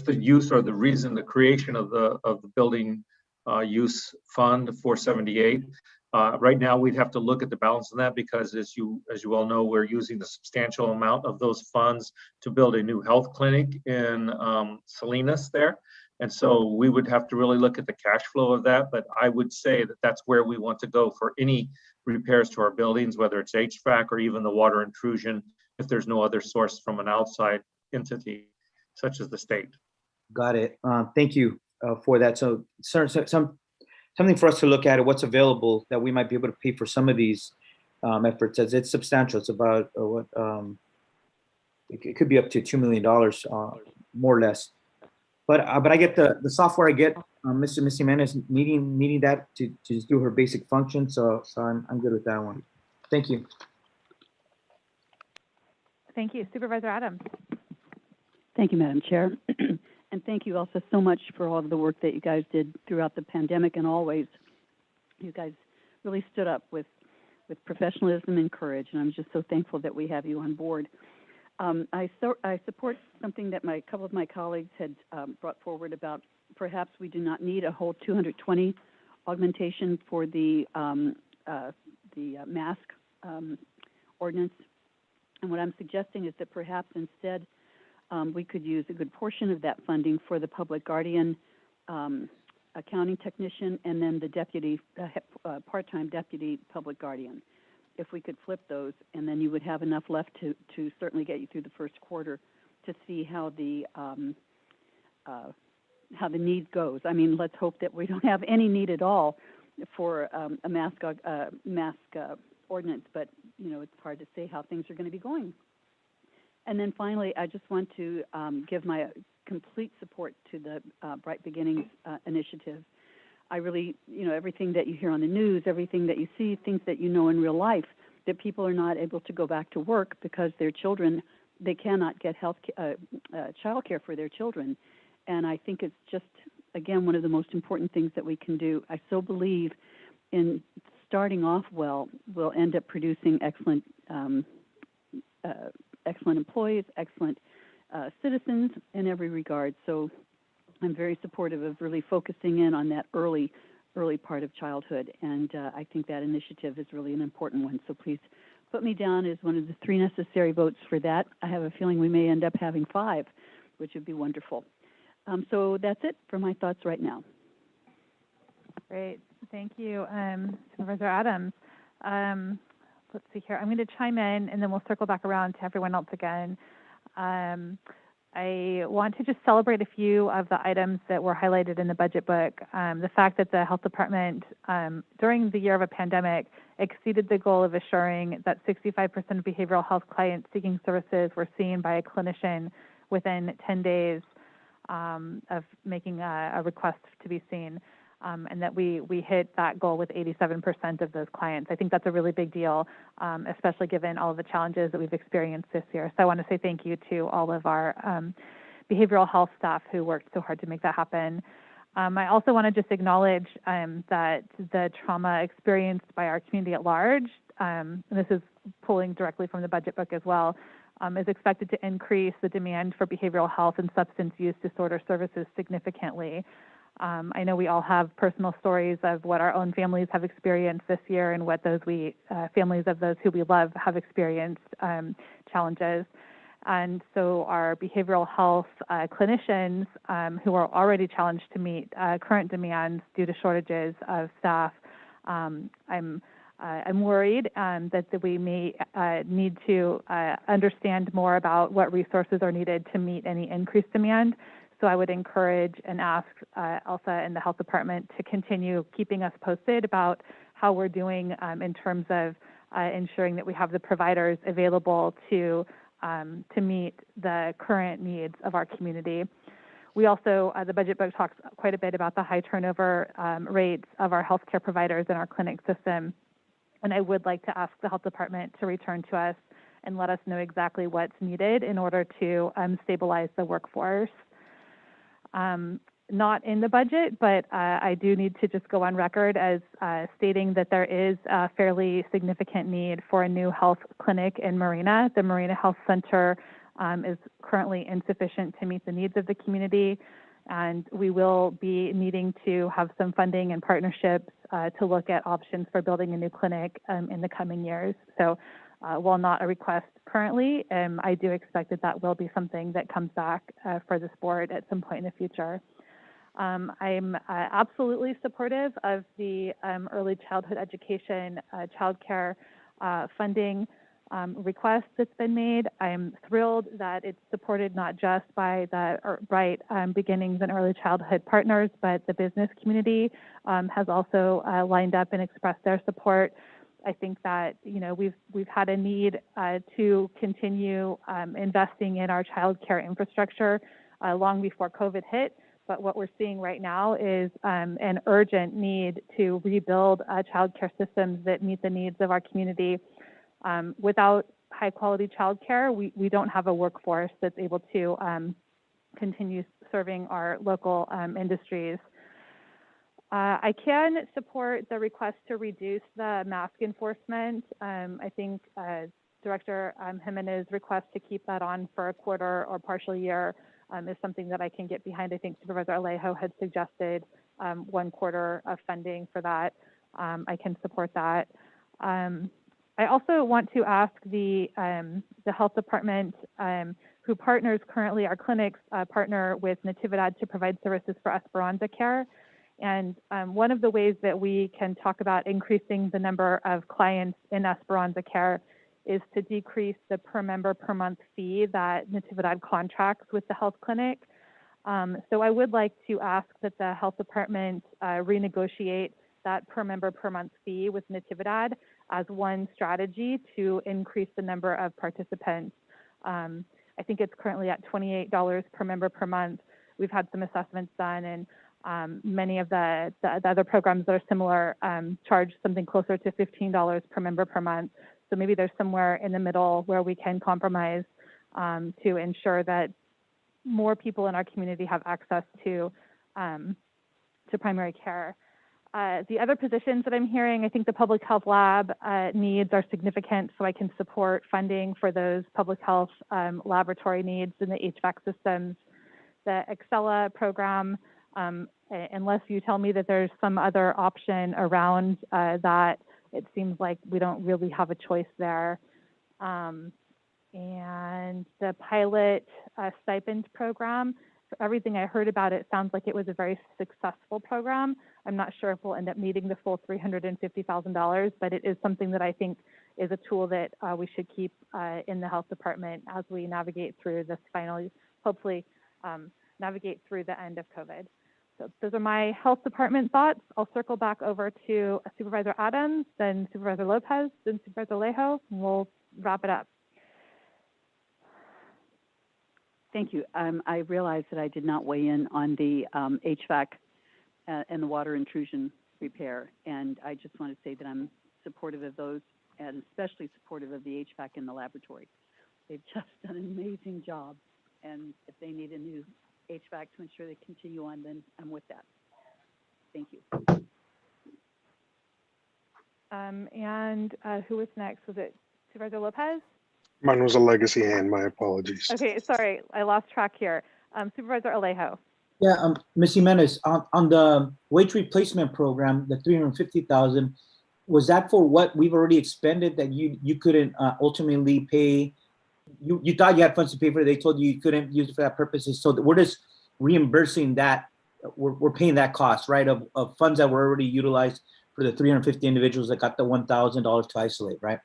use or the reason, the creation of the building use fund 478. Right now, we'd have to look at the balance of that, because as you all know, we're using the substantial amount of those funds to build a new health clinic in Salinas there. And so we would have to really look at the cash flow of that. But I would say that that's where we want to go for any repairs to our buildings, whether it's HVAC or even the water intrusion, if there's no other source from an outside entity, such as the state. Got it. Thank you for that. So something for us to look at, what's available that we might be able to pay for some of these efforts, as it's substantial. It's about it could be up to $2 million, more or less. But I get the software. I get Miss Jimenez needing that to just do her basic function. So I'm good with that one. Thank you. Thank you, Supervisor Adams. Thank you, Madam Chair. And thank you also so much for all of the work that you guys did throughout the pandemic, and always. You guys really stood up with professionalism and courage, and I'm just so thankful that we have you on board. I support something that a couple of my colleagues had brought forward about perhaps we do not need a whole 220 augmentation for the mask ordinance. And what I'm suggesting is that perhaps instead we could use a good portion of that funding for the public guardian, accounting technician, and then the deputy, part-time deputy public guardian. If we could flip those, and then you would have enough left to certainly get you through the first quarter to see how the need goes. I mean, let's hope that we don't have any need at all for a mask ordinance, but it's hard to say how things are going to be going. And then finally, I just want to give my complete support to the Bright Beginnings initiative. I really, everything that you hear on the news, everything that you see, things that you know in real life, that people are not able to go back to work because their children, they cannot get child care for their children. And I think it's just, again, one of the most important things that we can do. I so believe in starting off well, we'll end up producing excellent employees, excellent citizens in every regard. So I'm very supportive of really focusing in on that early part of childhood, and I think that initiative is really an important one. So please put me down as one of the 3 necessary votes for that. I have a feeling we may end up having 5, which would be wonderful. So that's it for my thoughts right now. Great, thank you, Supervisor Adams. Let's see here. I'm going to chime in, and then we'll circle back around to everyone else again. I want to just celebrate a few of the items that were highlighted in the budget book. The fact that the health department, during the year of a pandemic, exceeded the goal of assuring that 65% of behavioral health clients seeking services were seen by a clinician within 10 days of making a request to be seen, and that we hit that goal with 87% of those clients. I think that's a really big deal, especially given all of the challenges that we've experienced this year. So I want to say thank you to all of our behavioral health staff who worked so hard to make that happen. I also want to just acknowledge that the trauma experienced by our community at large, and this is pulling directly from the budget book as well, is expected to increase the demand for behavioral health and substance use disorder services significantly. I know we all have personal stories of what our own families have experienced this year and what those families of those who we love have experienced challenges. And so our behavioral health clinicians who are already challenged to meet current demands due to shortages of staff, I'm worried that we may need to understand more about what resources are needed to meet any increased demand. So I would encourage and ask Elsa and the health department to continue keeping us posted about how we're doing in terms of ensuring that we have the providers available to meet the current needs of our community. We also, the budget book talks quite a bit about the high turnover rates of our healthcare providers in our clinic system. And I would like to ask the health department to return to us and let us know exactly what's needed in order to stabilize the workforce. Not in the budget, but I do need to just go on record as stating that there is a fairly significant need for a new health clinic in Marina. The Marina Health Center is currently insufficient to meet the needs of the community, and we will be needing to have some funding and partnerships to look at options for building a new clinic in the coming years. So while not a request currently, I do expect that that will be something that comes back for this board at some point in the future. I'm absolutely supportive of the early childhood education childcare funding request that's been made. I'm thrilled that it's supported not just by the Bright Beginnings and Early Childhood partners, but the business community has also lined up and expressed their support. I think that we've had a need to continue investing in our childcare infrastructure long before COVID hit. But what we're seeing right now is an urgent need to rebuild childcare systems that meet the needs of our community. Without high quality childcare, we don't have a workforce that's able to continue serving our local industries. I can support the request to reduce the mask enforcement. I think Director Jimenez's request to keep that on for a quarter or partial year is something that I can get behind. I think Supervisor Alejo had suggested 1 quarter of funding for that. I can support that. I also want to ask the health department, who partners currently, our clinics partner with Natividad to provide services for Esperanza Care. And one of the ways that we can talk about increasing the number of clients in Esperanza Care is to decrease the per member per month fee that Natividad contracts with the health clinic. So I would like to ask that the health department renegotiate that per member per month fee with Natividad as one strategy to increase the number of participants. I think it's currently at $28 per member per month. We've had some assessments done, and many of the other programs that are similar charge something closer to $15 per member per month. So maybe there's somewhere in the middle where we can compromise to ensure that more people in our community have access to primary care. The other positions that I'm hearing, I think the public health lab needs are significant, so I can support funding for those public health laboratory needs in the HVAC systems. The Excella program, unless you tell me that there's some other option around that, it seems like we don't really have a choice there. And the pilot stipend program, everything I heard about it, sounds like it was a very successful program. I'm not sure if we'll end up needing the full $350,000, but it is something that I think is a tool that we should keep in the health department as we navigate through this hopefully navigate through the end of COVID. So those are my health department thoughts. I'll circle back over to Supervisor Adams, then Supervisor Lopez, then Supervisor Alejo, and we'll wrap it up. Thank you. I realized that I did not weigh in on the HVAC and the water intrusion repair, and I just want to say that I'm supportive of those, and especially supportive of the HVAC in the laboratory. They've just done an amazing job, and if they need a new HVAC to ensure they continue on, then I'm with that. Thank you. And who was next? Was it Supervisor Lopez? Mine was a legacy hand. My apologies. Okay, sorry, I lost track here. Supervisor Alejo. Yeah, Ms. Jimenez, on the wage replacement program, the $350,000, was that for what we've already expended that you couldn't ultimately pay? You thought you had funds to pay for it. They told you you couldn't use it for that purpose. So we're just reimbursing that. We're paying that cost, right, of funds that were already utilized for the 350 individuals that got the $1,000 to isolate, right?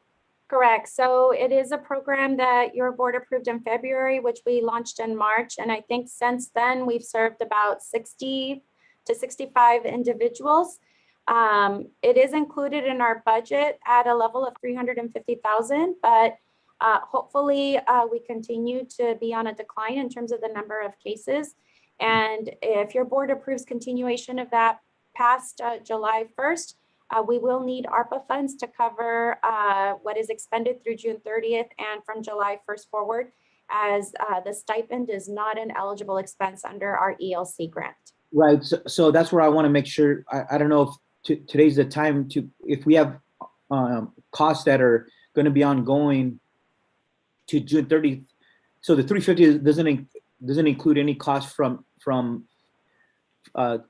Correct. So it is a program that your board approved in February, which we launched in March. And I think since then we've served about 60 to 65 individuals. It is included in our budget at a level of 350,000, but hopefully we continue to be on a decline in terms of the number of cases. And if your board approves continuation of that past July 1st, we will need ARPA funds to cover what is expended through June 30th and from July 1st forward, as the stipend is not an eligible expense under our ELC grant. Right. So that's where I want to make sure. I don't know if today's the time to, if we have costs that are going to be ongoing to June 30th. So the 350 doesn't include any cost from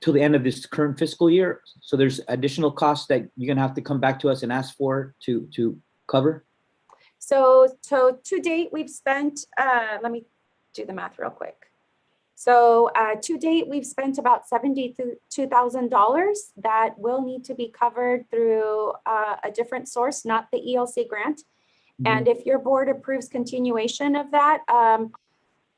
till the end of this current fiscal year. So there's additional costs that you're gonna have to come back to us and ask for to cover. So to date, we've spent, let me do the math real quick. So to date, we've spent about $72,000 that will need to be covered through a different source, not the ELC grant. And if your board approves continuation of that,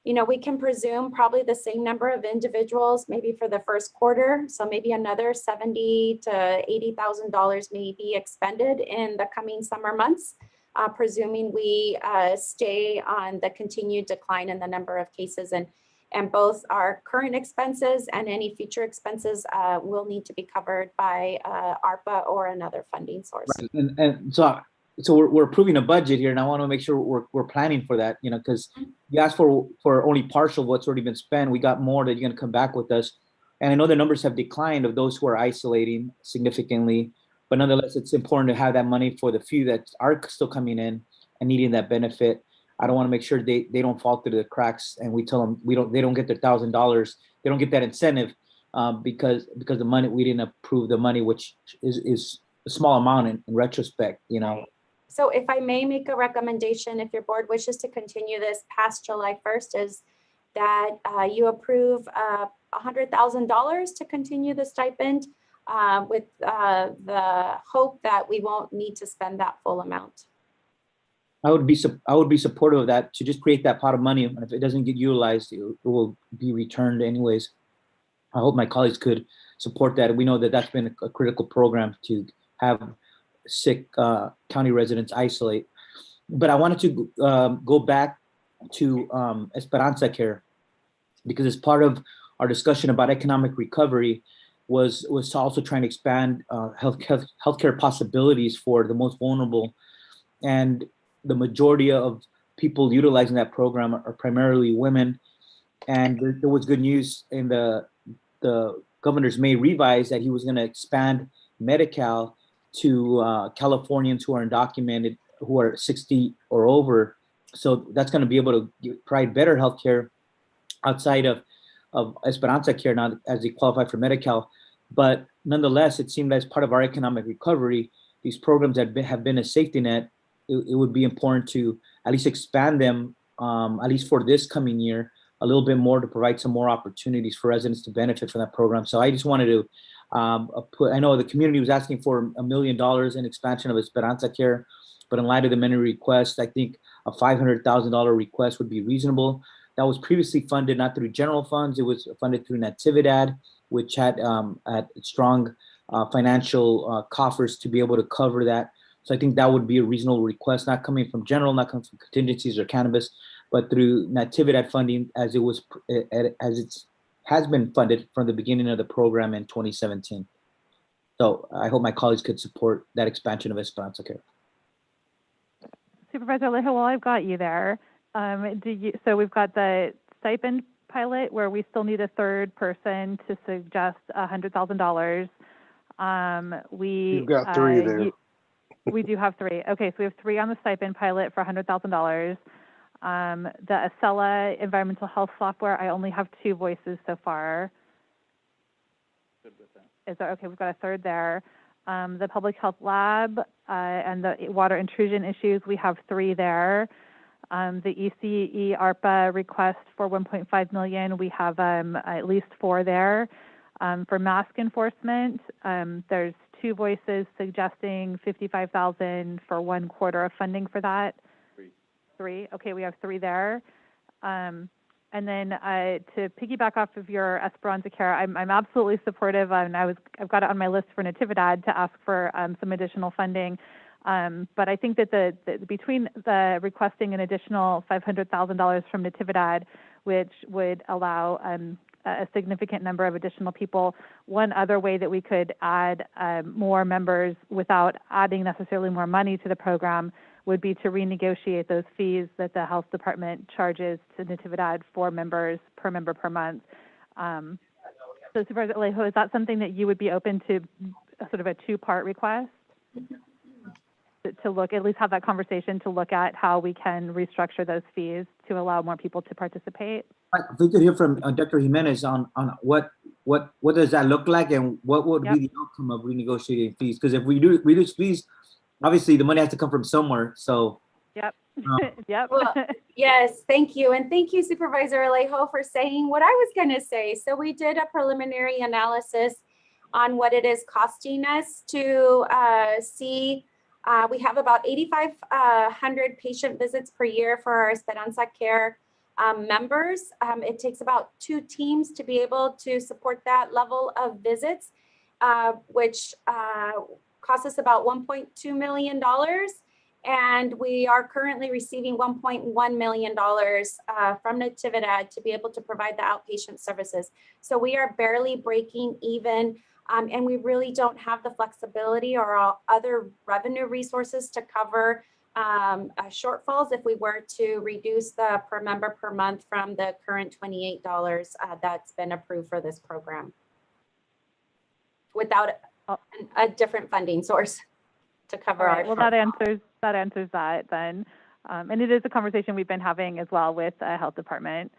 you know, we can presume probably the same number of individuals, maybe for the first quarter. So maybe another $70,000 to $80,000 may be expended in the coming summer months, presuming we stay on the continued decline in the number of cases, and both our current expenses and any future expenses will need to be covered by ARPA or another funding source. Right. And so we're approving a budget here, and I want to make sure we're planning for that, you know, because you asked for only partial of what's already been spent. We got more that you're going to come back with us. And I know the numbers have declined of those who are isolating significantly, but nonetheless, it's important to have that money for the few that are still coming in and needing that benefit. I don't want to make sure they don't fall through the cracks, and we tell them they don't get their $1,000, they don't get that incentive because the money, we didn't approve the money, which is a small amount in retrospect, you know. So if I may make a recommendation, if your board wishes to continue this past July 1st, is that you approve $100,000 to continue the stipend with the hope that we won't need to spend that full amount. I would be supportive of that, to just create that pot of money, and if it doesn't get utilized, it will be returned anyways. I hope my colleagues could support that. We know that that's been a critical program to have sick county residents isolate. But I wanted to go back to Esperanza Care, because as part of our discussion about economic recovery was also trying to expand healthcare possibilities for the most vulnerable. And the majority of people utilizing that program are primarily women. And there was good news in the governor's May revise that he was going to expand Medi-Cal to Californians who are undocumented, who are 60 or over. So that's going to be able to provide better healthcare outside of Esperanza Care now, as they qualify for Medi-Cal. But nonetheless, it seemed as part of our economic recovery, these programs that have been a safety net, it would be important to at least expand them, at least for this coming year, a little bit more to provide some more opportunities for residents to benefit from that program. So I just wanted to I know the community was asking for $1 million in expansion of Esperanza Care, but in light of the many requests, I think a $500,000 request would be reasonable. That was previously funded not through general funds, it was funded through Natividad, which had strong financial coffers to be able to cover that. So I think that would be a reasonable request, not coming from general, not coming from contingencies or cannabis, but through Natividad funding as it has been funded from the beginning of the program in 2017. So I hope my colleagues could support that expansion of Esperanza Care. Supervisor Alejo, while I've got you there, so we've got the stipend pilot where we still need a third person to suggest $100,000. You've got three there. We do have three. Okay, so we have three on the stipend pilot for $100,000. The Acela environmental health software, I only have 2 voices so far. Good with that. Is that okay? We've got a third there. The public health lab and the water intrusion issues, we have 3 there. The ECE ARPA request for $1.5 million, we have at least 4 there. For mask enforcement, there's 2 voices suggesting $55,000 for 1 quarter of funding for that. 3. Okay, we have 3 there. And then to piggyback off of your Esperanza Care, I'm absolutely supportive, and I've got it on my list for Natividad to ask for some additional funding. But I think that between the requesting an additional $500,000 from Natividad, which would allow a significant number of additional people, one other way that we could add more members without adding necessarily more money to the program would be to renegotiate those fees that the health department charges to Natividad for members per member per month. So Supervisor Alejo, is that something that you would be open to, sort of a 2-part request? To look, at least have that conversation to look at how we can restructure those fees to allow more people to participate? If we could hear from Dr. Jimenez on what does that look like and what would be the outcome of renegotiating fees? Because if we do reduce fees, obviously the money has to come from somewhere. So. Yep. Yep. Well, yes, thank you. And thank you, Supervisor Alejo, for saying what I was going to say. So we did a preliminary analysis on what it is costing us to see. We have about 8,500 patient visits per year for our Esperanza Care members. It takes about 2 teams to be able to support that level of visits, which costs us about $1.2 million. And we are currently receiving $1.1 million from Natividad to be able to provide the outpatient services. So we are barely breaking even, and we really don't have the flexibility or other revenue resources to cover shortfalls if we were to reduce the per member per month from the current $28 that's been approved for this program without a different funding source to cover our well, that answers that then. And it is a conversation we've been having as well with the health department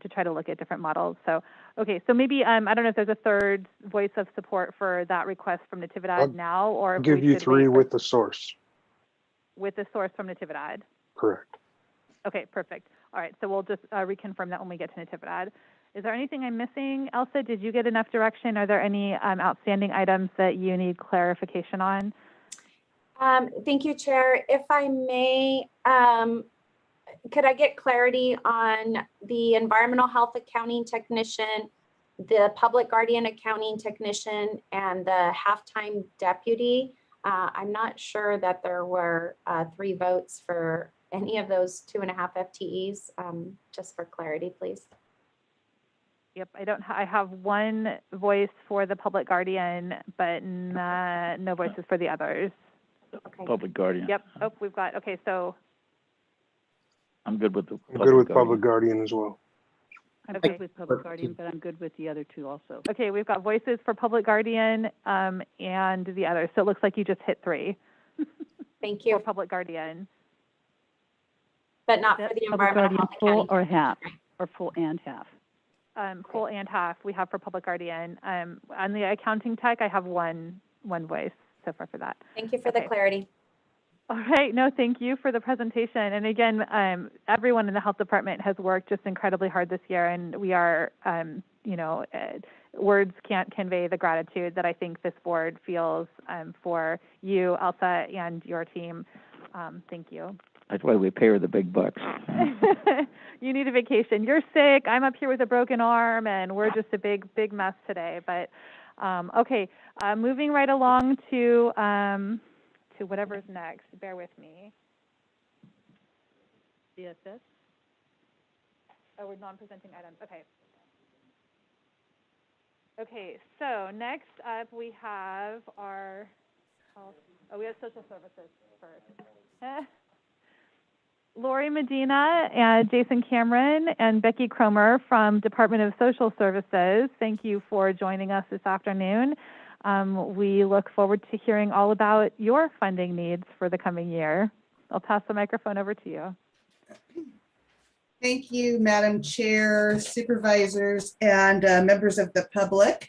to try to look at different models. So, okay, so maybe, I don't know if there's a third voice of support for that request from Natividad now, or I'll give you 3 with the source. With the source from Natividad? Correct. Okay, perfect. All right, so we'll just reconfirm that when we get to Natividad. Is there anything I'm missing? Elsa, did you get enough direction? Are there any outstanding items that you need clarification on? Thank you, Chair. If I may, could I get clarity on the environmental health accounting technician, the public guardian accounting technician, and the half-time deputy? I'm not sure that there were 3 votes for any of those 2.5 FTEs. Just for clarity, please. Yep, I have 1 voice for the public guardian, but no voices for the others. Okay. Public guardian. Yep. Oh, we've got, okay, so. I'm good with the I'm good with public guardian as well. I'm good with public guardian, but I'm good with the other 2 also. Okay, we've got voices for public guardian and the others. So it looks like you just hit 3. Thank you. For public guardion. But not for the environmental health full accounting. or half, or full and half. Full and half we have for public guardian. On the accounting tech, I have one voice so far for that. Thank you for the clarity. All right. No, thank you for the presentation. And again, everyone in the health department has worked just incredibly hard this year, and we are, words can't convey the gratitude that I think this board feels for you, Elsa, and your team. Thank you. That's why we pay her the big bucks. You need a vacation. You're sick. I'm up here with a broken arm, and we're just a big mess today. But okay, moving right along to whatever's next. Bear with me. DSS. Oh, we're non-presenting items. Okay. Okay. So next up, we have our. We have social services first. Lori Medina and Jason Cameron and Becky Cromer from Department of Social Services, thank you for joining us this afternoon. We look forward to hearing all about your funding needs for the coming year. I'll pass the microphone over to you. Thank you, Madam Chair, supervisors, and members of the public.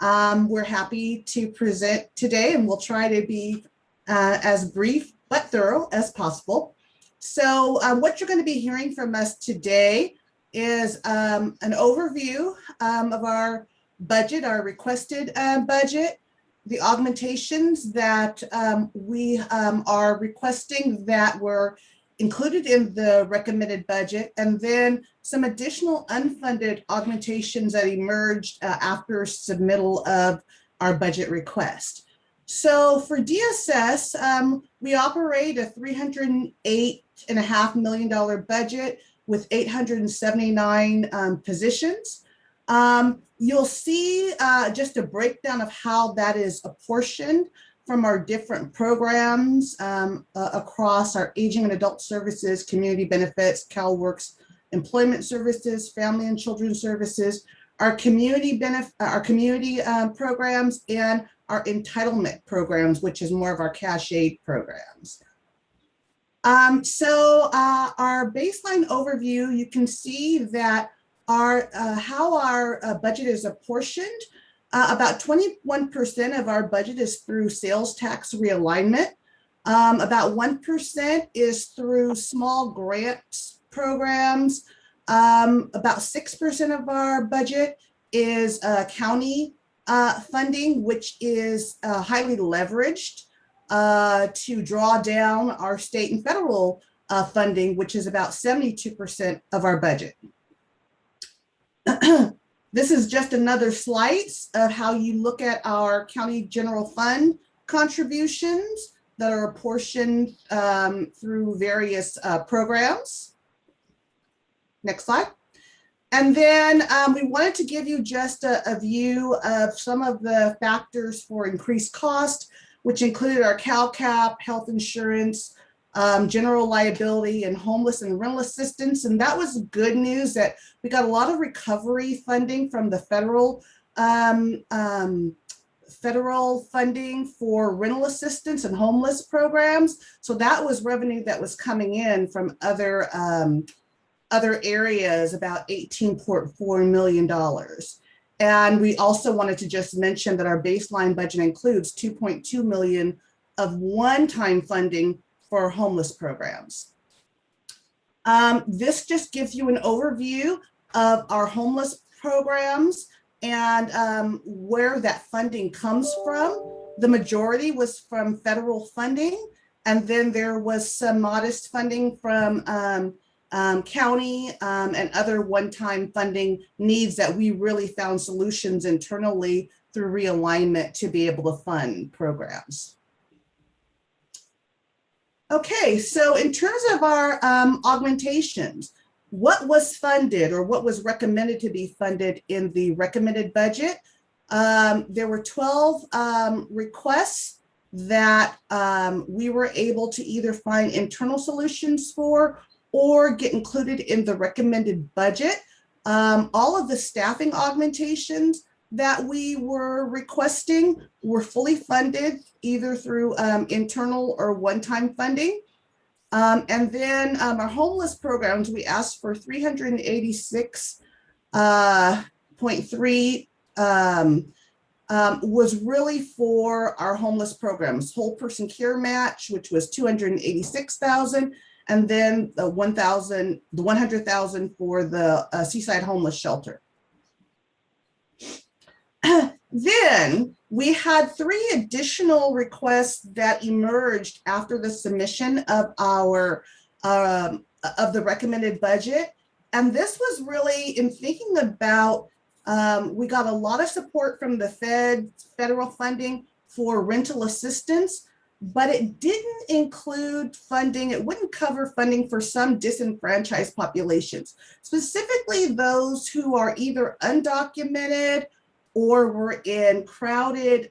We're happy to present today, and we'll try to be as brief but thorough as possible. So what you're going to be hearing from us today is an overview of our budget, our requested budget, the augmentations that we are requesting that were included in the recommended budget, and then some additional unfunded augmentations that emerged after submittal of our budget request. So for DSS, we operate a $308.5 million budget with 879 positions. You'll see just a breakdown of how that is apportioned from our different programs across our aging and adult services, community benefits, CalWorks employment services, family and children's services, our community programs, and our entitlement programs, which is more of our cash aid programs. So our baseline overview, you can see that how our budget is apportioned. About 21% of our budget is through sales tax realignment. About 1% is through small grants programs. About 6% of our budget is county funding, which is highly leveraged to draw down our state and federal funding, which is about 72% of our budget. This is just another slice of how you look at our county general fund contributions that are apportioned through various programs. Next slide. And then we wanted to give you just a view of some of the factors for increased cost, which included our CalCap, health insurance, general liability, and homeless and rental assistance. And that was good news that we got a lot of recovery funding from the federal funding for rental assistance and homeless programs. So that was revenue that was coming in from other areas, about $18.4 million. And we also wanted to just mention that our baseline budget includes $2.2 million of one-time funding for homeless programs. This just gives you an overview of our homeless programs and where that funding comes from. The majority was from federal funding, and then there was some modest funding from county and other one-time funding needs that we really found solutions internally through realignment to be able to fund programs. Okay, so in terms of our augmentations, what was funded or what was recommended to be funded in the recommended budget? There were 12 requests that we were able to either find internal solutions for or get included in the recommended budget. All of the staffing augmentations that we were requesting were fully funded either through internal or one-time funding. And then our homeless programs, we asked for $386.3 was really for our homeless programs, whole person care match, which was 286,000, and then the 100,000 for the Seaside Homeless Shelter. Then we had 3 additional requests that emerged after the submission of our of the recommended budget, and this was really in thinking about. We got a lot of support from the federal funding for rental assistance, but it didn't include funding. It wouldn't cover funding for some disenfranchised populations, specifically those who are either undocumented or were in crowded,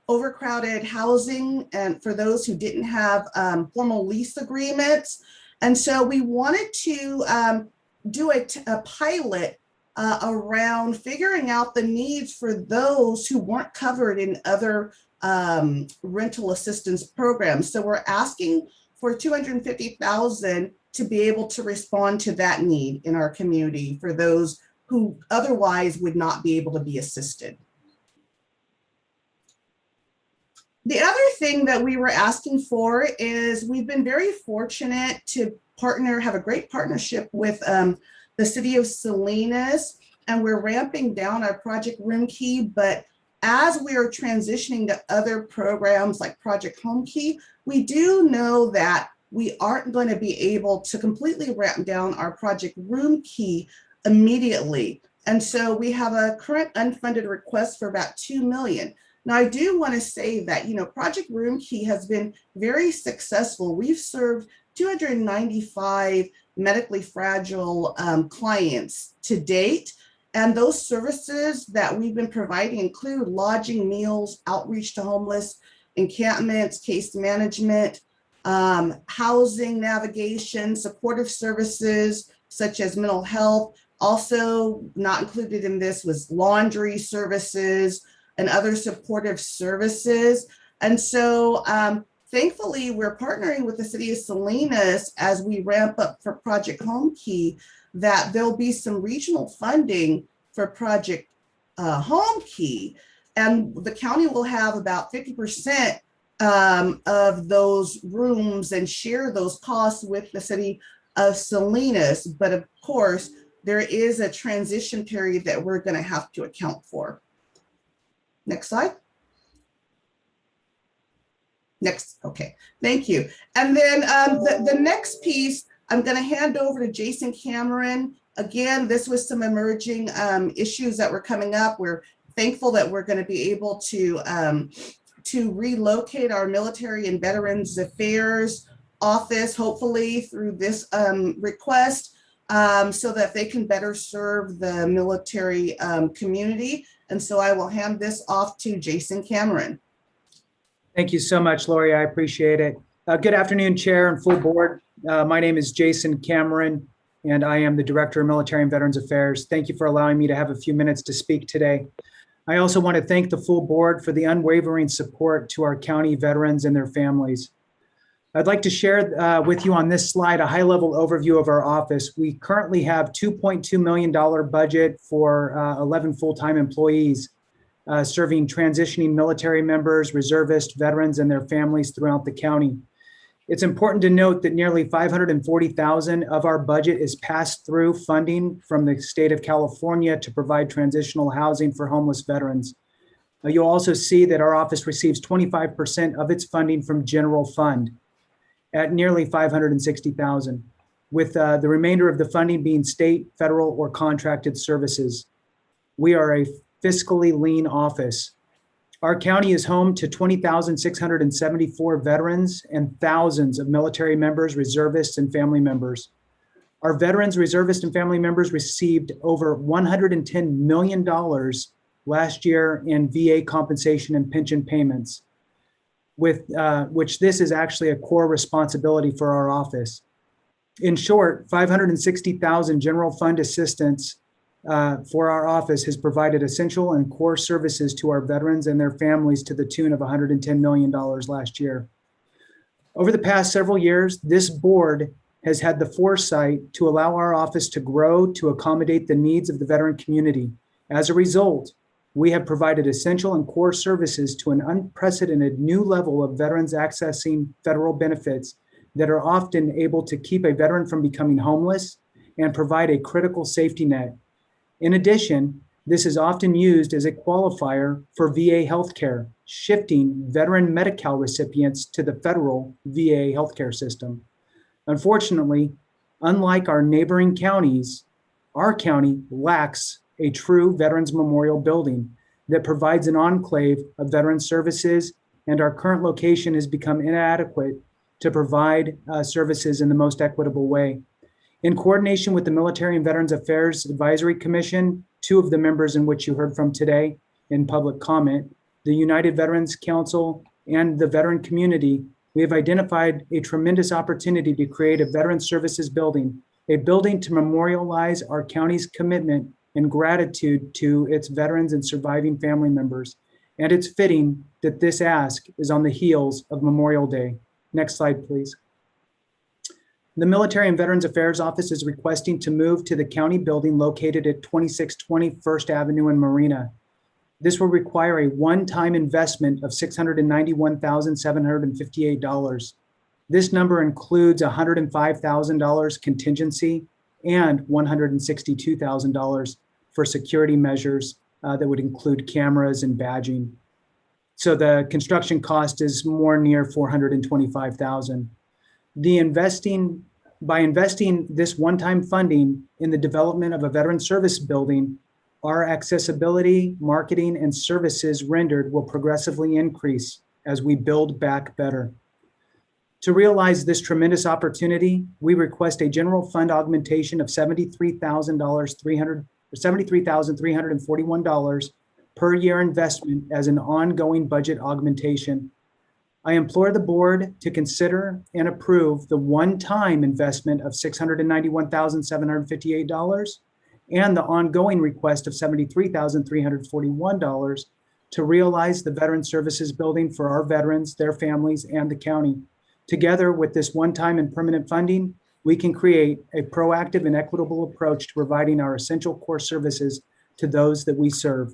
overcrowded housing, and for those who didn't have formal lease agreements. And so we wanted to do a pilot around figuring out the needs for those who weren't covered in other rental assistance programs. So we're asking for $250,000 to be able to respond to that need in our community for those who otherwise would not be able to be assisted. The other thing that we were asking for is we've been very fortunate to have a great partnership with the city of Salinas, and we're ramping down our Project Room Key, but as we are transitioning to other programs like Project Home Key, we do know that we aren't going to be able to completely ramp down our Project Room Key immediately. And so we have a current unfunded request for about $2 million. Now, I do want to say that, Project Room Key has been very successful. We've served 295 medically fragile clients to date. And those services that we've been providing include lodging, meals, outreach to homeless, encampments, case management, housing, navigation, supportive services such as mental health. Also not included in this was laundry services and other supportive services. And so thankfully, we're partnering with the city of Salinas as we ramp up for Project Home Key, that there'll be some regional funding for Project Home Key. And the county will have about 50% of those rooms and share those costs with the city of Salinas. But of course, there is a transition period that we're going to have to account for. Next slide. Next, okay, thank you. And then the next piece, I'm going to hand over to Jason Cameron. Again, this was some emerging issues that were coming up. We're thankful that we're going to be able to relocate our Military and Veterans Affairs office, hopefully through this request, so that they can better serve the military community. And so I will hand this off to Jason Cameron. Thank you so much, Lori. I appreciate it. Good afternoon, Chair and full board. My name is Jason Cameron, and I am the Director of Military and Veterans Affairs. Thank you for allowing me to have a few minutes to speak today. I also want to thank the full board for the unwavering support to our county veterans and their families. I'd like to share with you on this slide a high-level overview of our office. We currently have $2.2 million budget for 11 full-time employees. Serving transitioning military members, reservists, veterans, and their families throughout the county. It's important to note that nearly $540,000 of our budget is passed through funding from the state of California to provide transitional housing for homeless veterans. You'll also see that our office receives 25% of its funding from general fund at nearly $560,000, with the remainder of the funding being state, federal, or contracted services. We are a fiscally lean office. Our county is home to 20,674 veterans and thousands of military members, reservists, and family members. Our veterans, reservists, and family members received over $110 million last year in VA compensation and pension payments, with which this is actually a core responsibility for our office. In short, 560,000 general fund assistance for our office has provided essential and core services to our veterans and their families to the tune of $110 million last year. Over the past several years, this board has had the foresight to allow our office to grow to accommodate the needs of the veteran community. As a result, we have provided essential and core services to an unprecedented new level of veterans accessing federal benefits that are often able to keep a veteran from becoming homeless and provide a critical safety net. In addition, this is often used as a qualifier for VA healthcare, shifting veteran Medi-Cal recipients to the federal VA healthcare system. Unfortunately, unlike our neighboring counties, our county lacks a true Veterans Memorial building that provides an enclave of veteran services, and our current location has become inadequate to provide services in the most equitable way. In coordination with the Military and Veterans Affairs Advisory Commission, two of the members in which you heard from today in public comment, the United Veterans Council, and the veteran community, we have identified a tremendous opportunity to create a veteran services building, a building to memorialize our county's commitment and gratitude to its veterans and surviving family members. And it's fitting that this ask is on the heels of Memorial Day. Next slide, please. The Military and Veterans Affairs Office is requesting to move to the county building located at 2620 First Avenue in Marina. This will require a one-time investment of $691,758. This number includes $105,000 contingency and $162,000 for security measures that would include cameras and badging. So the construction cost is more near $425,000. By investing this one-time funding in the development of a veteran service building, our accessibility, marketing, and services rendered will progressively increase as we build back better. To realize this tremendous opportunity, we request a general fund augmentation of $73,341 per year investment as an ongoing budget augmentation. I implore the board to consider and approve the one-time investment of $691,758 and the ongoing request of $73,341 to realize the Veteran Services Building for our veterans, their families, and the county. Together with this one-time and permanent funding, we can create a proactive and equitable approach to providing our essential core services to those that we serve.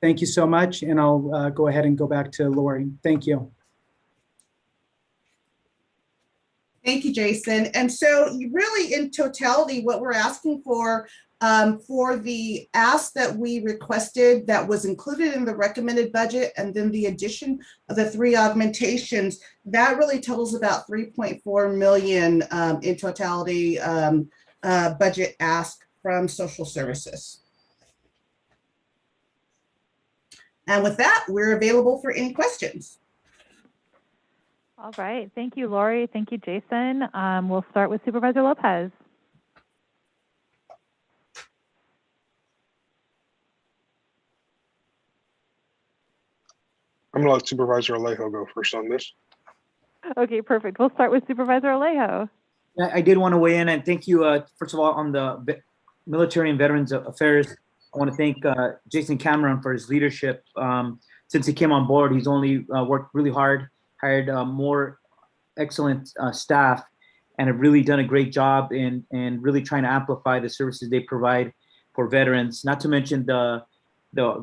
Thank you so much, and I'll go ahead and go back to Lori. Thank you. Thank you, Jason. And so really in totality, what we're asking for the ask that we requested that was included in the recommended budget, and then the addition of the 3 augmentations, that really totals about $3.4 million in totality budget ask from social services. And with that, we're available for any questions. All right. Thank you, Lori. Thank you, Jason. We'll start with Supervisor Lopez. I'm going to let Supervisor Alejo go first on this. Okay, perfect. We'll start with Supervisor Alejo. I did want to weigh in and thank you, first of all, on the Military and Veterans Affairs. I want to thank Jason Cameron for his leadership. Since he came on board, he's only worked really hard, hired more excellent staff, and have really done a great job in really trying to amplify the services they provide for veterans. Not to mention the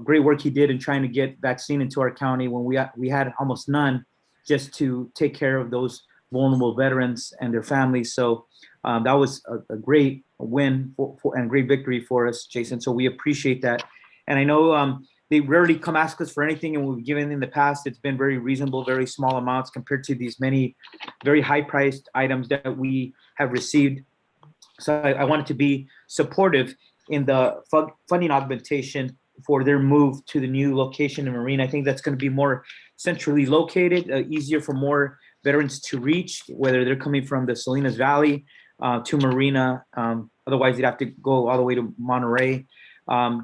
great work he did in trying to get vaccine into our county when we had almost none, just to take care of those vulnerable veterans and their families. So that was a great win and great victory for us, Jason. So we appreciate that. And I know they rarely come ask us for anything, and we've given in the past. It's been very reasonable, very small amounts compared to these many very high-priced items that we have received. So I wanted to be supportive in the funding augmentation for their move to the new location in Marina. I think that's going to be more centrally located, easier for more veterans to reach, whether they're coming from the Salinas Valley to Marina. Otherwise, they'd have to go all the way to Monterey.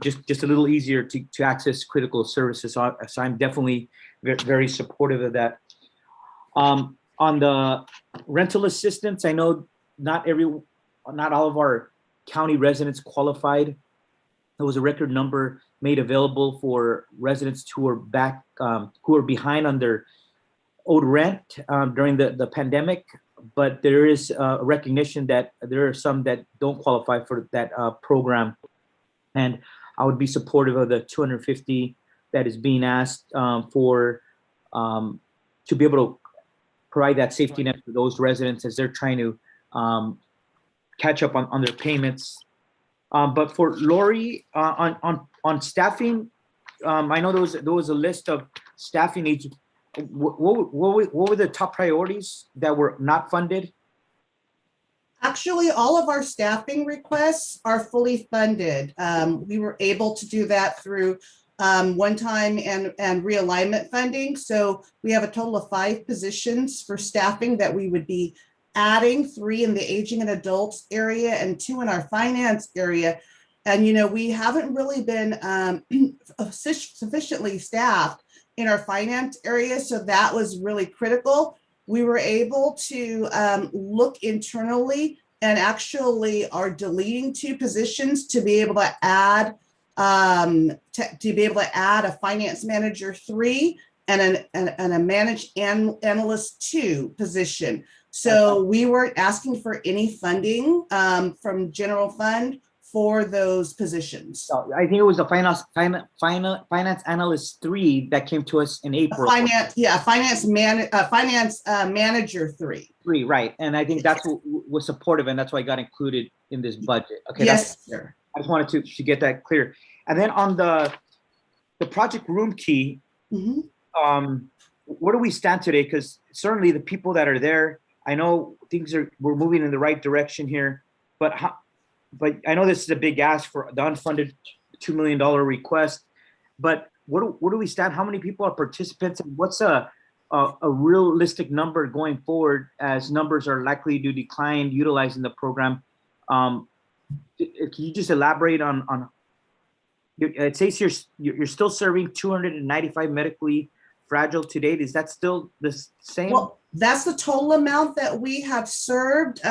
Just a little easier to access critical services. So I'm definitely very supportive of that. On the rental assistance, I know not all of our county residents qualified. There was a record number made available for residents who are behind on their owed rent during the pandemic. But there is a recognition that there are some that don't qualify for that program. And I would be supportive of the 250 that is being asked for to be able to provide that safety net for those residents as they're trying to catch up on their payments. But for Lori, on staffing, I know there was a list of staffing needs. What were the top priorities that were not funded? Actually, all of our staffing requests are fully funded. We were able to do that through one-time and realignment funding. So we have a total of 5 positions for staffing that we would be adding, 3 in the aging and adults area and 2 in our finance area. And, you know, we haven't really been sufficiently staffed in our finance area. So that was really critical. We were able to look internally and actually are deleting 2 positions to be able to add a finance manager 3 and a managed analyst 2 position. So we weren't asking for any funding from general fund for those positions. I think it was the finance analyst 3 that came to us in April. Finance manager 3. 3, right? And I think that's what was supportive, and that's why I got included in this budget. Okay. Yes, sir. I just wanted to get that clear. And then on the project room key, where do we stand today? Because certainly the people that are there, I know we're moving in the right direction here, but I know this is a big ask for the unfunded $2 million request, but where do we stand? How many people are participants, and what's a realistic number going forward as numbers are likely to decline utilizing the program? Can you just elaborate on it says you're still serving 295 medically fragile to date. Is that still the same? Well, that's the total amount that we have served.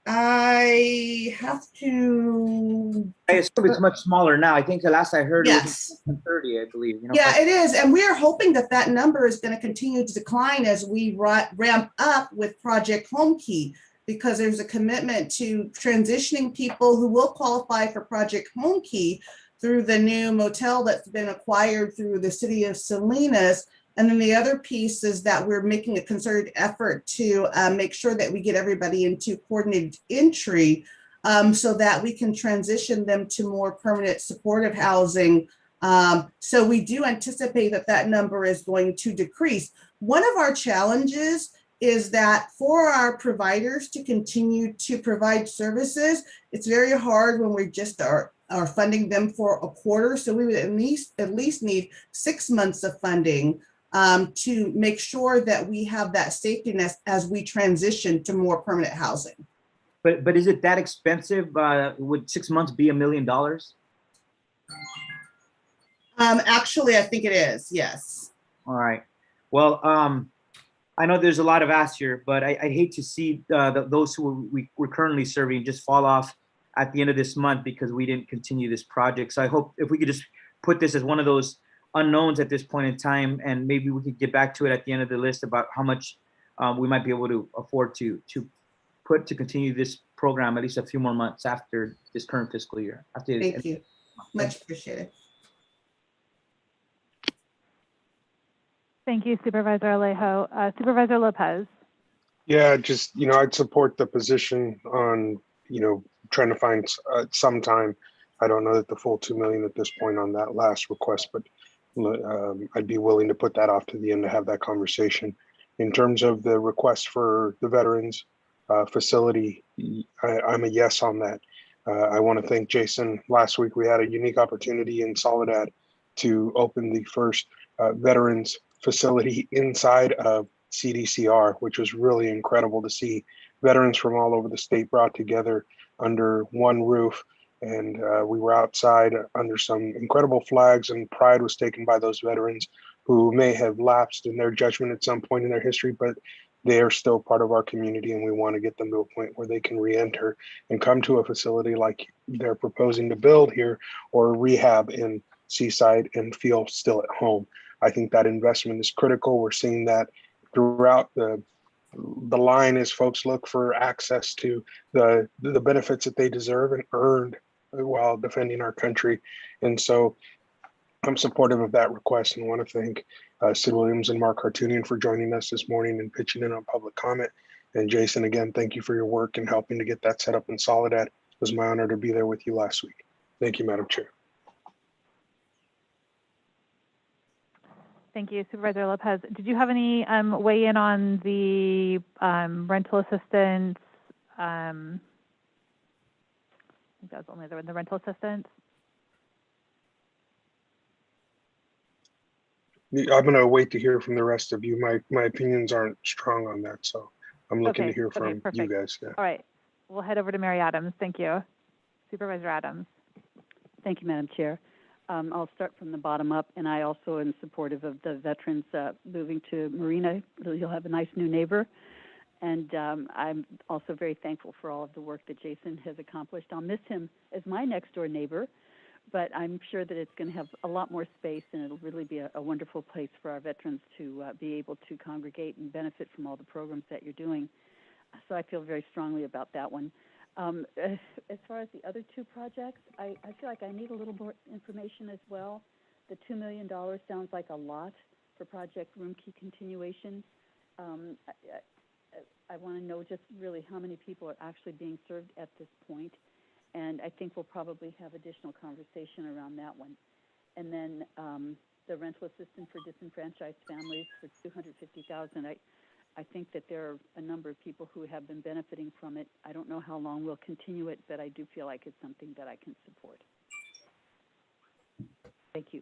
I have to. I assume it's much smaller now. I think the last I heard Yes. it was 130, I believe. You know, Yeah, it is. And we are hoping that number is going to continue to decline as we ramp up with Project Home Key, because there's a commitment to transitioning people who will qualify for Project Home Key through the new motel that's been acquired through the city of Salinas. And then the other piece is that we're making a concerted effort to make sure that we get everybody into coordinated entry so that we can transition them to more permanent supportive housing. So we do anticipate that number is going to decrease. One of our challenges is that for our providers to continue to provide services, it's very hard when we just are funding them for a quarter. So we would at least need 6 months of funding to make sure that we have that safety net as we transition to more permanent housing. But is it that expensive? Would 6 months be $1 million? Actually, I think it is. Yes. All right. Well, I know there's a lot of asks here, but I hate to see those who we're currently serving just fall off at the end of this month because we didn't continue this project. So I hope if we could just put this as one of those unknowns at this point in time, and maybe we could get back to it at the end of the list about how much we might be able to afford to continue this program at least a few more months after this current fiscal year. Thank you. Much appreciated. Thank you, Supervisor Alejo. Supervisor Lopez. Yeah, just, I'd support the position on, trying to find some time. I don't know that the full 2 million at this point on that last request, but I'd be willing to put that off to the end to have that conversation. In terms of the request for the veterans facility, I'm a yes on that. I want to thank Jason. Last week, we had a unique opportunity in Soledad to open the first veterans facility inside of CDCR, which was really incredible to see veterans from all over the state brought together under one roof. And we were outside under some incredible flags, and pride was taken by those veterans who may have lapsed in their judgment at some point in their history, but they are still part of our community, and we want to get them to a point where they can re-enter and come to a facility like they're proposing to build here, or rehab in Seaside, and feel still at home. I think that investment is critical. We're seeing that throughout the line as folks look for access to the benefits that they deserve and earned while defending our country. And so I'm supportive of that request and want to thank Sid Williams and Mark Hartunian for joining us this morning and pitching in on public comment. And Jason, again, thank you for your work and helping to get that set up in Soledad. It was my honor to be there with you last week. Thank you, Madam Chair. Thank you, Supervisor Lopez. Did you have any weigh in on the rental assistance? I think that was only the rental assistance. I'm going to wait to hear from the rest of you. My opinions aren't strong on that, so I'm looking to hear from you guys. Yeah. All right, we'll head over to Mary Adams. Thank you. Supervisor Adams. Thank you, Madam Chair. I'll start from the bottom up, and I also am supportive of the veterans moving to Marina. You'll have a nice new neighbor. And I'm also very thankful for all of the work that Jason has accomplished. I'll miss him as my next door neighbor, but I'm sure that it's going to have a lot more space, and it'll really be a wonderful place for our veterans to be able to congregate and benefit from all the programs that you're doing. So I feel very strongly about that one. As far as the other two projects, I feel like I need a little more information as well. The $2 million sounds like a lot for Project Room Key Continuation. I want to know just really how many people are actually being served at this point. And I think we'll probably have additional conversation around that one. And then the rental assistance for disenfranchised families for $250,000. I think that there are a number of people who have been benefiting from it. I don't know how long we'll continue it, but I do feel like it's something that I can support. Thank you.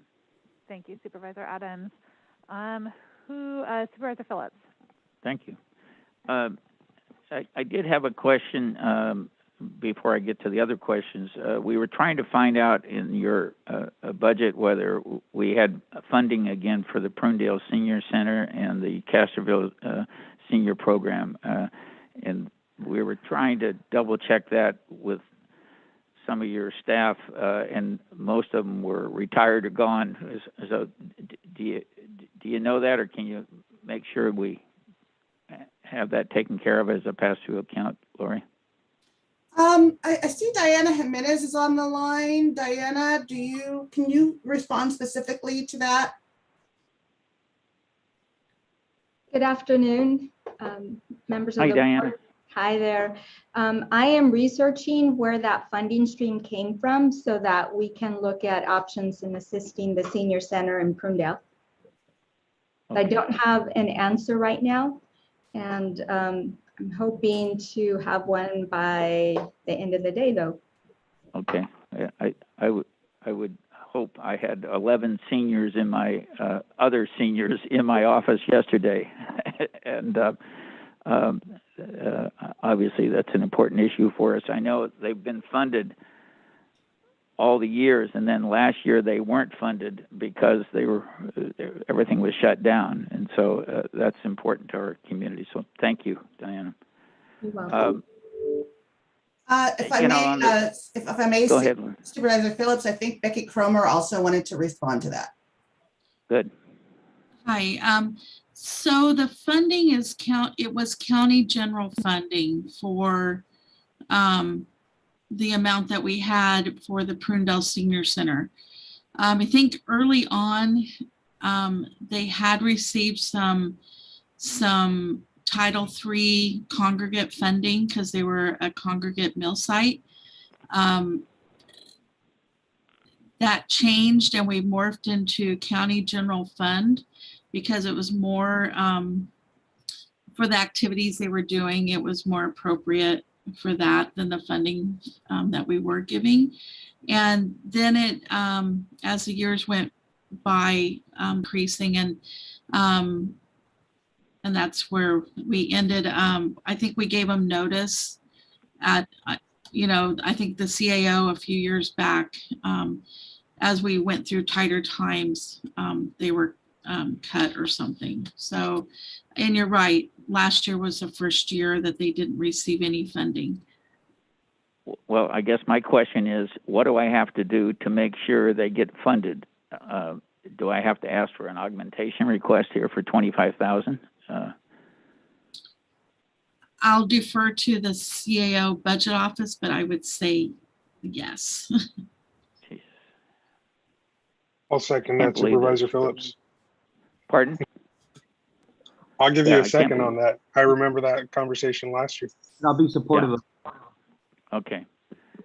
Thank you, Supervisor Adams. Supervisor Phillips. Thank you. I did have a question before I get to the other questions. We were trying to find out in your budget whether we had funding again for the Prunedale Senior Center and the Castroville Senior Program. And we were trying to double check that with some of your staff, and most of them were retired or gone. So do you know that, or can you make sure we have that taken care of as a pass-through account, Lori? I see Diana Jimenez is on the line. Diana, can you respond specifically to that? Good afternoon, members of the Diana. board. Hi there. I am researching where that funding stream came from so that we can look at options in assisting the senior center in Prunedale. Okay. I don't have an answer right now, and I'm hoping to have one by the end of the day, though. Okay, I would hope. I had 11 seniors in my other seniors in my office yesterday, and obviously that's an important issue for us. I know they've been funded all the years, and then last year they weren't funded because everything was shut down, and so that's important to our community. So thank you, Diana. You're welcome. If I may, go ahead, Supervisor Phillips, I think Becky Cromer also wanted to respond to that. Good. Hi. So the funding is it was county general funding for the amount that we had for the Prunedale Senior Center. I think early on they had received some Title III congregate funding because they were a congregate mill site. That changed and we morphed into county general fund because it was more for the activities they were doing. It was more appropriate for that than the funding that we were giving. And then it, as the years went by, increasing, and that's where we ended. I think we gave them notice at, I think the CAO a few years back, as we went through tighter times, they were cut or something. So, and you're right, last year was the first year that they didn't receive any funding. Well, I guess my question is, what do I have to do to make sure they get funded? Do I have to ask for an augmentation request here for $25,000? I'll defer to the CAO budget office, but I would say Yes. I'll second Can't that, believe it. Supervisor Phillips. Pardon? I'll give you Yeah, a I can't second on believe- that. I remember that conversation last year. I'll be supportive Yeah. of. Okay.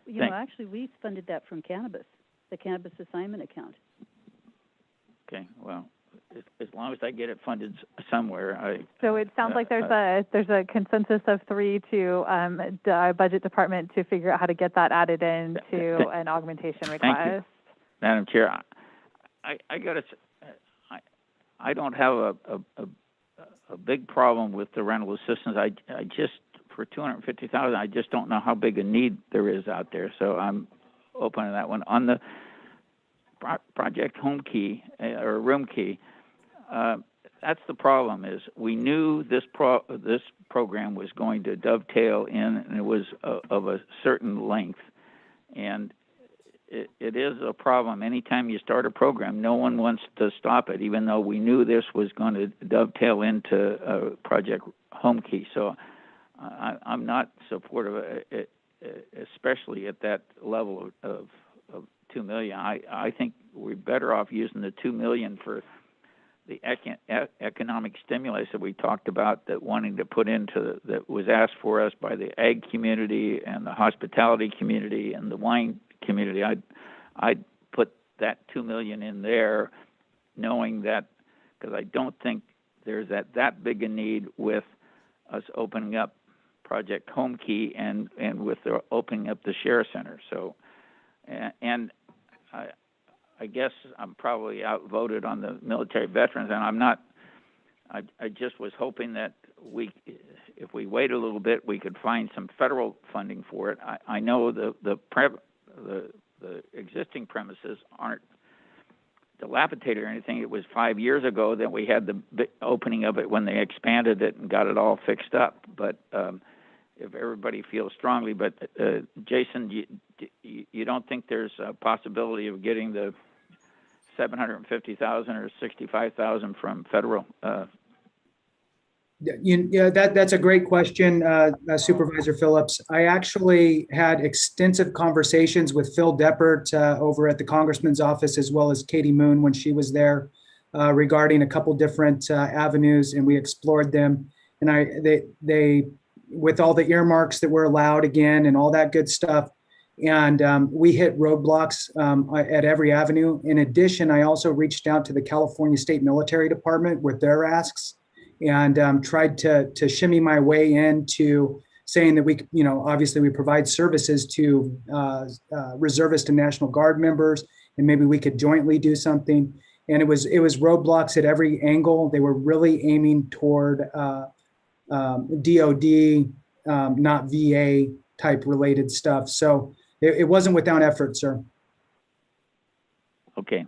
You know, actually, we funded that from cannabis, the cannabis assignment account. Okay. Well, as long as I get it funded somewhere, So it sounds like there's a consensus of 3 to the budget department to figure out how to get that added into an augmentation request. Thank you, Madam Chair. I got to. I don't have a big problem with the rental assistance. I just for $250,000, I just don't know how big a need there is out there. So I'm open to that one. On the Project Home Key or Room Key, that's the problem. Is we knew this program was going to dovetail in, and it was of a certain length, and it is a problem. Anytime you start a program, no one wants to stop it, even though we knew this was going to dovetail into Project Home Key. So I'm not supportive of it, especially at that level of $2 million. I think we're better off using the $2 million for the economic stimulus that we talked about, that wanting to put into that was asked for us by the ag community and the hospitality community and the wine community. I'd put that $2 million in there, knowing that, because I don't think there's that big a need with us opening up Project Home Key and with the opening up the Share Center. So, and I guess I'm probably outvoted on the military veterans, and I'm not. I just was hoping that if we wait a little bit, we could find some federal funding for it. I know the existing premises aren't dilapidated or anything. It was 5 years ago that we had the opening of it when they expanded it and got it all fixed up. But if everybody feels strongly, but Jason, you don't think there's a possibility of getting the $750,000 or $65,000 from federal? Yeah, that's a great question, Supervisor Phillips. I actually had extensive conversations with Phil Deppert over at the Congressman's office, as well as Katie Moon when she was there, regarding a couple different avenues, and we explored them. And they with all the earmarks that were allowed again and all that good stuff. And we hit roadblocks at every avenue. In addition, I also reached out to the California State Military Department with their asks and tried to shimmy my way into saying that we, obviously we provide services to reservist and National Guard members, and maybe we could jointly do something. And it was roadblocks at every angle. They were really aiming toward DOD, not VA type related stuff. So it wasn't without effort, sir. Okay,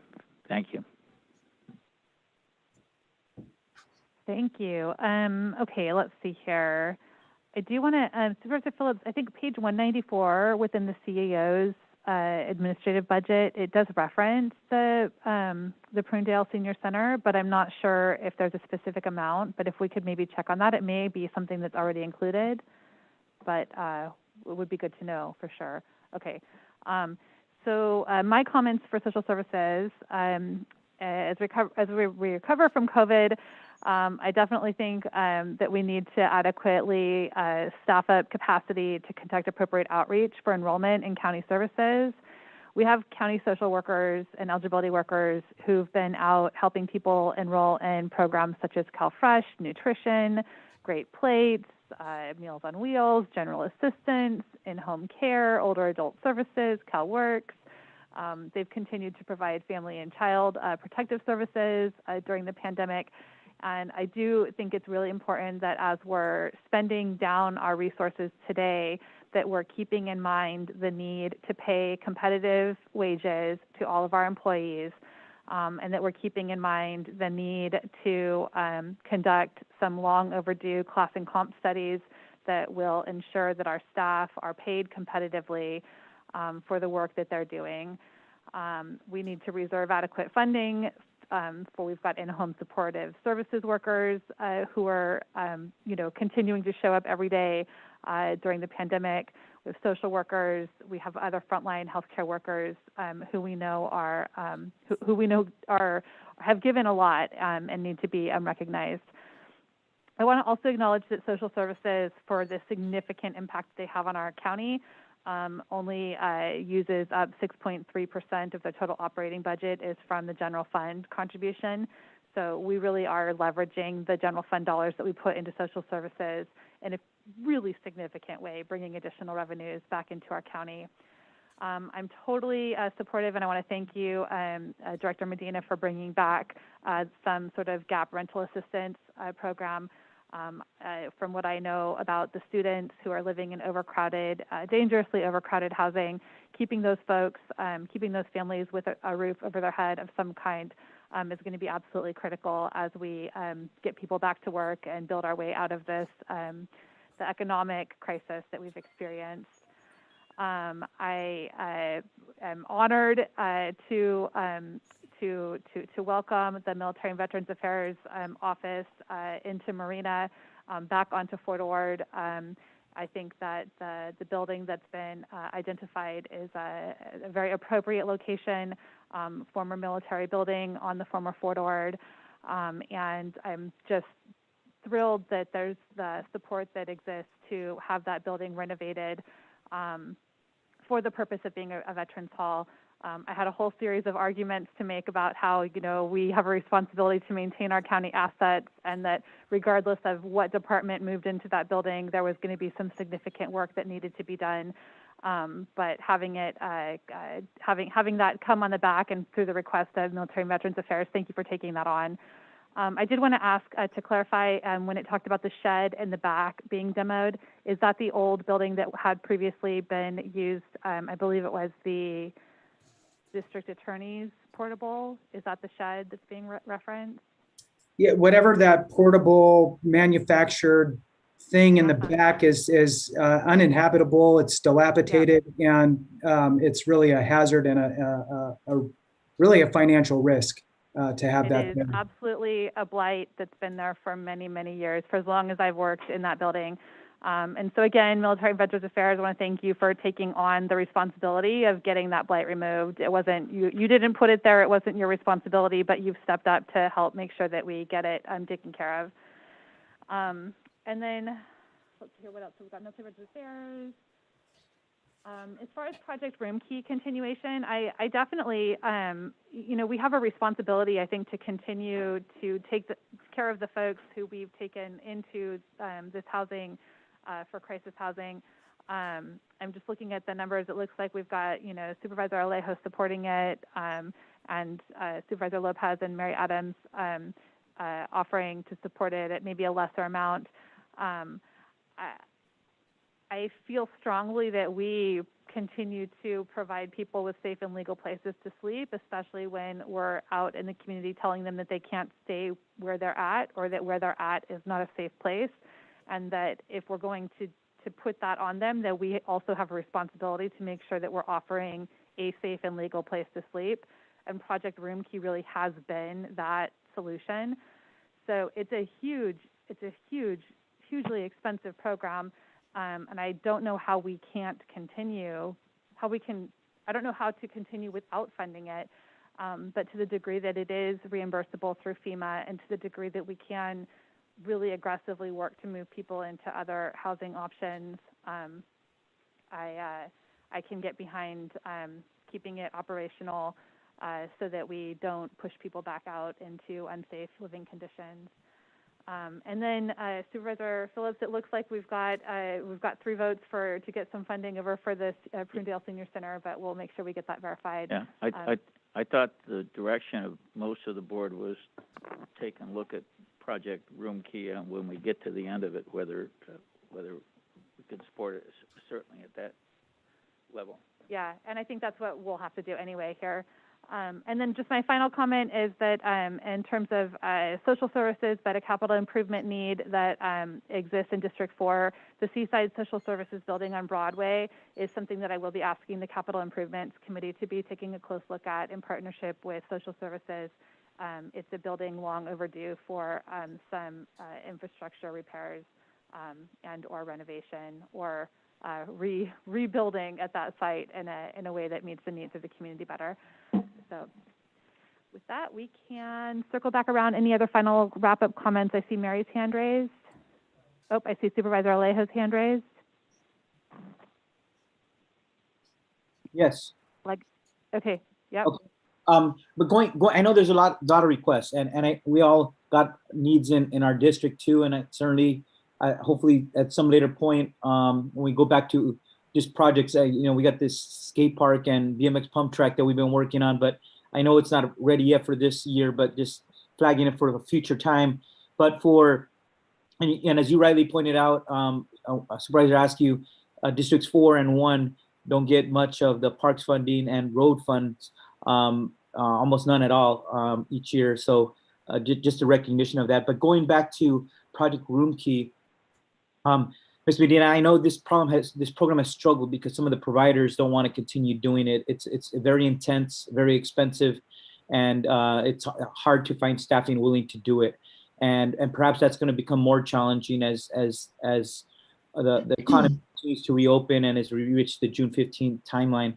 thank you. Thank you. Okay, let's see here. I do want to, Supervisor Phillips, I think page 194 within the CAO's administrative budget, it does reference the Prunedale Senior Center, but I'm not sure if there's a specific amount. But if we could maybe check on that, it may be something that's already included, but it would be good to know for sure. Okay. So my comments for social services, as we recover from COVID, I definitely think that we need to adequately staff up capacity to conduct appropriate outreach for enrollment in county services. We have county social workers and eligibility workers who've been out helping people enroll in programs such as CalFresh, nutrition, Great Plates, Meals on Wheels, general assistance, in-home care, older adult services, CalWorks. They've continued to provide family and child protective services during the pandemic. And I do think it's really important that as we're spending down our resources today, that we're keeping in mind the need to pay competitive wages to all of our employees, and that we're keeping in mind the need to conduct some long overdue class and comp studies that will ensure that our staff are paid competitively for the work that they're doing. We need to reserve adequate funding for we've got in-home supportive services workers who are, continuing to show up every day during the pandemic. We we have social workers, we have other frontline healthcare workers who we know are have given a lot and need to be recognized. I want to also acknowledge that social services, for the significant impact they have on our county, only uses up 6.3% of the total operating budget is from the general fund contribution. So we really are leveraging the general fund dollars that we put into social services in a really significant way, bringing additional revenues back into our county. I'm totally supportive, and I want to thank you, Director Medina, for bringing back some sort of gap rental assistance program. From what I know about the students who are living in overcrowded, dangerously overcrowded housing, keeping those folks, keeping those families with a roof over their head of some kind is going to be absolutely critical as we get people back to work and build our way out of this, the economic crisis that we've experienced. I am honored to welcome the Military and Veterans Affairs office into Marina, back onto Fort Ord. I think that the building that's been identified is a very appropriate location, former military building on the former Fort Ord, and I'm just thrilled that there's the support that exists to have that building renovated for the purpose of being a Veterans Hall. I had a whole series of arguments to make about how, we have a responsibility to maintain our county assets, and that regardless of what department moved into that building, there was going to be some significant work that needed to be done. But having it, having that come on the back and through the request of Military and Veterans Affairs, thank you for taking that on. I did want to ask to clarify, when it talked about the shed in the back being demoed, is that the old building that had previously been used? I believe it was the district attorney's portable. Is that the shed that's being referenced? Yeah, whatever that portable manufactured thing in the back is uninhabitable. It's dilapidated, and it's really a hazard and really a financial risk to have that. It is absolutely a blight that's been there for many, many years, for as long as I've worked in that building. And so again, Military and Veterans Affairs, I want to thank you for taking on the responsibility of getting that blight removed. It wasn't, you didn't put it there, it wasn't your responsibility, but you've stepped up to help make sure that we get it taken care of. And then, let's see here, what else? So we've got Military and Veterans Affairs. As far as Project Room Key continuation, I definitely, we have a responsibility, I think, to continue to take care of the folks who we've taken into this housing for crisis housing. I'm just looking at the numbers. It looks like we've got, Supervisor Alejo supporting it, and Supervisor Lopez and Mary Adams offering to support it at maybe a lesser amount. I feel strongly that we continue to provide people with safe and legal places to sleep, especially when we're out in the community telling them that they can't stay where they're at, or that where they're at is not a safe place. And that if we're going to put that on them, that we also have a responsibility to make sure that we're offering a safe and legal place to sleep. And Project Room Key really has been that solution. So it's a hugely expensive program. And I don't know how we can't continue, I don't know how to continue without funding it, but to the degree that it is reimbursable through FEMA, and to the degree that we can really aggressively work to move people into other housing options, I can get behind keeping it operational so that we don't push people back out into unsafe living conditions. And then Supervisor Phillips, it looks like we've got 3 votes to get some funding over for this Prunedale Senior Center, but we'll make sure we get that verified. Yeah, I thought the direction of most of the board was take a look at Project Room Key, and when we get to the end of it, whether we could support it, certainly at that level. Yeah, and I think that's what we'll have to do anyway here. And then just my final comment is that in terms of social services, but a capital improvement need that exists in District 4, the Seaside Social Services Building on Broadway is something that I will be asking the Capital Improvements Committee to be taking a close look at in partnership with social services. It's a building long overdue for some infrastructure repairs and or renovation, or rebuilding at that site in a way that meets the needs of the community better. So with that, we can circle back around. Any other final wrap-up comments? I see Mary's hand raised. Oh, I see Supervisor Alejo's hand raised. Yes. Okay, yep. Okay. But I know there's a lot of requests, and we all got needs in our district too, and certainly, hopefully at some later point, when we go back to just projects, we got this skate park and BMX pump track that we've been working on, but I know it's not ready yet for this year, but just flagging it for a future time. But and as you rightly pointed out, Supervisor Askew, districts 4 and 1 don't get much of the parks funding and road funds, almost none at all each year. So just a recognition of that. But going back to Project Roomkey, Ms. Medina, I know this program has struggled because some of the providers don't want to continue doing it. It's very intense, very expensive, and it's hard to find staffing willing to do it. And perhaps that's going to become more challenging as the economy continues to reopen and as we reach the June 15th timeline.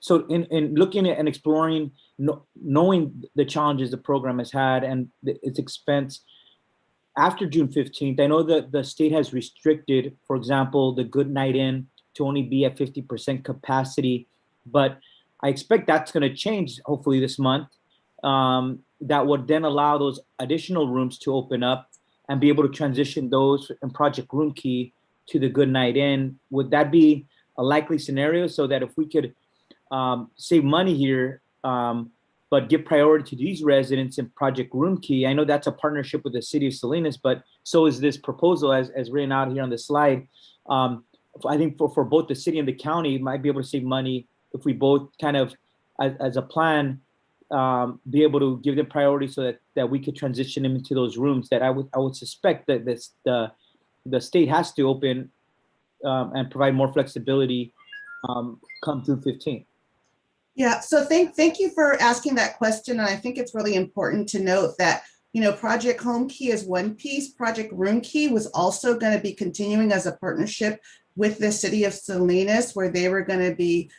So in looking at and exploring, knowing the challenges the program has had and its expense, after June 15th, I know that the state has restricted, for example, the Good Night Inn to only be at 50% capacity, but I expect that's going to change hopefully this month. That would then allow those additional rooms to open up and be able to transition those in Project Roomkey to the Good Night Inn. Would that be a likely scenario, so that if we could save money here, but give priority to these residents in Project Roomkey? I know that's a partnership with the city of Salinas, but so is this proposal as written out here on the slide. I think for both the city and the county, might be able to save money if we both kind of, as a plan, be able to give them priority so that we could transition them into those rooms that I would suspect that the state has to open and provide more flexibility come June 15th. Yeah, so thank you for asking that question. And I think it's really important to note that, Project Home Key is one piece. Project Room Key was also going to be continuing as a partnership with the city of Salinas, where they were going to be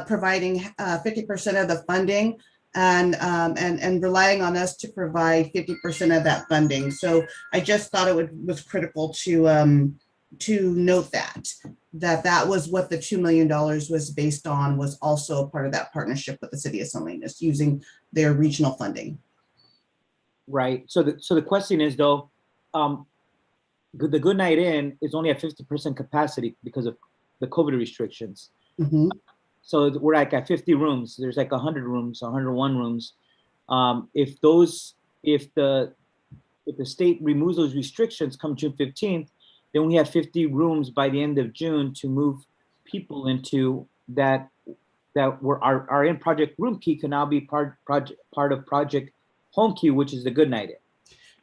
providing 50% of the funding and relying on us to provide 50% of that funding. So I just thought it was critical to note that was what the $2 million was based on, was also a part of that partnership with the city of Salinas using their regional funding. Right. So the question is though, the Good Night Inn is only at 50% capacity because of the COVID restrictions. Mm-hmm. So we're like at 50 rooms. There's like 100 rooms, 101 rooms. If the state removes those restrictions come June 15th, then we have 50 rooms by the end of June to move people into that are in Project Room Key can now be part of Project Home Key, which is the Good Night Inn.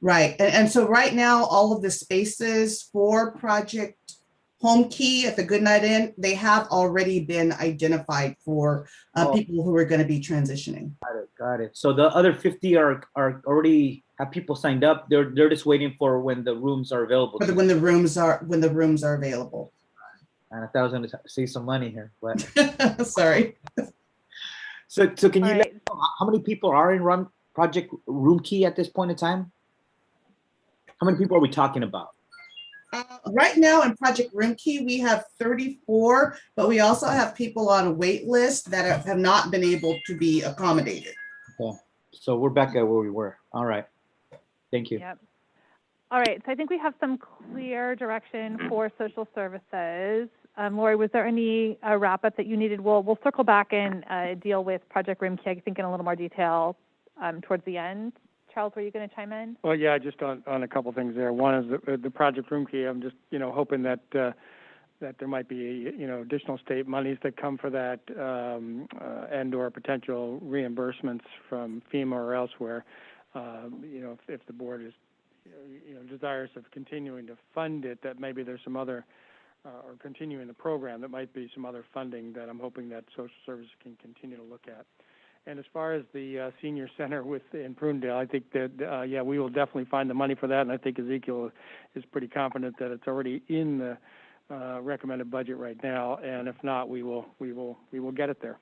Right, and so right now, all of the spaces for Project Home Key at the Good Night Inn, they have already been identified for people who are going to be transitioning. Got it. So the other 50 are already have people signed up. They're just waiting for when the rooms are available. When the rooms are available. And I thought I was going to save some money here, but sorry. So can you let me know how many people are in Project Room Key at this point in time? How many people are we talking about? Right now in Project Room Key, we have 34, but we also have people on a wait list that have not been able to be accommodated. Okay, so we're back at where we were. All right, thank you. Yep. All right, so I think we have some clear direction for social services. Lori, was there any wrap up that you needed? We'll circle back and deal with Project Room Key, I think, in a little more detail towards the end. Charles, were you going to chime in? Well, yeah, just on a couple things there. One is the Project Room Key. I'm just hoping that there might be additional state monies that come for that, and/or potential reimbursements from FEMA or elsewhere. If the board is desirous of continuing to fund it, that maybe there's some other or continuing the program, that might be some other funding that I'm hoping that social services can continue to look at. And as far as the senior center in Prunedale, I think that, we will definitely find the money for that. And I think Ezekiel is pretty confident that it's already in recommended budget right now, and if not, we will get it there.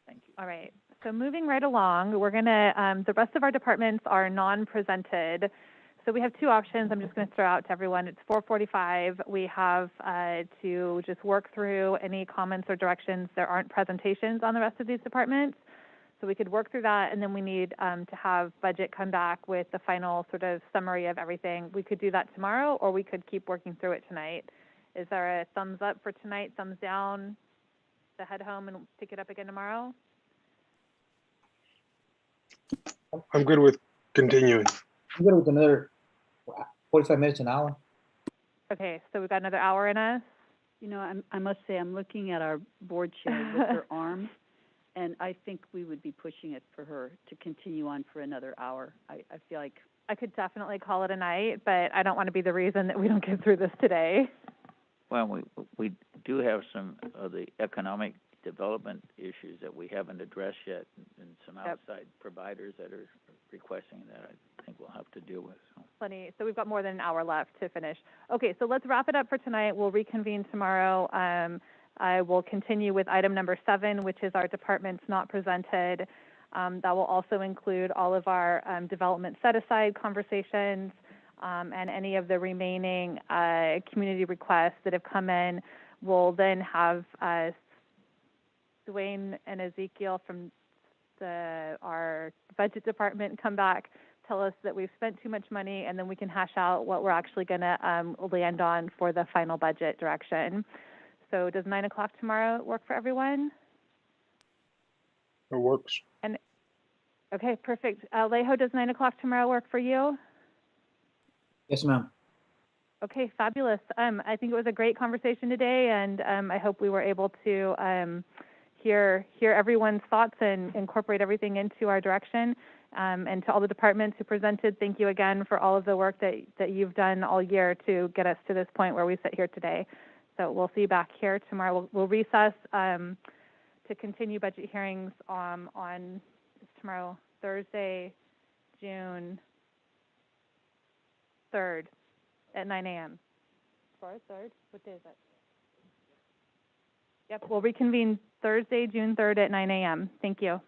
Thank you. All right. So moving right along, we're gonna the rest of our departments are non-presented. So we have two options. I'm just going to throw out to everyone. It's 4:45. We have to just work through any comments or directions. There aren't presentations on the rest of these departments. So we could work through that, and then we need to have budget come back with the final sort of summary of everything. We could do that tomorrow, or we could keep working through it tonight. Is there a thumbs up for tonight, thumbs down to head home and pick it up again tomorrow? I'm good with continuing. I'm good with another 45 minutes, an hour. Okay, so we've got another hour in us. You know, I must say, I'm looking at our board chair with her arm, and I think we would be pushing it for her to continue on for another hour. I feel like I could definitely call it a night, but I don't want to be the reason that we don't get through this today. Well, we do have some of the economic development issues that we haven't addressed yet, and some outside providers that are requesting that I think we'll have to deal with. So. Plenty. So we've got more than an hour left to finish. Okay, so let's wrap it up for tonight. We'll reconvene tomorrow. I will continue with item number 7, which is our departments not presented. That will also include all of our development set-aside conversations and any of the remaining community requests that have come in. We'll then have Dwayne and Ezekiel from our budget department come back, tell us that we've spent too much money, and then we can hash out what we're actually going to land on for the final budget direction. So does 9 o'clock tomorrow work for everyone? It works. And okay, perfect. Alejo, does 9 o'clock tomorrow work for you? Yes, ma'am. Okay, fabulous. I think it was a great conversation today, and I hope we were able to hear everyone's thoughts and incorporate everything into our direction. And to all the departments who presented, thank you again for all of the work that you've done all year to get us to this point where we sit here today. So we'll see you back here tomorrow. We'll recess to continue budget hearings on tomorrow, Thursday, June 3rd at 9 a.m. 4th, 3rd? What day is it? Yep, we'll reconvene Thursday, June 3rd at 9 a.m. Thank you.